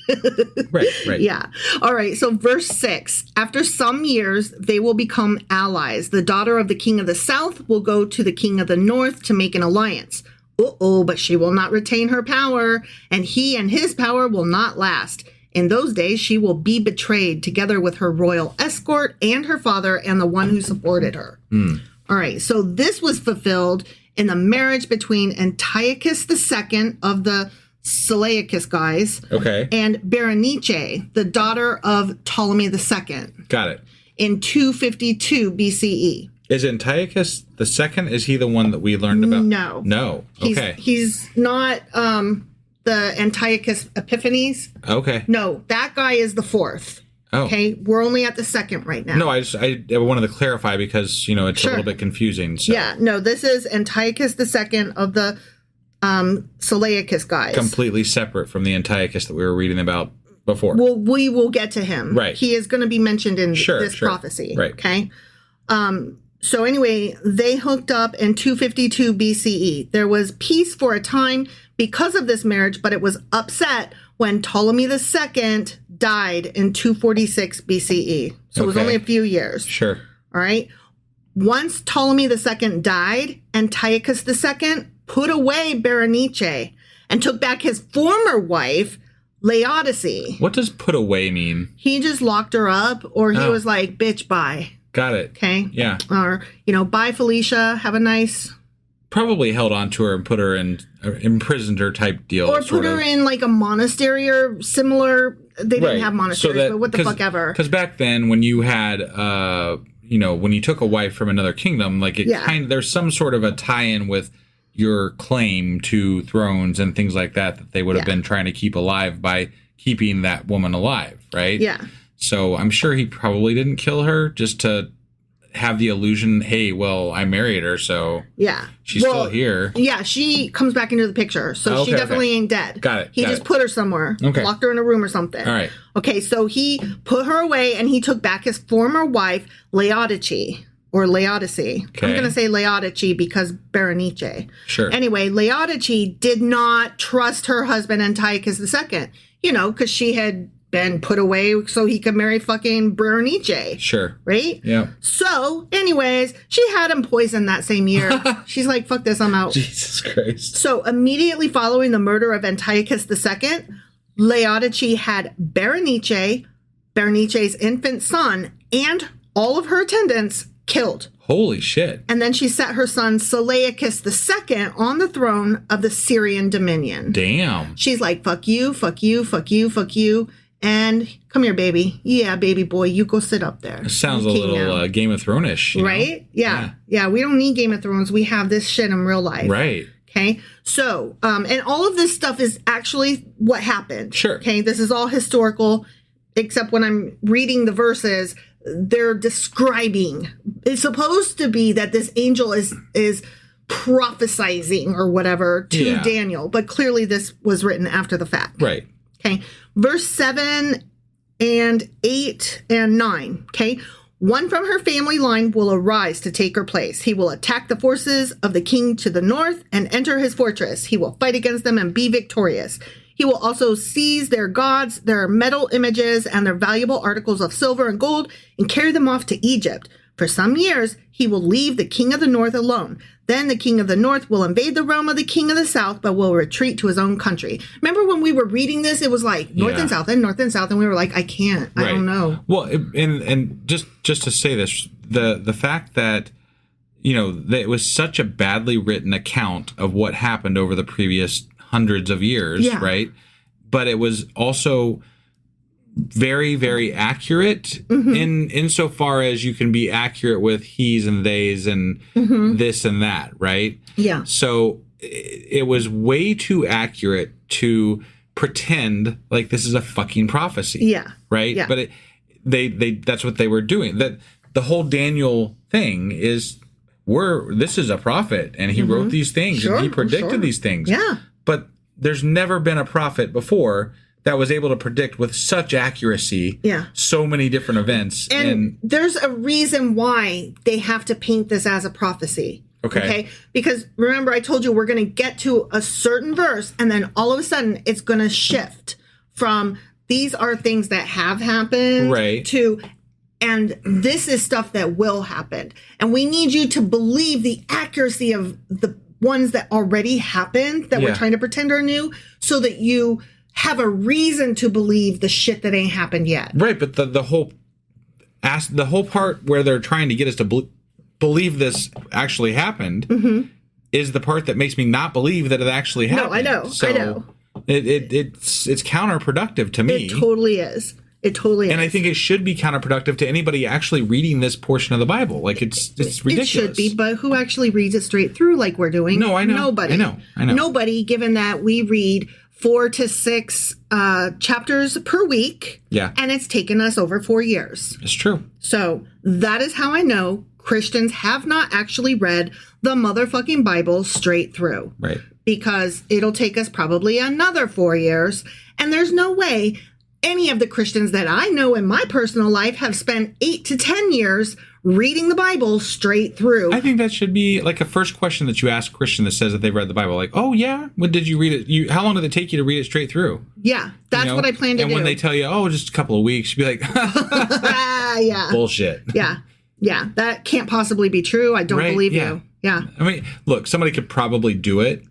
[SPEAKER 3] right.
[SPEAKER 2] Yeah. All right. So verse 6, after some years, they will become allies. The daughter of the king of the south will go to the king of the north to make an alliance. But she will not retain her power, and he and his power will not last. In those days, she will be betrayed together with her royal escort and her father and the one who supported her. All right. So this was fulfilled in the marriage between Antiochus II of the Seleucus guys and Berenice, the daughter of Ptolemy II.
[SPEAKER 3] Got it.
[SPEAKER 2] In 252 BCE.
[SPEAKER 3] Is Antiochus II, is he the one that we learned about?
[SPEAKER 2] No.
[SPEAKER 3] Okay.
[SPEAKER 2] He's not the Antiochus Epiphanes.
[SPEAKER 3] Okay.
[SPEAKER 2] No, that guy is the fourth.
[SPEAKER 3] Oh.
[SPEAKER 2] Okay, we're only at the second right now.
[SPEAKER 3] No, I wanted to clarify because, it's a little bit confusing. So.
[SPEAKER 2] Yeah, no, this is Antiochus II of the Seleucus guys.
[SPEAKER 3] Completely separate from the Antiochus that we were reading about before.
[SPEAKER 2] Well, we will get to him.
[SPEAKER 3] Right.
[SPEAKER 2] He is going to be mentioned in this prophecy.
[SPEAKER 3] Right.
[SPEAKER 2] Okay. So anyway, they hooked up in 252 BCE. There was peace for a time because of this marriage, but it was upset when Ptolemy II died in 246 BCE. So it was only a few years.
[SPEAKER 3] Sure.
[SPEAKER 2] All right. Once Ptolemy II died, Antiochus II put away Berenice and took back his former wife, Laodicea.
[SPEAKER 3] What does put away mean?
[SPEAKER 2] He just locked her up, or he was like, bitch, bye.
[SPEAKER 3] Got it.
[SPEAKER 2] Okay?
[SPEAKER 3] Yeah.
[SPEAKER 2] Or, bye, Felicia. Have a nice...
[SPEAKER 3] Probably held on to her and put her in, imprisoned her type deal.
[SPEAKER 2] Or put her in like a monastery or similar. They didn't have monasteries, but what the fuck ever.
[SPEAKER 3] Because back then, when you had, when you took a wife from another kingdom, like there's some sort of a tie-in with your claim to thrones and things like that they would have been trying to keep alive by keeping that woman alive, right?
[SPEAKER 2] Yeah.
[SPEAKER 3] So I'm sure he probably didn't kill her just to have the illusion, hey, well, I married her, so she's still here. Yeah,
[SPEAKER 2] she comes back into the picture, so she definitely ain't dead.
[SPEAKER 3] Got it.
[SPEAKER 2] He just put her somewhere, locked her in a room or something.
[SPEAKER 3] All right.
[SPEAKER 2] Okay, so he put her away, and he took back his former wife, Laodicea. Or Laodicea. Okay. I'm going to say Laodicea because Berenice.
[SPEAKER 3] Sure.
[SPEAKER 2] Anyway, Laodicea did not trust her husband Antiochus II, because she had been put away so he could marry fucking Berenice.
[SPEAKER 3] Sure.
[SPEAKER 2] Right?
[SPEAKER 3] Yeah.
[SPEAKER 2] So, anyways, she had him poisoned that same year. She's like, fuck this, I'm out.
[SPEAKER 3] Jesus Christ.
[SPEAKER 2] So, immediately following the murder of Antiochus II, Laodicea had Berenice's infant son, and all of her attendants killed.
[SPEAKER 3] Holy shit.
[SPEAKER 2] And then she set her son Seleucus II on the throne of the Syrian dominion.
[SPEAKER 3] Damn.
[SPEAKER 2] She's like, fuck you, fuck you, fuck you, fuck you. And come here, baby. Yeah, baby boy, you go sit up there.
[SPEAKER 3] It sounds a little Game of Thrones-ish.
[SPEAKER 2] Right? Yeah. We don't need Game of Thrones. We have this shit in real life.
[SPEAKER 3] Right.
[SPEAKER 2] Okay. So, and all of this stuff is actually what happened.
[SPEAKER 3] Sure.
[SPEAKER 2] Okay. This is all historical, except when I'm reading the verses, they're describing. It's supposed to be that this angel is prophesizing or whatever to Daniel, but clearly this was written after the fact.
[SPEAKER 3] Right.
[SPEAKER 2] Okay. Verse 7 and 8 and 9. Okay. One from her family line will arise to take her place. He will attack the forces of the king to the north and enter his fortress. He will fight against them and be victorious. He will also seize their gods, their metal images, and their valuable articles of silver and gold and carry them off to Egypt. For some years, he will leave the king of the north alone. Then the king of the north will invade the realm of the king of the south, but will retreat to his own country. Remember when we were reading this, it was like north and south and north and south, and we were like, I can't. I don't know.
[SPEAKER 3] Well, and just to say this, the fact that, that it was such a badly written account of what happened over the previous hundreds of years, right? But it was also very, very accurate insofar as you can be accurate with he's and they's and this and that, right? Yeah. So it was way too accurate to pretend like this is a fucking prophecy. Yeah. Right? Yeah. But they that's what they were doing. That the whole Daniel thing is this is a prophet and he wrote these things and he predicted these things. Yeah. But there's never been a prophet before that was able to predict with such accuracy so many different events.
[SPEAKER 2] And there's a reason why they have to paint this as a prophecy. Okay. Because remember, I told you we're going to get to a certain verse and then all of a sudden it's going to shift from these are things that have happened to and this is stuff that will happen. And we need you to believe the accuracy of the ones that already happened that we're trying to pretend are new so that you have a reason to believe the shit that ain't happened yet.
[SPEAKER 3] Right, but the whole part where they're trying to get us to believe this actually happened is the part that makes me not believe that it actually happened.
[SPEAKER 2] No, I know.
[SPEAKER 3] So
[SPEAKER 2] I know.
[SPEAKER 3] It's counterproductive to me.
[SPEAKER 2] It totally is. It totally is.
[SPEAKER 3] And I think it should be counterproductive to anybody actually reading this portion of the Bible. Like, it's ridiculous.
[SPEAKER 2] It should be, but who actually reads it straight through like we're doing?
[SPEAKER 3] No, I know.
[SPEAKER 2] Nobody.
[SPEAKER 3] I know.
[SPEAKER 2] Nobody, given that we read 4 to 6 chapters per week. Yeah. And it's taken us over 4 years.
[SPEAKER 3] It's true.
[SPEAKER 2] So that is how I know Christians have not actually read the motherfucking Bible straight through.
[SPEAKER 3] Right.
[SPEAKER 2] Because it'll take us probably another 4 years. And there's no way any of the Christians that I know in my personal life have spent 8 to 10 years reading the Bible straight through.
[SPEAKER 3] I think that should be like a first question that you ask a Christian that says that they've read the Bible. Like, oh, yeah? When did you read it? How long did it take you to read it straight through?
[SPEAKER 2] Yeah, that's what I plan to do.
[SPEAKER 3] And when they tell you, oh, just a couple of weeks, you'd be like,
[SPEAKER 2] yeah.
[SPEAKER 3] Bullshit.
[SPEAKER 2] Yeah. Yeah, that can't possibly be true. I don't believe you. Yeah.
[SPEAKER 3] I mean, look, somebody could probably do it,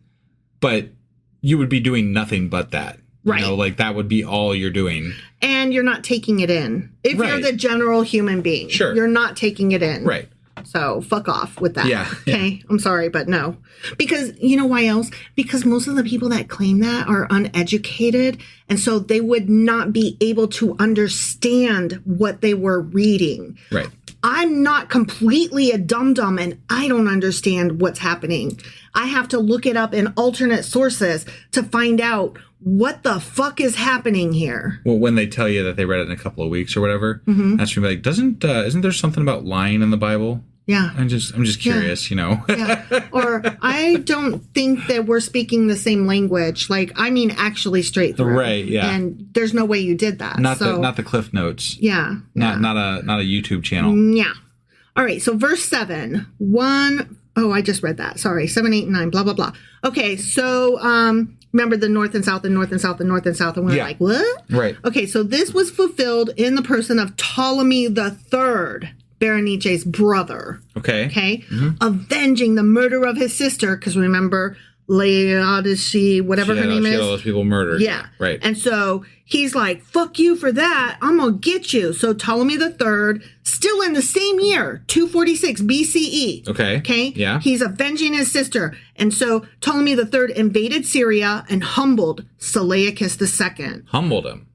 [SPEAKER 3] but you would be doing nothing but that.
[SPEAKER 2] Right.
[SPEAKER 3] You know, like that would be all you're doing.
[SPEAKER 2] And you're not taking it in. If you're the general human being, you're not taking it in.
[SPEAKER 3] Right.
[SPEAKER 2] So fuck off with that.
[SPEAKER 3] Yeah.
[SPEAKER 2] Okay. Yeah. I'm sorry, but no. Because you know why else? Because most of the people that claim that are uneducated. And so they would not be able to understand what they were reading.
[SPEAKER 3] Right.
[SPEAKER 2] I'm not completely a dum-dum and I don't understand what's happening. I have to look it up in alternate sources to find out what the fuck is happening here.
[SPEAKER 3] Well, when they tell you that they read it in a couple of weeks or whatever, that's when you're like, isn't there something about lying in the Bible?
[SPEAKER 2] Yeah.
[SPEAKER 3] I'm just curious, you know.
[SPEAKER 2] Yeah. Or I don't think that we're speaking the same language. Like, I mean, actually straight through.
[SPEAKER 3] Right. Yeah.
[SPEAKER 2] And there's no way you did that.
[SPEAKER 3] Not the Cliff Notes.
[SPEAKER 2] Yeah.
[SPEAKER 3] Not a YouTube channel.
[SPEAKER 2] Yeah. All right. So verse 7, I just read that. Sorry. 7, 8, and 9, blah, blah, blah. Okay. So, remember the north and south and north and south and north and south. And we're like, what?
[SPEAKER 3] Right.
[SPEAKER 2] Okay. So this was fulfilled in the person of Ptolemy the Third, Berenice's brother.
[SPEAKER 3] Okay.
[SPEAKER 2] Okay. Avenging the murder of his sister. Because remember, Laodicea, whatever her name is.
[SPEAKER 3] She had all those people murdered.
[SPEAKER 2] Yeah.
[SPEAKER 3] Right.
[SPEAKER 2] And so he's like, fuck you for that. I'm going to get you. So Ptolemy the Third, still in the same year, 246 BCE.
[SPEAKER 3] Okay.
[SPEAKER 2] Okay.
[SPEAKER 3] Yeah.
[SPEAKER 2] He's avenging his sister. And so Ptolemy the Third invaded Syria and humbled Seleucus II.
[SPEAKER 3] Humbled him.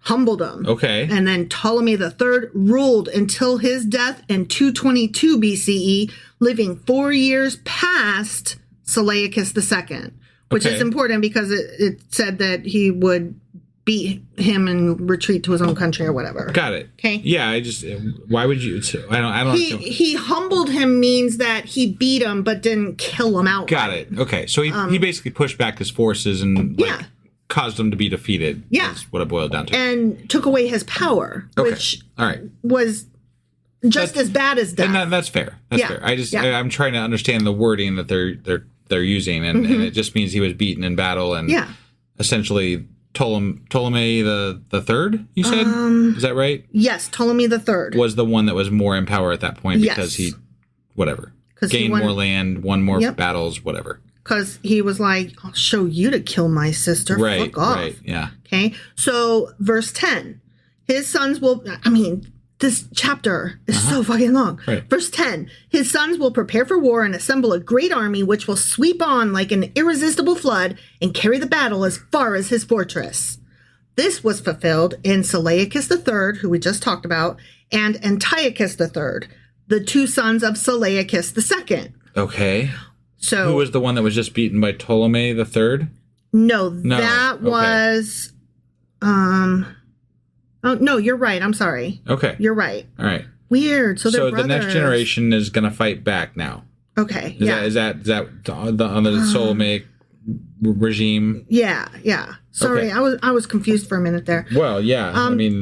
[SPEAKER 3] Okay.
[SPEAKER 2] And then Ptolemy the Third ruled until his death in 222 BCE, living 4 years past Seleucus II. Which is important because it said that he would beat him and retreat to his own country or whatever.
[SPEAKER 3] Got it.
[SPEAKER 2] Okay.
[SPEAKER 3] Yeah, why would you? I don't.
[SPEAKER 2] He humbled him means that he beat him but didn't kill him outright.
[SPEAKER 3] Got it. Okay, so he basically pushed back his forces and caused them to be to be.
[SPEAKER 2] Yeah,
[SPEAKER 3] is what it boiled down to.
[SPEAKER 2] And took away his power, which was just as bad as death.
[SPEAKER 3] And that's fair. That's fair. I'm trying to understand the wording that they're using, and it just means he was beaten in battle, and essentially Ptolemy the Third, you said? Is that right?
[SPEAKER 2] Yes, Ptolemy the Third
[SPEAKER 3] was the one that was more in power at that point because he gained more land, won more battles, whatever.
[SPEAKER 2] Because he was like, I'll show you to kill my sister.
[SPEAKER 3] Right,
[SPEAKER 2] fuck off.
[SPEAKER 3] right, yeah.
[SPEAKER 2] Okay, so verse 10, his sons will, this chapter is so fucking long.
[SPEAKER 3] Right.
[SPEAKER 2] Verse 10, his sons will prepare for war and assemble a great army which will sweep on like an irresistible flood and carry the battle as far as his fortress. This was fulfilled in Seleucus III, who we just talked about, and Antiochus III, the two sons of Seleucus II.
[SPEAKER 3] Okay.
[SPEAKER 2] So
[SPEAKER 3] who was the one that was just beaten by Ptolemy III?
[SPEAKER 2] No, that was... Oh, no, you're right. I'm sorry.
[SPEAKER 3] Okay.
[SPEAKER 2] You're right.
[SPEAKER 3] All right.
[SPEAKER 2] Weird. So they're brothers.
[SPEAKER 3] The next generation is going to fight back now.
[SPEAKER 2] Okay.
[SPEAKER 3] Is that on the Ptolemaic regime?
[SPEAKER 2] Yeah. Sorry, okay. I was confused for a minute there.
[SPEAKER 3] Well, yeah.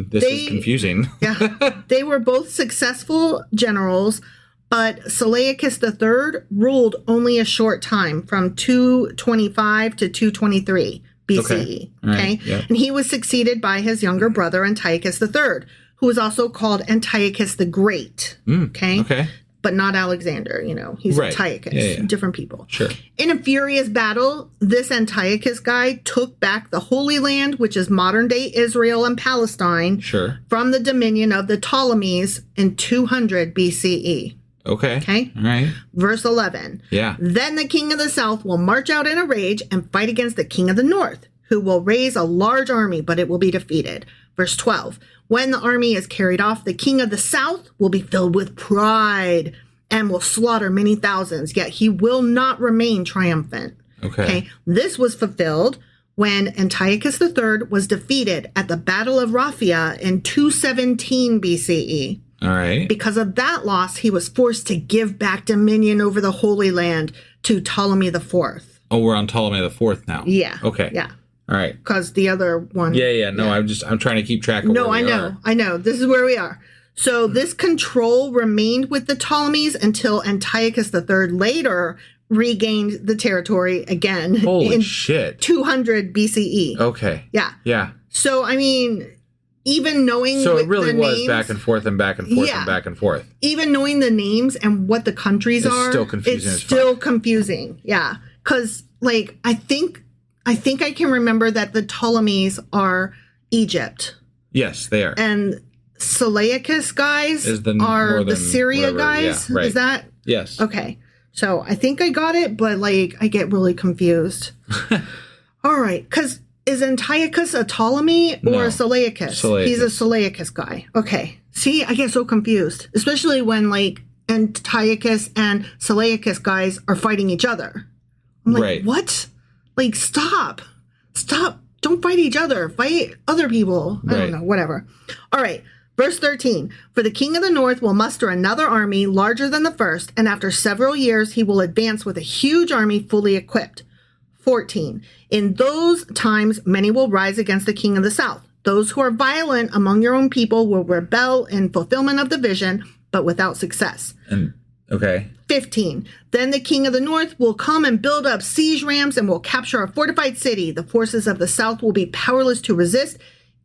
[SPEAKER 3] This is confusing.
[SPEAKER 2] Yeah. They were both successful generals, but Seleucus III ruled only a short time, from 225 to 223. BCE. Okay.
[SPEAKER 3] Yep.
[SPEAKER 2] And he was succeeded by his younger brother, Antiochus III, who was also called Antiochus the Great. Okay. But not Alexander, he's Antiochus, different people.
[SPEAKER 3] Sure.
[SPEAKER 2] In a furious battle, this Antiochus guy took back the Holy Land, which is modern day Israel and Palestine, from the dominion of the Ptolemies in 200 BCE.
[SPEAKER 3] Okay. All right.
[SPEAKER 2] Verse 11.
[SPEAKER 3] Yeah.
[SPEAKER 2] Then the king of the south will march out in a rage and fight against the king of the north, who will raise a large army, but it will be defeated. Verse 12. When the army is carried off, the king of the south will be filled with pride and will slaughter many thousands, yet he will not remain triumphant. Okay. This was fulfilled when Antiochus III was defeated at the Battle of Raphia in 217 BCE.
[SPEAKER 3] All right.
[SPEAKER 2] Because of that loss, he was forced to give back dominion over the Holy Land to Ptolemy IV.
[SPEAKER 3] Oh, we're on Ptolemy IV now.
[SPEAKER 2] Yeah.
[SPEAKER 3] Okay.
[SPEAKER 2] Yeah.
[SPEAKER 3] All right.
[SPEAKER 2] Because the other one.
[SPEAKER 3] Yeah. No, I'm trying to keep track of where we are.
[SPEAKER 2] I know. This is where we are. So this control remained with the Ptolemies until Antiochus III later regained the territory again.
[SPEAKER 3] Holy shit.
[SPEAKER 2] 200 BCE.
[SPEAKER 3] Okay.
[SPEAKER 2] Yeah.
[SPEAKER 3] Yeah.
[SPEAKER 2] So, even knowing
[SPEAKER 3] so it really was
[SPEAKER 2] names,
[SPEAKER 3] back and forth and back and forth and back and forth.
[SPEAKER 2] Even knowing the names and what the countries are,
[SPEAKER 3] still confusing.
[SPEAKER 2] It's still confusing. Yeah, because I think I think I can remember that the Ptolemies are Egypt.
[SPEAKER 3] Yes, they are.
[SPEAKER 2] And Seleucus guys
[SPEAKER 3] Is the
[SPEAKER 2] are
[SPEAKER 3] northern
[SPEAKER 2] the Syria
[SPEAKER 3] whatever,
[SPEAKER 2] guys.
[SPEAKER 3] yeah, right.
[SPEAKER 2] Is that?
[SPEAKER 3] Yes.
[SPEAKER 2] Okay. So I think I got it, but like I get really confused. All right. Because is Antiochus a Ptolemy or a Seleucus? He's a Seleucus guy. Okay. See, I get so confused, especially when like Antiochus and Seleucus guys are fighting each other. I'm like, what? Like, stop. Don't fight each other. Fight other people. I don't know. Whatever. All right. Verse 13. For the king of the north will muster another army larger than the first, and after several years he will advance with a huge army fully equipped. 14. In those times many will rise against the king of the south. Those who are violent among your own people will rebel in fulfillment of the vision, but without success.
[SPEAKER 3] Okay.
[SPEAKER 2] 15. Then the king of the north will come and build up siege rams and will capture a fortified city. The forces of the south will be powerless to resist.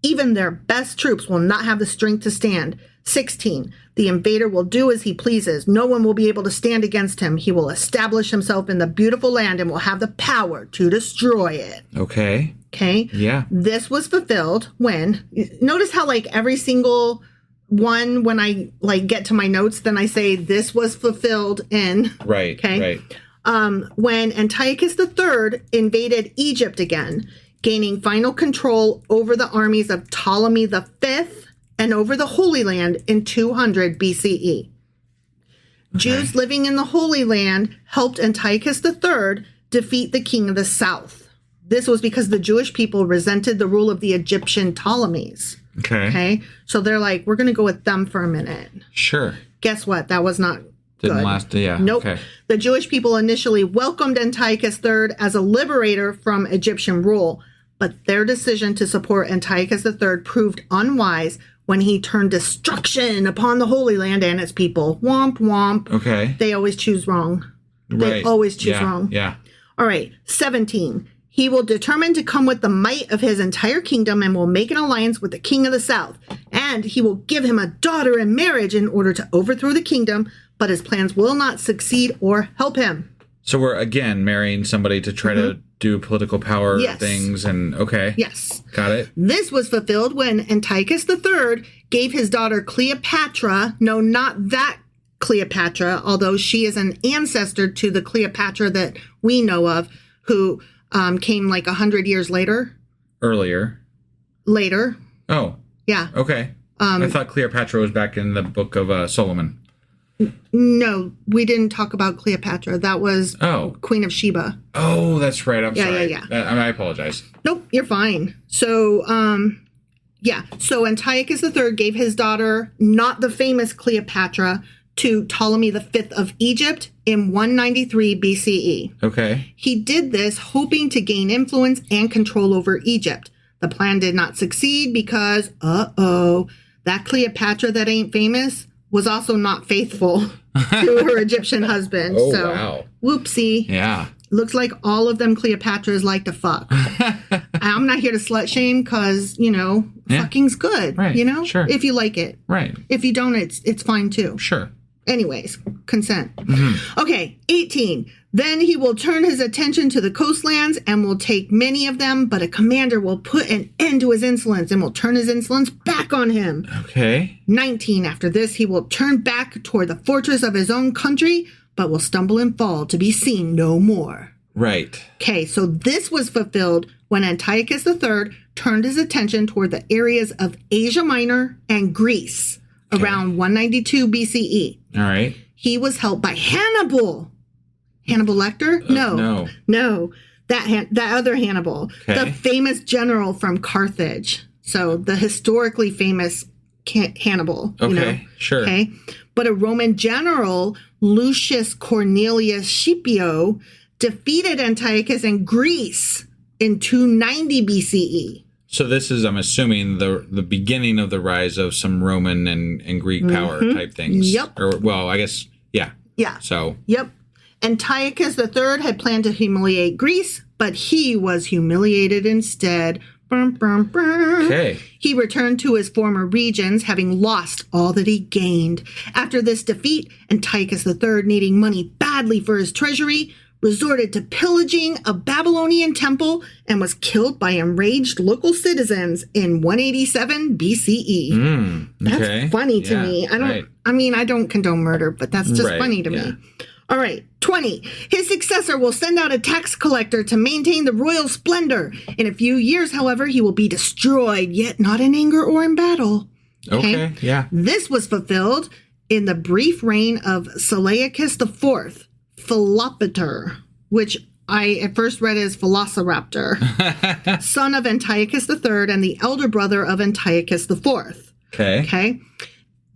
[SPEAKER 2] Even their best troops will not have the strength to stand. 16. The invader will do as he pleases. No one will be able to stand against him. He will establish himself in the beautiful land and will have the power to destroy it.
[SPEAKER 3] Okay.
[SPEAKER 2] Okay?
[SPEAKER 3] Yeah.
[SPEAKER 2] This was fulfilled when, notice how like every single one, when I like get to my notes, then I say this was fulfilled in.
[SPEAKER 3] Right.
[SPEAKER 2] Okay.
[SPEAKER 3] Right.
[SPEAKER 2] When Antiochus III invaded Egypt again, gaining final control over the armies of Ptolemy V and over the Holy Land in 200 BCE. Okay. Jews living in the Holy Land helped Antiochus III defeat the king of the south. This was because the Jewish people resented the rule of the Egyptian Ptolemies. Okay. So they're like, we're going to go with them for a minute.
[SPEAKER 3] Sure.
[SPEAKER 2] Guess what? That was not
[SPEAKER 3] Didn't
[SPEAKER 2] good.
[SPEAKER 3] last. Yeah.
[SPEAKER 2] Nope.
[SPEAKER 3] Okay.
[SPEAKER 2] The Jewish people initially welcomed Antiochus III as a liberator from Egyptian rule, but their decision to support Antiochus III proved unwise when he turned destruction upon the Holy Land and its people. Womp, womp.
[SPEAKER 3] Okay.
[SPEAKER 2] They always choose wrong. They always choose wrong.
[SPEAKER 3] Yeah.
[SPEAKER 2] All right. 17. He will determine to come with the might of his entire kingdom and will make an alliance with the king of the south. And he will give him a daughter in marriage in order to overthrow the kingdom, but his plans will not succeed or help him.
[SPEAKER 3] So we're, again, marrying somebody to try to do political power things. And okay.
[SPEAKER 2] Yes.
[SPEAKER 3] Got it.
[SPEAKER 2] This was fulfilled when Antiochus III gave his daughter Cleopatra, no, not that Cleopatra, although she is an ancestor to the Cleopatra that we know of, who came like 100 years later. Later.
[SPEAKER 3] Oh.
[SPEAKER 2] Yeah.
[SPEAKER 3] Okay. I thought Cleopatra was back in the book of Solomon.
[SPEAKER 2] No, we didn't talk about Cleopatra. That was Queen of Sheba.
[SPEAKER 3] Oh, that's right. I'm sorry.
[SPEAKER 2] Yeah.
[SPEAKER 3] I apologize.
[SPEAKER 2] Nope, you're fine. So, So Antiochus III gave his daughter, not the famous Cleopatra, to Ptolemy V of Egypt in 193 BCE.
[SPEAKER 3] Okay.
[SPEAKER 2] He did this hoping to gain influence and control over Egypt. The plan did not succeed because, that Cleopatra that ain't famous was also not faithful to her Egyptian husband.
[SPEAKER 3] Oh,
[SPEAKER 2] so,
[SPEAKER 3] wow.
[SPEAKER 2] Whoopsie.
[SPEAKER 3] Yeah.
[SPEAKER 2] Looks like all of them Cleopatras like to fuck. I'm not here to slut shame because, fucking's good.
[SPEAKER 3] Right. Sure.
[SPEAKER 2] If you like it.
[SPEAKER 3] Right.
[SPEAKER 2] If you don't, it's fine too.
[SPEAKER 3] Sure.
[SPEAKER 2] Anyways, consent. Okay, 18. Then he will turn his attention to the coastlands and will take many of them, but a commander will put an end to his insolence and will turn his insolence back on him.
[SPEAKER 3] Okay.
[SPEAKER 2] 19. After this, he will turn back toward the fortress of his own country, but will stumble and fall to be seen no more.
[SPEAKER 3] Right.
[SPEAKER 2] Okay, so this was fulfilled when Antiochus III turned his attention toward the areas of Asia Minor and Greece around 192 BCE.
[SPEAKER 3] All right.
[SPEAKER 2] He was helped by Hannibal. Hannibal Lecter? No. That other Hannibal, the famous general from Carthage. So the historically famous Hannibal.
[SPEAKER 3] Okay, sure.
[SPEAKER 2] Okay, but a Roman general, Lucius Cornelius Scipio, defeated Antiochus in Greece in 290 BCE.
[SPEAKER 3] So this is, I'm assuming, the beginning of the rise of some Roman and Greek power type things.
[SPEAKER 2] Yep.
[SPEAKER 3] Or, well, I guess, yeah.
[SPEAKER 2] Yeah.
[SPEAKER 3] So.
[SPEAKER 2] Yep. Antiochus III had planned to humiliate Greece, but he was humiliated instead. Okay. He returned to his former regions, having lost all that he gained. After this defeat, Antiochus III, needing money badly for his treasury, resorted to pillaging a Babylonian temple and was killed by enraged local citizens in 187 BCE. That's funny to me. I don't condone murder, but that's just funny to me. All right, 20. His successor will send out a tax collector to maintain the royal splendor. In a few years, however, he will be destroyed, yet not in anger or in battle.
[SPEAKER 3] Okay, yeah.
[SPEAKER 2] This was fulfilled in the brief reign of Seleucus IV, Philopator, which I at first read as Velociraptor, son of Antiochus III and the elder brother of Antiochus IV. Okay.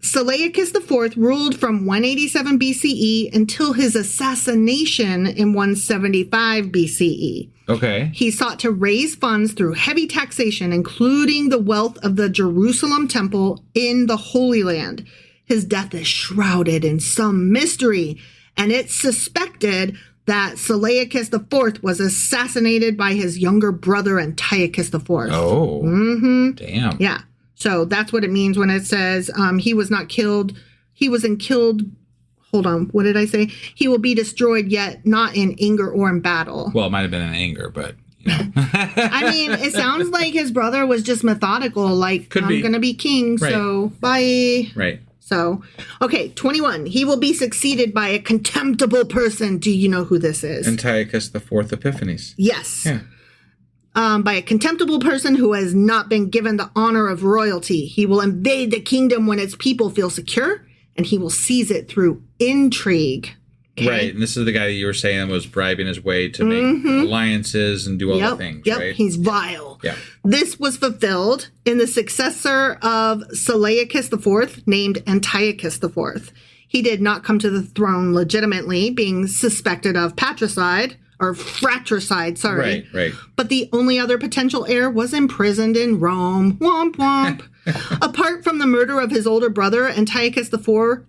[SPEAKER 2] Seleucus IV ruled from 187 BCE until his assassination in 175 BCE.
[SPEAKER 3] Okay.
[SPEAKER 2] He sought to raise funds through heavy taxation, including the wealth of the Jerusalem temple in the Holy Land. His death is shrouded in some mystery, and it's suspected that Seleucus IV was assassinated by his younger brother Antiochus IV.
[SPEAKER 3] Oh. Damn.
[SPEAKER 2] Yeah. So that's what it means when it says he was not killed. He wasn't killed. Hold on. What did I say? He will be destroyed, yet not in anger or in battle.
[SPEAKER 3] Well, it might have been in anger, but,
[SPEAKER 2] I mean, it sounds like his brother was just methodical. Like, I'm going to be king, so bye.
[SPEAKER 3] Right.
[SPEAKER 2] So, okay, 21. He will be succeeded by a contemptible person. Do you know who this is?
[SPEAKER 3] Antiochus IV Epiphanes.
[SPEAKER 2] Yes.
[SPEAKER 3] Yeah.
[SPEAKER 2] By a contemptible person who has not been given the honor of royalty. He will invade the kingdom when its people feel secure, and he will seize it through intrigue. Okay?
[SPEAKER 3] Right, and this is the guy that you were saying was bribing his way to make alliances and do all the things, right?
[SPEAKER 2] He's vile.
[SPEAKER 3] Yeah.
[SPEAKER 2] This was fulfilled in the successor of Seleucus IV, named Antiochus IV. He did not come to the throne legitimately, being suspected of patricide, or fratricide, sorry.
[SPEAKER 3] Right.
[SPEAKER 2] But the only other potential heir was imprisoned in Rome. Womp womp. Apart from the murder of his older brother, Antiochus IV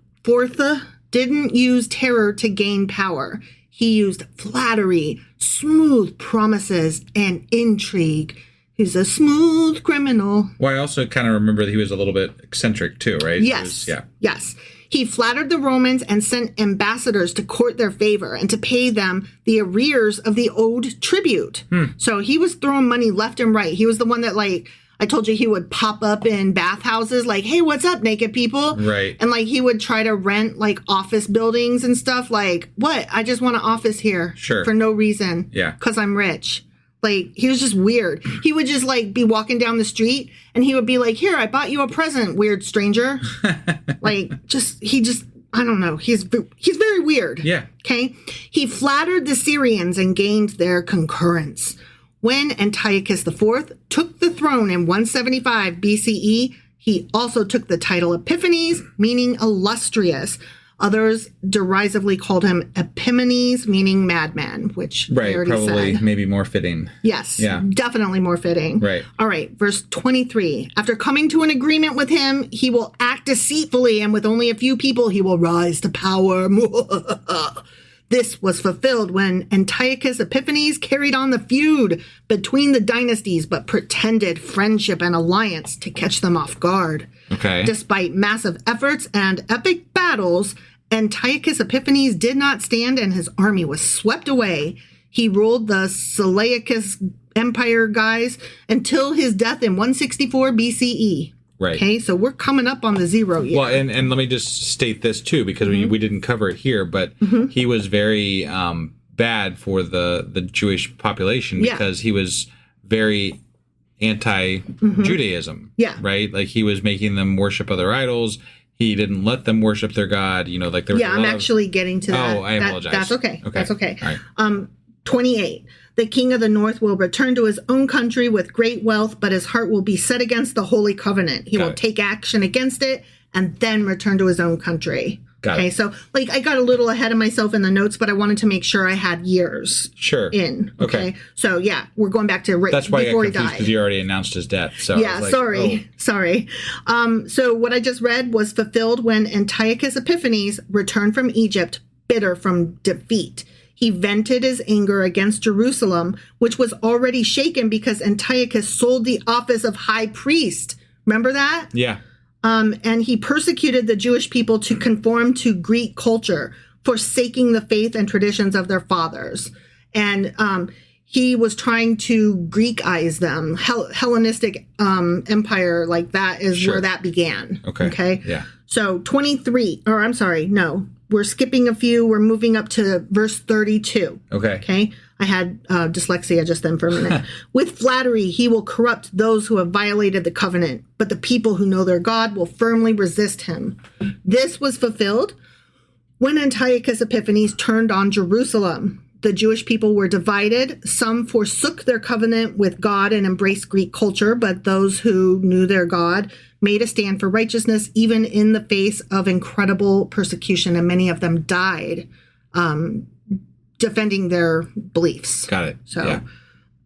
[SPEAKER 2] didn't use terror to gain power. He used flattery, smooth promises, and intrigue. He's a smooth criminal.
[SPEAKER 3] Well, I also kind of remember that he was a little bit eccentric too, right?
[SPEAKER 2] Yes. Yes. He flattered the Romans and sent ambassadors to court their favor and to pay them the arrears of the owed tribute. So he was throwing money left and right. He was the one that, like, I told you he would pop up in bathhouses like, hey, what's up, naked people?
[SPEAKER 3] Right.
[SPEAKER 2] And, like, he would try to rent, like, office buildings and stuff. Like, what? I just want an office here.
[SPEAKER 3] Sure.
[SPEAKER 2] For no reason.
[SPEAKER 3] Yeah.
[SPEAKER 2] Because I'm rich. Like, he was just weird. He would just, like, be walking down the street, and he would be like, here, I bought you a present, weird stranger. I don't know. He's very weird.
[SPEAKER 3] Yeah.
[SPEAKER 2] Okay? He flattered the Syrians and gained their concurrence. When Antiochus IV took the throne in 175 BCE, he also took the title Epiphanes, meaning illustrious. Others derisively called him Epimanes, meaning madman, which I already
[SPEAKER 3] probably
[SPEAKER 2] said.
[SPEAKER 3] Maybe more fitting.
[SPEAKER 2] Yes,
[SPEAKER 3] yeah,
[SPEAKER 2] definitely more fitting.
[SPEAKER 3] Right.
[SPEAKER 2] All right, verse 23. After coming to an agreement with him, he will act deceitfully, and with only a few people, he will rise to power. This was fulfilled when Antiochus Epiphanes carried on the feud between the dynasties, but pretended friendship and alliance to catch them off guard.
[SPEAKER 3] Okay.
[SPEAKER 2] Despite massive efforts and epic battles, Antiochus Epiphanes did not stand and his army was swept away. He ruled the Seleucus Empire guys until his death in 164 BCE.
[SPEAKER 3] Right.
[SPEAKER 2] Okay, so we're coming up on the 0 year.
[SPEAKER 3] Well, and let me just state this too, because we didn't cover it here, but he was very bad for the Jewish population because he was very anti-Judaism.
[SPEAKER 2] Yeah.
[SPEAKER 3] Right? Like he was making them worship other idols. He didn't let them worship their God. You know, like there was
[SPEAKER 2] I'm actually getting to that.
[SPEAKER 3] Oh, I apologize.
[SPEAKER 2] That's okay. That's okay.
[SPEAKER 3] All right.
[SPEAKER 2] 28. The king of the north will return to his own country with great wealth, but his heart will be set against the Holy Covenant. He will take action against it and then return to his own country. Okay, so like I got a little ahead of myself in the notes, but I wanted to make sure I had years in. Okay. So yeah, we're going back to
[SPEAKER 3] that's why
[SPEAKER 2] before
[SPEAKER 3] I got confused because you already announced his death. So
[SPEAKER 2] yeah, sorry. So what I just read was fulfilled when Antiochus Epiphanes returned from Egypt, bitter from defeat. He vented his anger against Jerusalem, which was already shaken because Antiochus sold the office of high priest. Remember that?
[SPEAKER 3] Yeah.
[SPEAKER 2] And he persecuted the Jewish people to conform to Greek culture. forsaking the faith and traditions of their fathers. And he was trying to Greekize them. Hellenistic empire, like that is where that began. Okay.
[SPEAKER 3] Yeah.
[SPEAKER 2] So 23, or I'm sorry, no. We're skipping a few. We're moving up to verse 32. Okay. I had dyslexia just then for a minute. With flattery, he will corrupt those who have violated the covenant, but the people who know their God will firmly resist him. This was fulfilled when Antiochus Epiphanes turned on Jerusalem. The Jewish people were divided. Some forsook their covenant with God and embraced Greek culture, but those who knew their God made a stand for righteousness, even in the face of incredible persecution, and many of them died defending their beliefs.
[SPEAKER 3] Got it.
[SPEAKER 2] So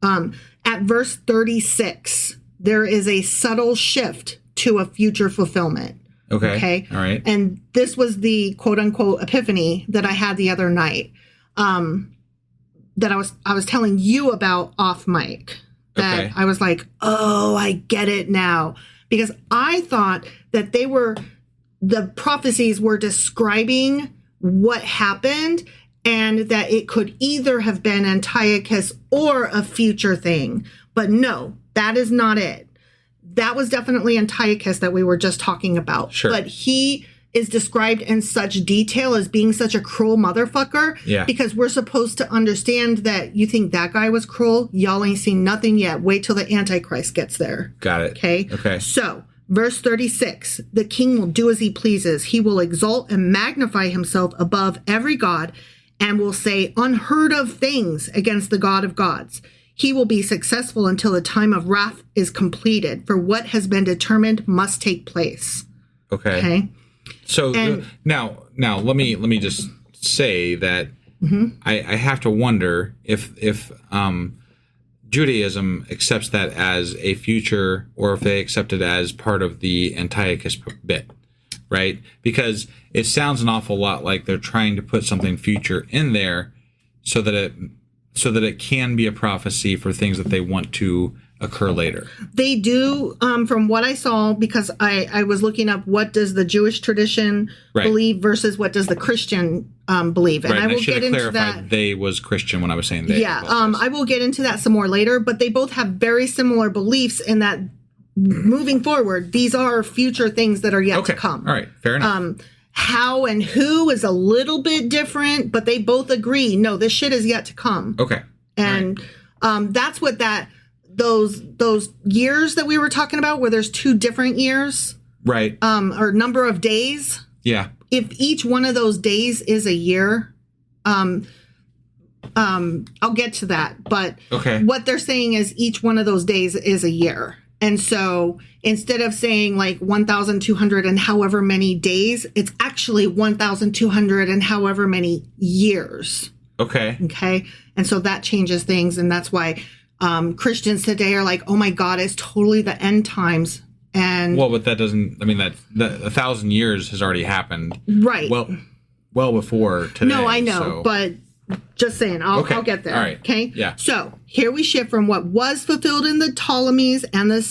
[SPEAKER 2] at verse 36, there is a subtle shift to a future fulfillment. Okay.
[SPEAKER 3] All right.
[SPEAKER 2] And this was the quote unquote epiphany that I had the other night. That I was telling you about off mic. That I was like, oh, I get it now. Because I thought that the prophecies were describing what happened, and that it could either have been Antiochus or a future thing. But no, that is not it. That was definitely Antiochus that we were just talking about.
[SPEAKER 3] Sure.
[SPEAKER 2] But he is described in such detail as being such a cruel motherfucker.
[SPEAKER 3] Yeah.
[SPEAKER 2] Because we're supposed to understand that you think that guy was cruel. Y'all ain't seen nothing yet. Wait till the Antichrist gets there.
[SPEAKER 3] Got it. Okay.
[SPEAKER 2] So, verse 36, the king will do as he pleases. He will exalt and magnify himself above every god and will say unheard of things against the God of gods. He will be successful until the time of wrath is completed, for what has been determined must take place.
[SPEAKER 3] Okay. So now let me just say that I have to wonder if Judaism accepts that as a future, or if they accept it as part of the Antiochus bit, right? Because it sounds an awful lot like they're trying to put something future in there so that it can be a prophecy for things that they want to occur later.
[SPEAKER 2] They do, from what I saw, because I was looking up what does the Jewish tradition believe versus what does the Christian believe. And I will get into that.
[SPEAKER 3] They was Christian when I was saying they.
[SPEAKER 2] Yeah, I will get into that some more later, but they both have very similar beliefs in that moving forward, these are future things that are yet to come.
[SPEAKER 3] All right, fair enough.
[SPEAKER 2] How and who is a little bit different, but they both agree, no, this shit is yet to come.
[SPEAKER 3] Okay.
[SPEAKER 2] And that's what those years that we were talking about, where there's two different years,
[SPEAKER 3] right?
[SPEAKER 2] Or number of days.
[SPEAKER 3] Yeah.
[SPEAKER 2] If each one of those days is a year, I'll get to that. But what they're saying is each one of those days is a year. And so instead of saying like 1,200 and however many days, it's actually 1,200 and however many years.
[SPEAKER 3] Okay.
[SPEAKER 2] And so that changes things. And that's why Christians today are like, oh my God, it's totally the end times. And
[SPEAKER 3] well, but that doesn't, I mean, that 1,000 years has already happened.
[SPEAKER 2] Right.
[SPEAKER 3] Well before today.
[SPEAKER 2] No, I know, but just saying, I'll get there.
[SPEAKER 3] All right.
[SPEAKER 2] Okay.
[SPEAKER 3] Yeah.
[SPEAKER 2] So here we shift from what was fulfilled in the Ptolemies and the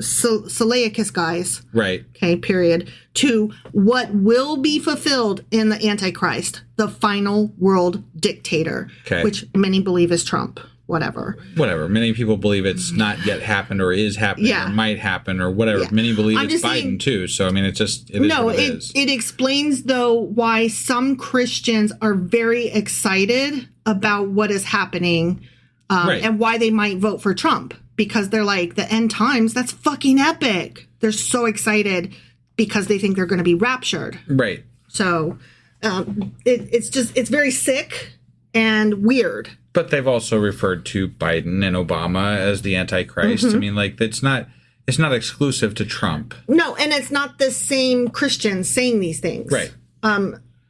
[SPEAKER 2] Seleucus guys.
[SPEAKER 3] Right.
[SPEAKER 2] Okay. Period. To what will be fulfilled in the Antichrist, the final world dictator, which many believe is Trump. Whatever.
[SPEAKER 3] Many people believe it's not yet happened or is happening or might happen or whatever. Many believe it's Biden too. So, I mean, it is what it is. It
[SPEAKER 2] explains, though, why some Christians are very excited about what is happening and why they might vote for Trump. Because they're like, the end times, that's fucking epic. They're so excited because they think they're going to be raptured.
[SPEAKER 3] Right.
[SPEAKER 2] So, it's very sick and weird.
[SPEAKER 3] But they've also referred to Biden and Obama as the Antichrist. I mean, like, it's not exclusive to Trump.
[SPEAKER 2] No, and it's not the same Christians saying these things.
[SPEAKER 3] Right.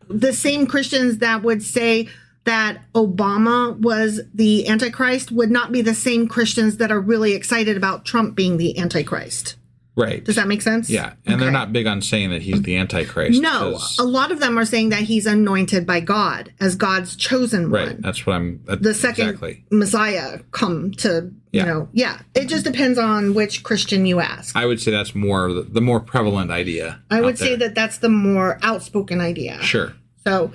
[SPEAKER 2] The same Christians that would say that Obama was the Antichrist would not be the same Christians that are really excited about Trump being the Antichrist.
[SPEAKER 3] Right.
[SPEAKER 2] Does that make sense?
[SPEAKER 3] Yeah. And they're not big on saying that he's the Antichrist.
[SPEAKER 2] No. A lot of them are saying that he's anointed by God as God's chosen one.
[SPEAKER 3] Right. That's what
[SPEAKER 2] the second Messiah come to, you know. Yeah. It just depends on which Christian you ask.
[SPEAKER 3] I would say that's the more prevalent idea.
[SPEAKER 2] I would say that that's the more outspoken idea.
[SPEAKER 3] Sure.
[SPEAKER 2] So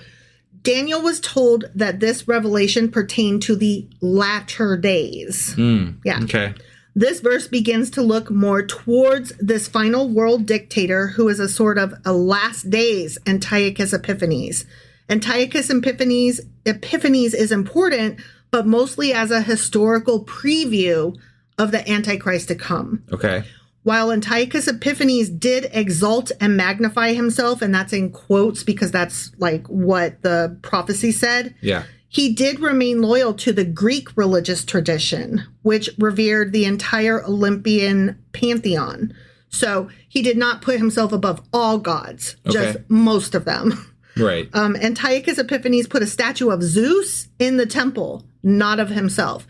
[SPEAKER 2] Daniel was told that this revelation pertained to the latter days. Yeah.
[SPEAKER 3] Okay.
[SPEAKER 2] This verse begins to look more towards this final world dictator who is a sort of a last days Antiochus Epiphanes. Antiochus Epiphanes is important, but mostly as a historical preview of the Antichrist to come.
[SPEAKER 3] Okay.
[SPEAKER 2] While Antiochus Epiphanes did exalt and magnify himself, and that's in quotes because that's like what the prophecy said.
[SPEAKER 3] Yeah.
[SPEAKER 2] He did remain loyal to the Greek religious tradition, which revered the entire Olympian pantheon. So he did not put himself above all gods, just most of them.
[SPEAKER 3] Right.
[SPEAKER 2] Antiochus Epiphanes put a statue of Zeus in the temple, not of himself.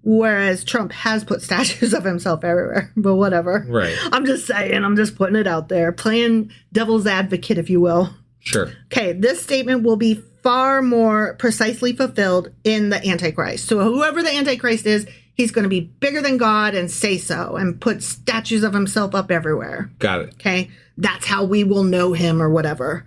[SPEAKER 2] Whereas Trump has put statues of himself everywhere, but whatever.
[SPEAKER 3] Right.
[SPEAKER 2] I'm just saying, I'm just putting it out there, playing devil's advocate, if you will.
[SPEAKER 3] Sure.
[SPEAKER 2] Okay, this statement will be far more precisely fulfilled in the Antichrist. So whoever the Antichrist is, he's going to be bigger than God and say so and put statues of himself up everywhere.
[SPEAKER 3] Got it.
[SPEAKER 2] Okay, that's how we will know him or whatever.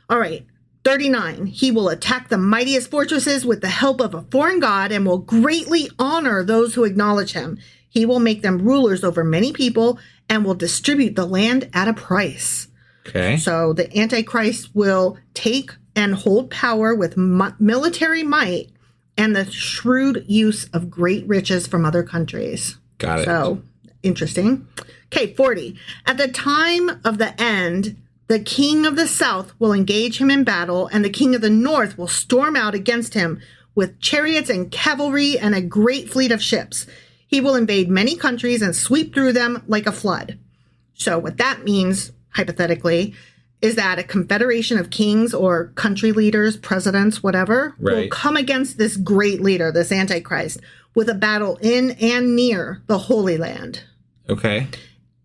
[SPEAKER 2] All right. 39, he will attack the mightiest fortresses with the help of a foreign god and will greatly honor those who acknowledge him. He will make them rulers over many people and will distribute the land at a price.
[SPEAKER 3] Okay.
[SPEAKER 2] So the Antichrist will take and hold power with military might and the shrewd use of great riches from other countries.
[SPEAKER 3] Got it.
[SPEAKER 2] So, interesting. Okay, 40. At the time of the end, the king of the south will engage him in battle, and the king of the north will storm out against him with chariots and cavalry and a great fleet of ships. He will invade many countries and sweep through them like a flood. So what that means, hypothetically, is that a confederation of kings or country leaders, presidents, whatever, will come against this great leader, this Antichrist, with a battle in and near the Holy Land.
[SPEAKER 3] Okay.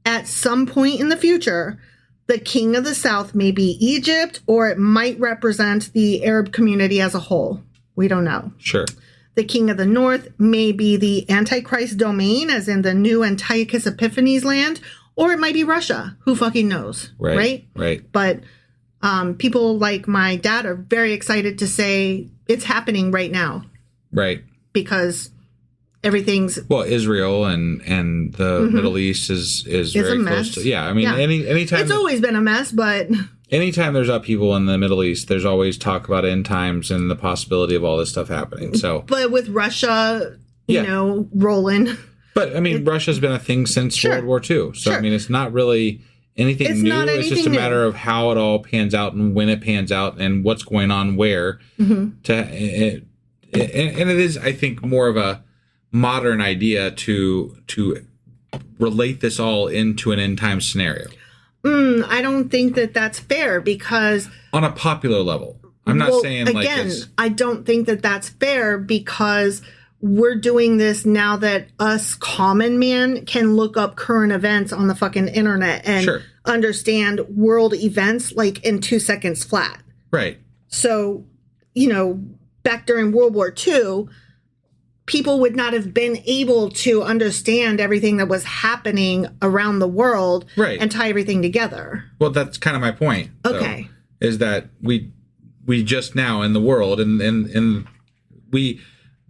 [SPEAKER 2] At some point in the future, the king of the south may be Egypt, or it might represent the Arab community as a whole. We don't know.
[SPEAKER 3] Sure.
[SPEAKER 2] The king of the north may be the Antichrist domain, as in the new Antiochus Epiphanes land, or it might be Russia. Who fucking knows?
[SPEAKER 3] Right.
[SPEAKER 2] But people like my dad are very excited to say it's happening right now.
[SPEAKER 3] Right.
[SPEAKER 2] Because everything's...
[SPEAKER 3] Well, Israel and the Middle East is very close to... Yeah, I mean, anytime...
[SPEAKER 2] It's always been a mess, but...
[SPEAKER 3] Anytime there's upheaval in the Middle East, there's always talk about end times and the possibility of all this stuff happening, so...
[SPEAKER 2] But with Russia, you know, rolling...
[SPEAKER 3] But, I mean, Russia's been a thing since World War II, so, I mean, it's not really anything new. It's just a matter of how it all pans out and when it pans out and what's going on where. And it is, I think, more of a modern idea to relate this all into an end time scenario.
[SPEAKER 2] I don't think that that's fair because...
[SPEAKER 3] On a popular level. I'm not saying like this.
[SPEAKER 2] I don't think that that's fair because we're doing this now that us common man can look up current events on the fucking internet and understand world events like in 2 seconds flat.
[SPEAKER 3] Right.
[SPEAKER 2] So, you know, back during World War II... people would not have been able to understand everything that was happening around the world and tie everything together.
[SPEAKER 3] Well, that's kind of my point.
[SPEAKER 2] Okay.
[SPEAKER 3] Though, is that we just now in the world and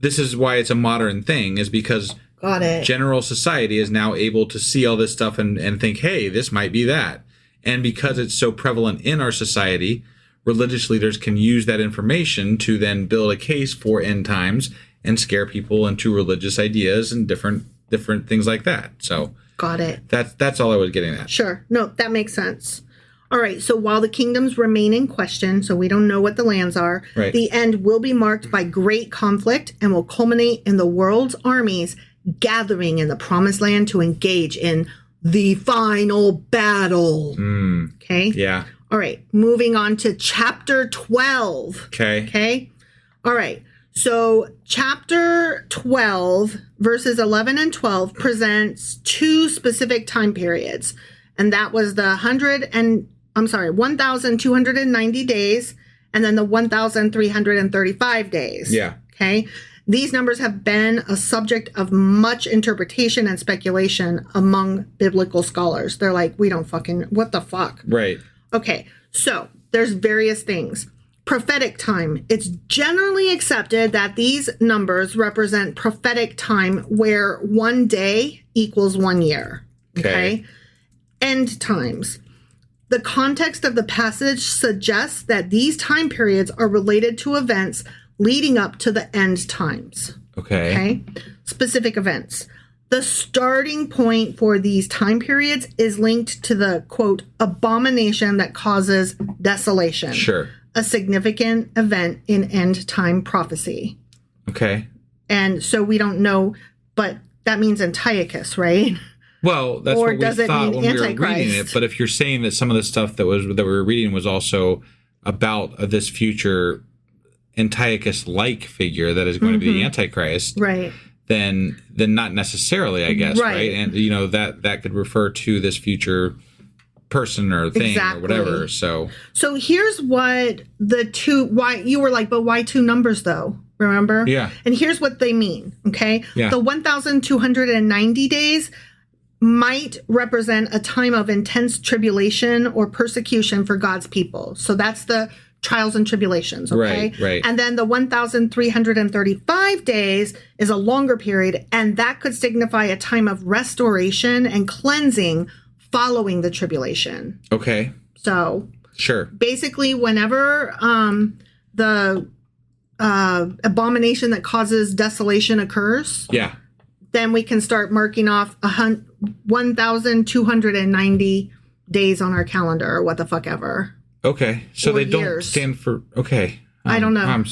[SPEAKER 3] this is why it's a modern thing is because general society is now able to see all this stuff and think, hey, this might be that. And because it's so prevalent in our society, religious leaders can use that information to then build a case for end times and scare people into religious ideas and different things like that. So
[SPEAKER 2] got it.
[SPEAKER 3] That's all I was getting at.
[SPEAKER 2] Sure. No, that makes sense. All right. So while the kingdoms remain in question, so we don't know what the lands are, the end will be marked by great conflict and will culminate in the world's armies gathering in the promised land to engage in the final battle. Okay.
[SPEAKER 3] Yeah.
[SPEAKER 2] All right. Moving on to chapter 12. Okay. All right. So chapter 12, verses 11 and 12 presents two specific time periods. And that was the 1,290 days and then the 1,335 days.
[SPEAKER 3] Yeah.
[SPEAKER 2] Okay. These numbers have been a subject of much interpretation and speculation among biblical scholars. They're like, we don't fucking, what the fuck?
[SPEAKER 3] Right.
[SPEAKER 2] Okay. So there's various things. prophetic time. It's generally accepted that these numbers represent prophetic time where one day equals 1 year. Okay. End times. The context of the passage suggests that these time periods are related to events leading up to the end times. Okay. Specific events. The starting point for these time periods is linked to the, quote, abomination that causes desolation.
[SPEAKER 3] Sure.
[SPEAKER 2] A significant event in end time prophecy.
[SPEAKER 3] Okay.
[SPEAKER 2] And so we don't know, but that means Antiochus, right?
[SPEAKER 3] Well, that's
[SPEAKER 2] or
[SPEAKER 3] what we
[SPEAKER 2] does it
[SPEAKER 3] thought
[SPEAKER 2] mean
[SPEAKER 3] when we were
[SPEAKER 2] Antichrist?
[SPEAKER 3] reading it. But if you're saying that some of the stuff that we were reading was also about this future Antiochus-like figure that is going to be the Antichrist,
[SPEAKER 2] right?
[SPEAKER 3] Then not necessarily, I guess, right? And that could refer to this future person or thing or whatever. So
[SPEAKER 2] here's what why you were like, but why 2 numbers though? Remember?
[SPEAKER 3] Yeah.
[SPEAKER 2] And here's what they mean. Okay.
[SPEAKER 3] Yeah.
[SPEAKER 2] The 1,290 days might represent a time of intense tribulation or persecution for God's people. So that's the trials and tribulations. Okay.
[SPEAKER 3] Right.
[SPEAKER 2] And then the 1,335 days is a longer period, and that could signify a time of restoration and cleansing following the tribulation.
[SPEAKER 3] Okay.
[SPEAKER 2] So
[SPEAKER 3] sure.
[SPEAKER 2] Basically, whenever the abomination that causes desolation occurs, then we can start marking off 1,290 days on our calendar, or what the fuck ever.
[SPEAKER 3] Okay, so they
[SPEAKER 2] years.
[SPEAKER 3] don't stand for. Okay,
[SPEAKER 2] I don't know.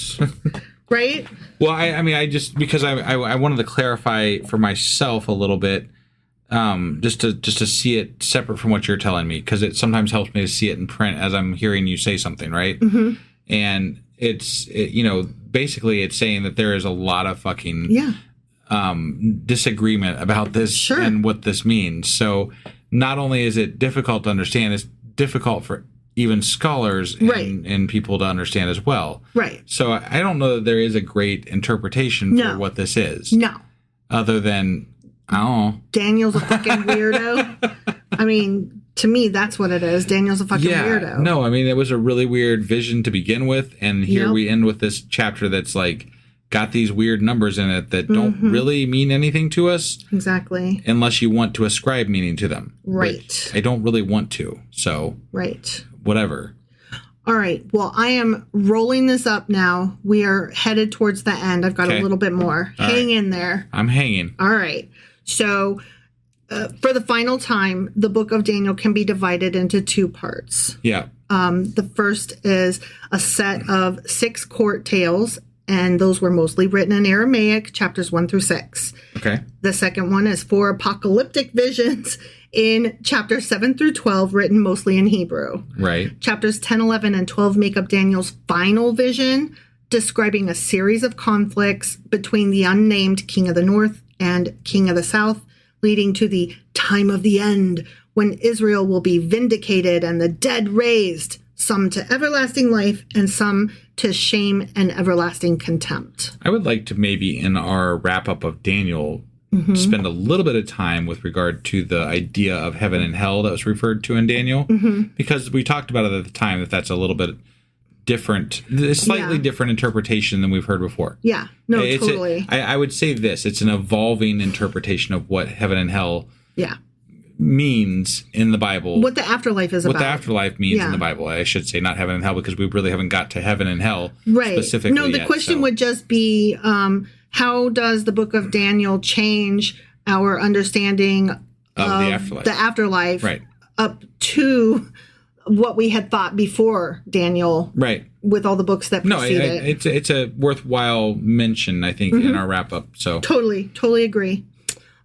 [SPEAKER 2] Right?
[SPEAKER 3] Well, I just because I wanted to clarify for myself a little bit. Just to see it separate from what you're telling me, because it sometimes helps me to see it in print as I'm hearing you say something, right? Mm-hmm. And basically it's saying that there is a lot of fucking disagreement about this and what this means. So not only is it difficult to understand, it's difficult for even scholars and people to understand as well. Right. So I don't know that there is a great interpretation for what this is. No. Other than
[SPEAKER 2] Daniel's a fucking weirdo. I mean, to me, that's what it is. Daniel's a fucking weirdo.
[SPEAKER 3] No, I mean, it was a really weird vision to begin with. And here we end with this chapter that's like got these weird numbers in it that don't really mean anything to us.
[SPEAKER 2] Exactly.
[SPEAKER 3] Unless you want to ascribe meaning to them.
[SPEAKER 2] Right.
[SPEAKER 3] I don't really want to. So.
[SPEAKER 2] Right.
[SPEAKER 3] Whatever.
[SPEAKER 2] All right. Well, I am rolling this up now. We are headed towards the end. I've got a little bit more. Hang in there.
[SPEAKER 3] I'm hanging.
[SPEAKER 2] All right. So, for the final time, the book of Daniel can be divided into 2 parts. Yeah. The first is a set of 6 court tales, and those were mostly written in Aramaic, chapters 1 through 6. Okay. The second one is 4 apocalyptic visions in chapters 7 through 12, written mostly in Hebrew. Right. Chapters 10, 11, and 12 make up Daniel's final vision, describing a series of conflicts between the unnamed king of the north and king of the south, leading to the time of the end, when Israel will be vindicated and the dead raised, some to everlasting life and some to shame and everlasting contempt.
[SPEAKER 3] I would like to maybe in our wrap-up of Daniel spend a little bit of time with regard to the idea of heaven and hell that was referred to in Daniel, because we talked about it at the time that's a little bit different, slightly different interpretation than we've heard before.
[SPEAKER 2] Yeah, no, totally.
[SPEAKER 3] I would say this, it's an evolving interpretation of what heaven and hell means in the Bible.
[SPEAKER 2] What the afterlife is about.
[SPEAKER 3] What the afterlife means in the Bible, I should say, not heaven and hell, because we really haven't got to heaven and hell specifically
[SPEAKER 2] No, the question would just be, how does the book of Daniel change our understanding of the afterlife up to what we had thought before Daniel, with all the books that precede it.
[SPEAKER 3] It's a worthwhile mention, I think, in our wrap up. So
[SPEAKER 2] totally agree.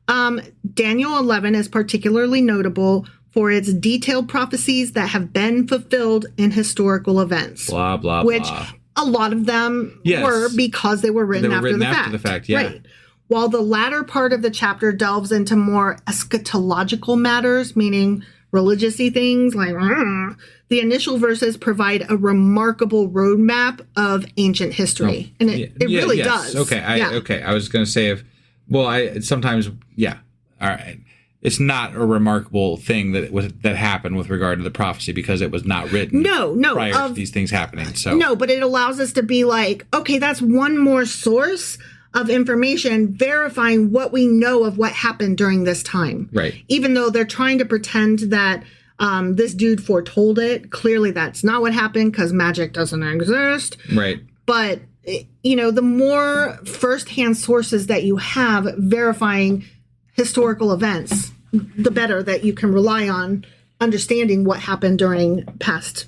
[SPEAKER 2] Daniel 11 is particularly notable for its detailed prophecies that have been fulfilled in historical events.
[SPEAKER 3] Blah blah
[SPEAKER 2] which
[SPEAKER 3] blah.
[SPEAKER 2] A lot of them were because they were written after the fact. Right. While the latter part of the chapter delves into more eschatological matters, meaning religious-y things like the initial verses provide a remarkable roadmap of ancient history. And it really does.
[SPEAKER 3] Okay. I was going to say all right. it's not a remarkable thing that happened with regard to the prophecy because it was not written prior to these things happening. So
[SPEAKER 2] no, but it allows us to be like, okay, that's one more source of information verifying what we know of what happened during this time.
[SPEAKER 3] Right. Even
[SPEAKER 2] though they're trying to pretend that this dude foretold it, clearly that's not what happened because magic doesn't exist.
[SPEAKER 3] Right.
[SPEAKER 2] But, the more firsthand sources that you have verifying historical events, the better that you can rely on understanding what happened during past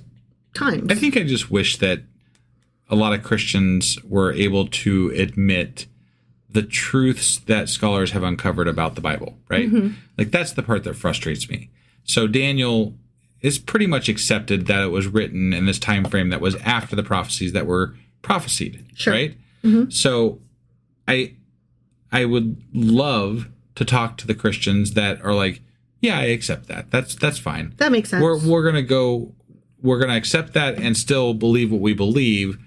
[SPEAKER 2] times.
[SPEAKER 3] I think I just wish that a lot of Christians were able to admit the truths that scholars have uncovered about the Bible, right? Mm-hmm. Like, that's the part that frustrates me. So Daniel is pretty much accepted that it was written in this time frame that was after the prophecies that were prophesied, right? Mm-hmm. So I would love to talk to the Christians that are like, yeah, I accept that. That's fine.
[SPEAKER 2] That makes sense.
[SPEAKER 3] We're going to accept that and still believe what we believe,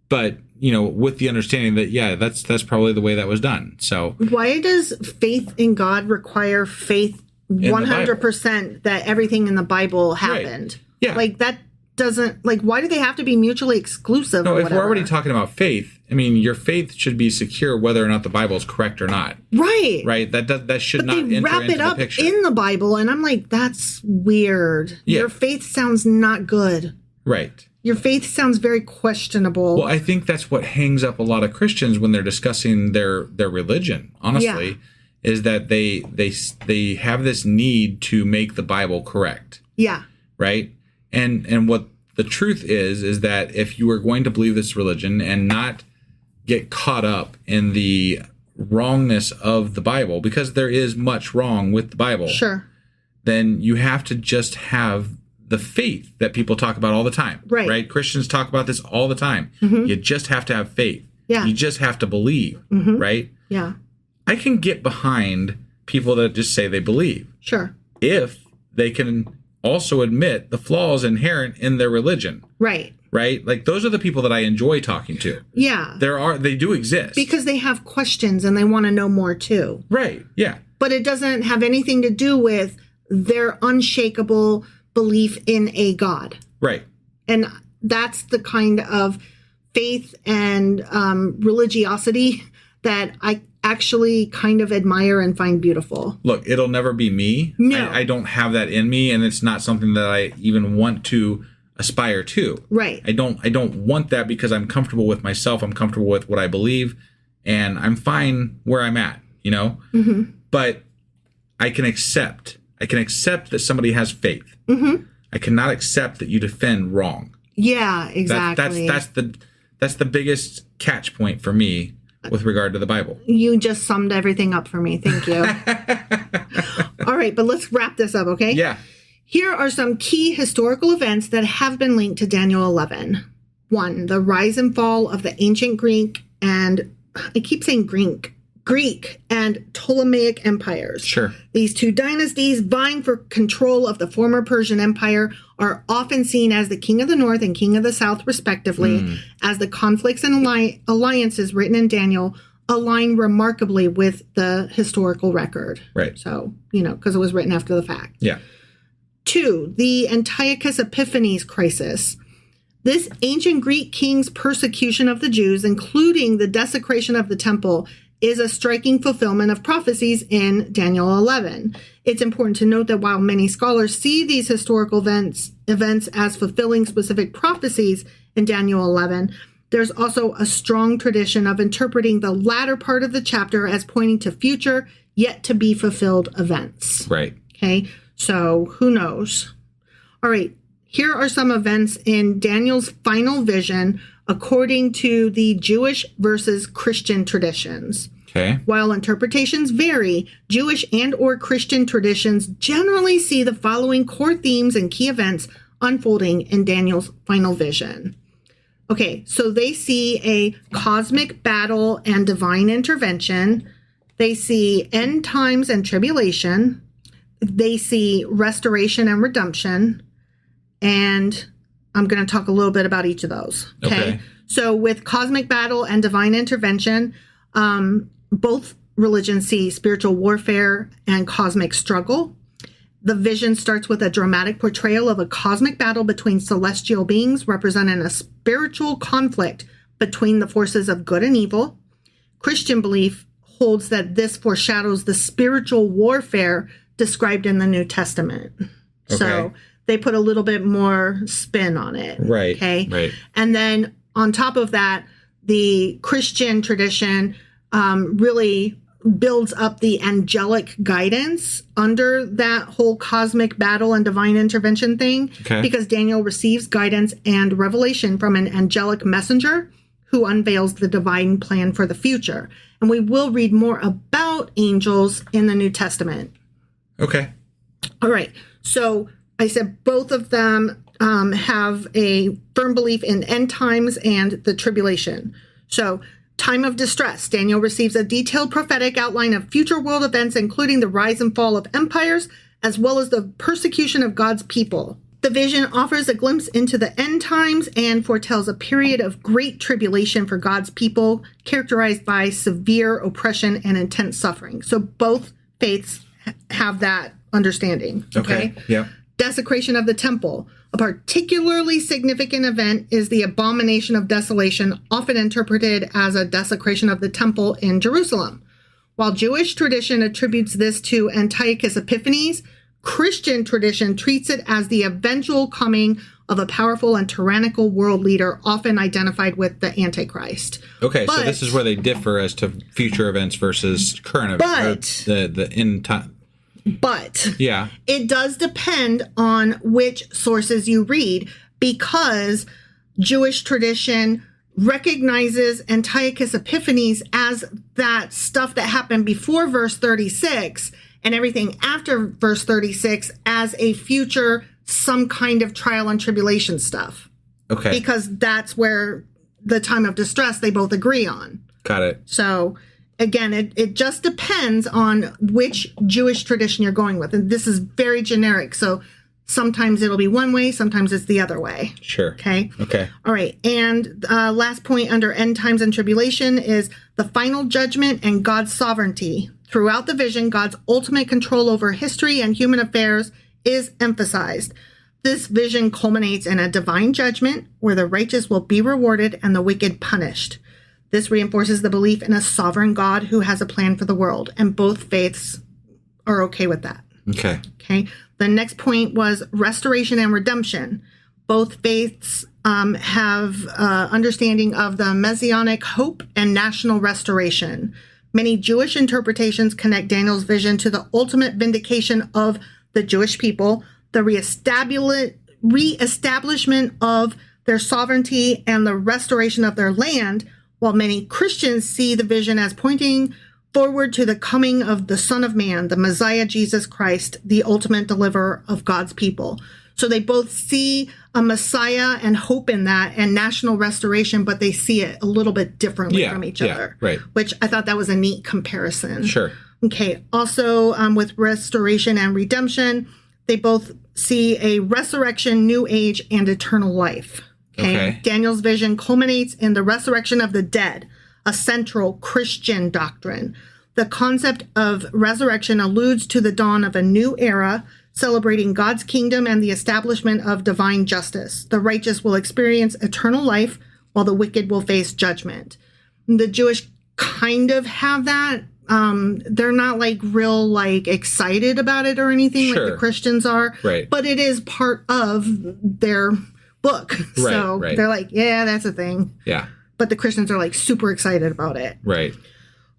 [SPEAKER 3] but with the understanding that, yeah, that's probably the way that was done. So
[SPEAKER 2] why does faith in God require faith 100% that everything in the Bible happened?
[SPEAKER 3] Right. Yeah.
[SPEAKER 2] Like, that doesn't, like, why do they have to be mutually exclusive?
[SPEAKER 3] No,
[SPEAKER 2] or
[SPEAKER 3] if we're already talking about faith, I mean, your faith should be secure whether or not the Bible is correct or not.
[SPEAKER 2] Right.
[SPEAKER 3] Right. That should not enter into the picture.
[SPEAKER 2] They wrap it up in the Bible, and I'm like, that's weird. Yeah. Your faith sounds not good.
[SPEAKER 3] Right.
[SPEAKER 2] Your faith sounds very questionable.
[SPEAKER 3] Well, I think that's what hangs up a lot of Christians when they're discussing their religion, honestly, is that they have this need to make the Bible correct.
[SPEAKER 2] Yeah.
[SPEAKER 3] Right? And what the truth is that if you are going to believe this religion and not get caught up in the wrongness of the Bible, because there is much wrong with the Bible,
[SPEAKER 2] sure,
[SPEAKER 3] then you have to just have the faith that people talk about all the time. Right? Christians talk about this all the time. Mm-hmm. You just have to have faith. Yeah. You just have to believe. Mm-hmm. Right?
[SPEAKER 2] Yeah.
[SPEAKER 3] I can get behind people that just say they believe.
[SPEAKER 2] Sure.
[SPEAKER 3] If they can also admit the flaws inherent in their religion.
[SPEAKER 2] Right.
[SPEAKER 3] Right? Like, those are the people that I enjoy talking to.
[SPEAKER 2] Yeah.
[SPEAKER 3] They do exist.
[SPEAKER 2] Because they have questions and they want to know more too.
[SPEAKER 3] Right. Yeah.
[SPEAKER 2] But it doesn't have anything to do with their unshakable belief in a God.
[SPEAKER 3] Right.
[SPEAKER 2] And that's the kind of faith and religiosity that I actually kind of admire and find beautiful.
[SPEAKER 3] Look, it'll never be me.
[SPEAKER 2] No.
[SPEAKER 3] I don't have that in me, and it's not something that I even want to aspire to.
[SPEAKER 2] Right.
[SPEAKER 3] I don't want that because I'm comfortable with myself. I'm comfortable with what I believe, and I'm fine where I'm at, Mm-hmm. But I can accept that somebody has faith. Mm-hmm. I cannot accept that you defend wrong.
[SPEAKER 2] Yeah, exactly.
[SPEAKER 3] That's the biggest catch point for me with regard to the Bible.
[SPEAKER 2] You just summed everything up for me. Thank you. All right, but let's wrap this up, okay?
[SPEAKER 3] Yeah.
[SPEAKER 2] Here are some key historical events that have been linked to Daniel 11. 1, the rise and fall of the ancient Greek and and Ptolemaic empires.
[SPEAKER 3] Sure.
[SPEAKER 2] These two dynasties vying for control of the former Persian Empire are often seen as the King of the North and King of the South, respectively, as the conflicts and alliances written in Daniel align remarkably with the historical record.
[SPEAKER 3] Right.
[SPEAKER 2] So, because it was written after the fact.
[SPEAKER 3] Yeah.
[SPEAKER 2] 2, the Antiochus Epiphanes crisis. This ancient Greek king's persecution of the Jews, including the desecration of the temple, is a striking fulfillment of prophecies in Daniel 11. It's important to note that while many scholars see these historical events as fulfilling specific prophecies in Daniel 11, there's also a strong tradition of interpreting the latter part of the chapter as pointing to future, yet to be fulfilled events.
[SPEAKER 3] Right.
[SPEAKER 2] Okay, so who knows? All right, here are some events in Daniel's final vision according to the Jewish versus Christian traditions.
[SPEAKER 3] Okay.
[SPEAKER 2] While interpretations vary, Jewish and or Christian traditions generally see the following core themes and key events unfolding in Daniel's final vision. Okay, so they see a cosmic battle and divine intervention. They see end times and tribulation. They see restoration and redemption. And I'm going to talk a little bit about each of those. Okay. So with cosmic battle and divine intervention, both religions see spiritual warfare and cosmic struggle. The vision starts with a dramatic portrayal of a cosmic battle between celestial beings, representing a spiritual conflict between the forces of good and evil. Christian belief holds that this foreshadows the spiritual warfare described in the New Testament. Okay. So they put a little bit more spin on it.
[SPEAKER 3] Right.
[SPEAKER 2] Okay.
[SPEAKER 3] Right.
[SPEAKER 2] And then on top of that, the Christian tradition really builds up the angelic guidance under that whole cosmic battle and divine intervention thing. Okay. Because Daniel receives guidance and revelation from an angelic messenger who unveils the divine plan for the future. And we will read more about angels in the New Testament.
[SPEAKER 3] Okay.
[SPEAKER 2] All right. So I said both of them have a firm belief in end times and the tribulation. So time of distress. Daniel receives a detailed prophetic outline of future world events, including the rise and fall of empires, as well as the persecution of God's people. The vision offers a glimpse into the end times and foretells a period of great tribulation for God's people, characterized by severe oppression and intense suffering. So both faiths have that understanding. Okay.
[SPEAKER 3] Yeah.
[SPEAKER 2] Desecration of the temple. A particularly significant event is the abomination of desolation, often interpreted as a desecration of the temple in Jerusalem. While Jewish tradition attributes this to Antiochus Epiphanes, Christian tradition treats it as the eventual coming of a powerful and tyrannical world leader, often identified with the Antichrist.
[SPEAKER 3] Okay, so this is where they differ as to future events versus current events. But the end time.
[SPEAKER 2] But it does depend on which sources you read, because Jewish tradition recognizes Antiochus Epiphanes as that stuff that happened before verse 36 and everything after verse 36 as a future, some kind of trial and tribulation stuff. Okay. Because that's where the time of distress they both agree on.
[SPEAKER 3] Got it.
[SPEAKER 2] So again, it just depends on which Jewish tradition you're going with. And this is very generic. So sometimes it'll be one way, sometimes it's the other way.
[SPEAKER 3] Sure.
[SPEAKER 2] Okay.
[SPEAKER 3] Okay.
[SPEAKER 2] All right. And last point under end times and tribulation is the final judgment and God's sovereignty. Throughout the vision, God's ultimate control over history and human affairs is emphasized. This vision culminates in a divine judgment where the righteous will be rewarded and the wicked punished. This reinforces the belief in a sovereign God who has a plan for the world, and both faiths are okay with that.
[SPEAKER 3] Okay.
[SPEAKER 2] Okay. The next point was restoration and redemption. Both faiths have understanding of the messianic hope and national restoration. Many Jewish interpretations connect Daniel's vision to the ultimate vindication of the Jewish people, the reestablishment of their sovereignty, and the restoration of their land, while many Christians see the vision as pointing forward to the coming of the Son of Man, the Messiah, Jesus Christ, the ultimate deliverer of God's people. So they both see a Messiah and hope in that and national restoration, but they see it a little bit differently from each other.
[SPEAKER 3] Right.
[SPEAKER 2] Which I thought that was a neat comparison.
[SPEAKER 3] Sure.
[SPEAKER 2] Okay. Also, with restoration and redemption, they both see a resurrection, new age, and eternal life. Okay. Daniel's vision culminates in the resurrection of the dead, a central Christian doctrine. The concept of resurrection alludes to the dawn of a new era, celebrating God's kingdom and the establishment of divine justice. The righteous will experience eternal life, while the wicked will face judgment. The Jewish kind of have that. They're not real excited about it or anything like the Christians are.
[SPEAKER 3] Right.
[SPEAKER 2] But it is part of their book. So they're like, yeah, that's a thing.
[SPEAKER 3] Yeah.
[SPEAKER 2] But the Christians are super excited about it.
[SPEAKER 3] Right.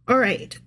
[SPEAKER 2] All right.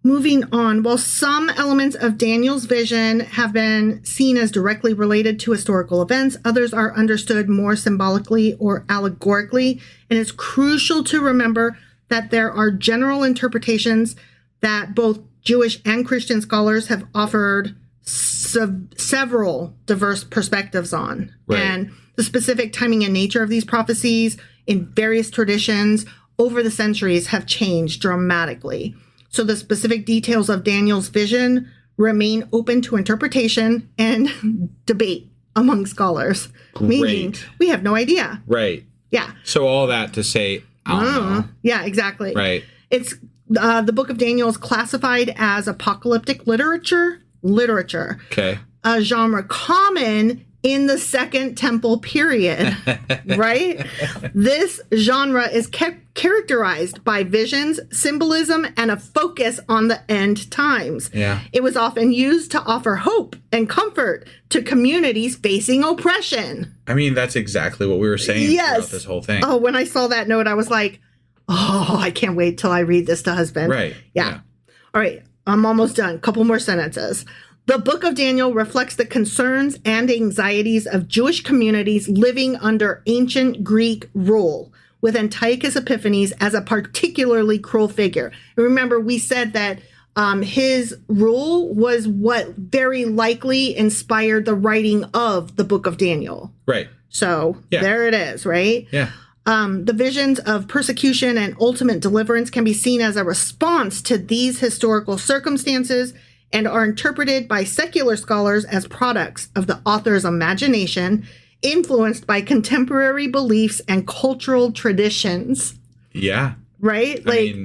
[SPEAKER 2] Moving on. While some elements of Daniel's vision have been seen as directly related to historical events, others are understood more symbolically or allegorically. And it's crucial to remember that there are general interpretations that both Jewish and Christian scholars have offered several diverse perspectives on. Right. And the specific timing and nature of these prophecies in various traditions over the centuries have changed dramatically. So the specific details of Daniel's vision remain open to interpretation and debate among scholars.
[SPEAKER 3] Great.
[SPEAKER 2] Meaning, we have no idea.
[SPEAKER 3] Right.
[SPEAKER 2] Yeah.
[SPEAKER 3] So all that to say, I don't know.
[SPEAKER 2] Yeah, exactly.
[SPEAKER 3] Right.
[SPEAKER 2] It's The Book of Daniel is classified as apocalyptic literature,
[SPEAKER 3] Okay.
[SPEAKER 2] a genre common in the Second Temple period, right? This genre is characterized by visions, symbolism, and a focus on the end times.
[SPEAKER 3] Yeah.
[SPEAKER 2] It was often used to offer hope and comfort to communities facing oppression.
[SPEAKER 3] I mean, that's exactly what we were saying throughout this whole thing.
[SPEAKER 2] Oh, when I saw that note, I was like, oh, I can't wait till I read this to husband.
[SPEAKER 3] Right.
[SPEAKER 2] Yeah. All right. I'm almost done. Couple more sentences. The Book of Daniel reflects the concerns and anxieties of Jewish communities living under ancient Greek rule, with Antiochus Epiphanes as a particularly cruel figure. Remember, we said that his rule was what very likely inspired the writing of the Book of Daniel.
[SPEAKER 3] Right.
[SPEAKER 2] So there it is, right?
[SPEAKER 3] Yeah.
[SPEAKER 2] The visions of persecution and ultimate deliverance can be seen as a response to these historical circumstances and are interpreted by secular scholars as products of the author's imagination, influenced by contemporary beliefs and cultural traditions.
[SPEAKER 3] Yeah.
[SPEAKER 2] Right?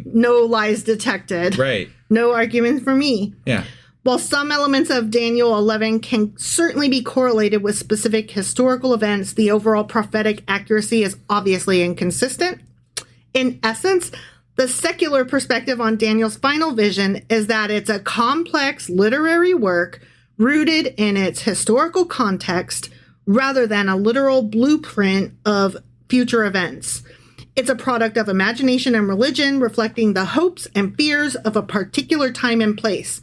[SPEAKER 2] No lies detected.
[SPEAKER 3] Right.
[SPEAKER 2] No argument for me.
[SPEAKER 3] Yeah.
[SPEAKER 2] While some elements of Daniel 11 can certainly be correlated with specific historical events, the overall prophetic accuracy is obviously inconsistent. In essence, the secular perspective on Daniel's final vision is that it's a complex literary work rooted in its historical context rather than a literal blueprint of future events. It's a product of imagination and religion, reflecting the hopes and fears of a particular time and place.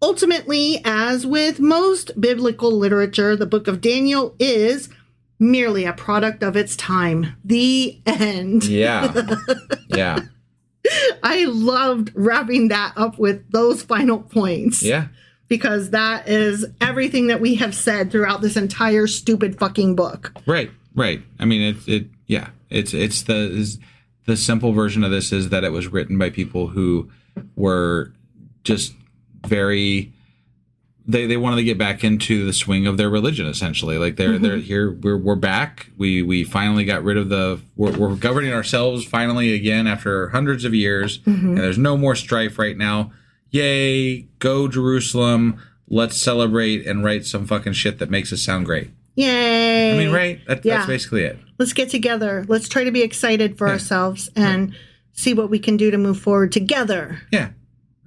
[SPEAKER 2] Ultimately, as with most biblical literature, the Book of Daniel is merely a product of its time. The end.
[SPEAKER 3] Yeah. Yeah.
[SPEAKER 2] I loved wrapping that up with those final points.
[SPEAKER 3] Yeah.
[SPEAKER 2] Because that is everything that we have said throughout this entire stupid fucking book.
[SPEAKER 3] Right. Right. I mean, it's the simple version of this is that it was written by people who were just very, they wanted to get back into the swing of their religion, essentially. Like they're here, we're back. We finally got rid of we're governing ourselves finally again after hundreds of years, and there's no more strife right now. Yay, go Jerusalem. Let's celebrate and write some fucking shit that makes us sound great.
[SPEAKER 2] Yay.
[SPEAKER 3] I mean, right? That's basically it.
[SPEAKER 2] Let's get together. Let's try to be excited for ourselves and see what we can do to move forward together.
[SPEAKER 3] Yeah.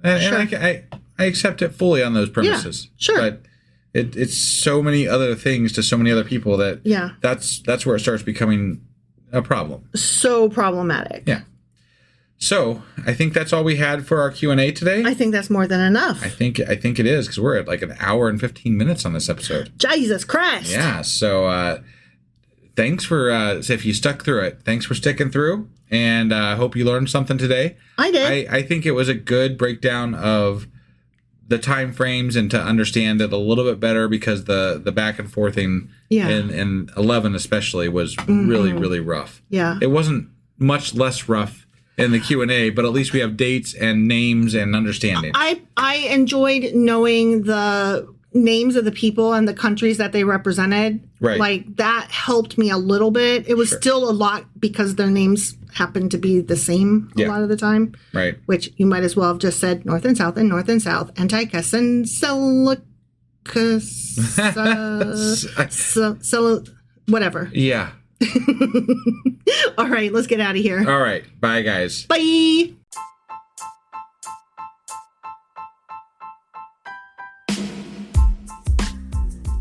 [SPEAKER 3] And I accept it fully on those premises.
[SPEAKER 2] Yeah, sure.
[SPEAKER 3] But it's so many other things to so many other people that that's where it starts becoming a problem.
[SPEAKER 2] So problematic.
[SPEAKER 3] Yeah. So I think that's all we had for our Q&A today.
[SPEAKER 2] I think that's more than enough.
[SPEAKER 3] I think it is, because we're at like an hour and 15 minutes on this episode.
[SPEAKER 2] Jesus Christ.
[SPEAKER 3] Yeah. So thanks for if you stuck through it. Thanks for sticking through, and I hope you learned something today.
[SPEAKER 2] I did.
[SPEAKER 3] I think it was a good breakdown of the time frames and to understand it a little bit better, because the back and forth in 11 especially was really, really rough.
[SPEAKER 2] Yeah.
[SPEAKER 3] It wasn't much less rough in the Q&A, but at least we have dates and names and understanding.
[SPEAKER 2] I enjoyed knowing the names of the people and the countries that they represented.
[SPEAKER 3] Right.
[SPEAKER 2] Like, that helped me a little bit. It was still a lot because their names happened to be the same a lot of the time.
[SPEAKER 3] Right.
[SPEAKER 2] Which you might as well have just said North and South and North and South, Antiochus and Seleucus, whatever.
[SPEAKER 3] Yeah.
[SPEAKER 2] All right, let's get out of here.
[SPEAKER 3] All right. Bye, guys.
[SPEAKER 2] Bye.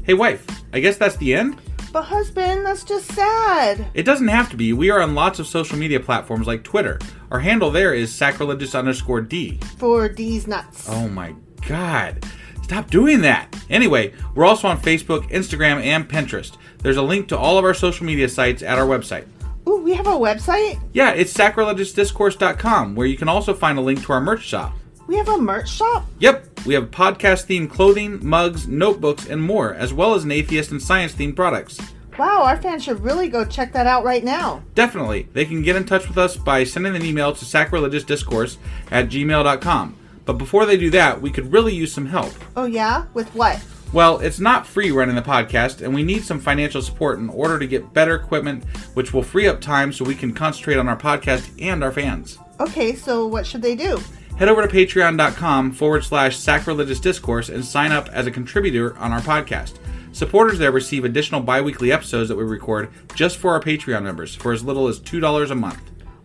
[SPEAKER 3] Hey, wife, I guess that's the end?
[SPEAKER 2] But husband, that's just sad.
[SPEAKER 3] It doesn't have to be. We are on lots of social media platforms like Twitter. Our handle there is sacrilegious_D.
[SPEAKER 2] For D's nuts.
[SPEAKER 3] Oh my God. Stop doing that. Anyway, we're also on Facebook, Instagram, and Pinterest. There's a link to all of our social media sites at our website.
[SPEAKER 2] Ooh, we have a website?
[SPEAKER 3] Yeah, it's sacrilegiousdiscourse.com, where you can also find a link to our merch shop.
[SPEAKER 2] We have a merch shop?
[SPEAKER 3] Yep, we have podcast-themed clothing, mugs, notebooks, and more, as well as an atheist and science-themed products.
[SPEAKER 2] Wow, our fans should really go check that out right now.
[SPEAKER 3] Definitely. They can get in touch with us by sending an email to sacrilegiousdiscourse@gmail.com. But before they do that, we could really use some help.
[SPEAKER 2] Oh yeah? With what?
[SPEAKER 3] Well, it's not free running the podcast, and we need some financial support in order to get better equipment, which will free up time so we can concentrate on our podcast and our fans.
[SPEAKER 2] Okay, so what should they do?
[SPEAKER 3] Head over to patreon.com/sacrilegious discourse and sign up as a contributor on our podcast. Supporters there receive additional bi-weekly episodes that we record just for our Patreon members for as little as $2 a month.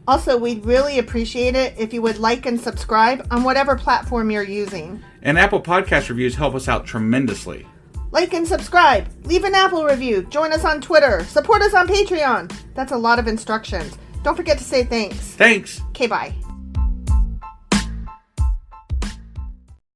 [SPEAKER 2] Also, we'd really appreciate it if you would like and subscribe on whatever platform you're using.
[SPEAKER 3] And Apple Podcast reviews help us out tremendously.
[SPEAKER 2] Like and subscribe, leave an Apple review, join us on Twitter, support us on Patreon. That's a lot of instructions. Don't forget to say thanks.
[SPEAKER 3] Thanks.
[SPEAKER 2] Okay, bye.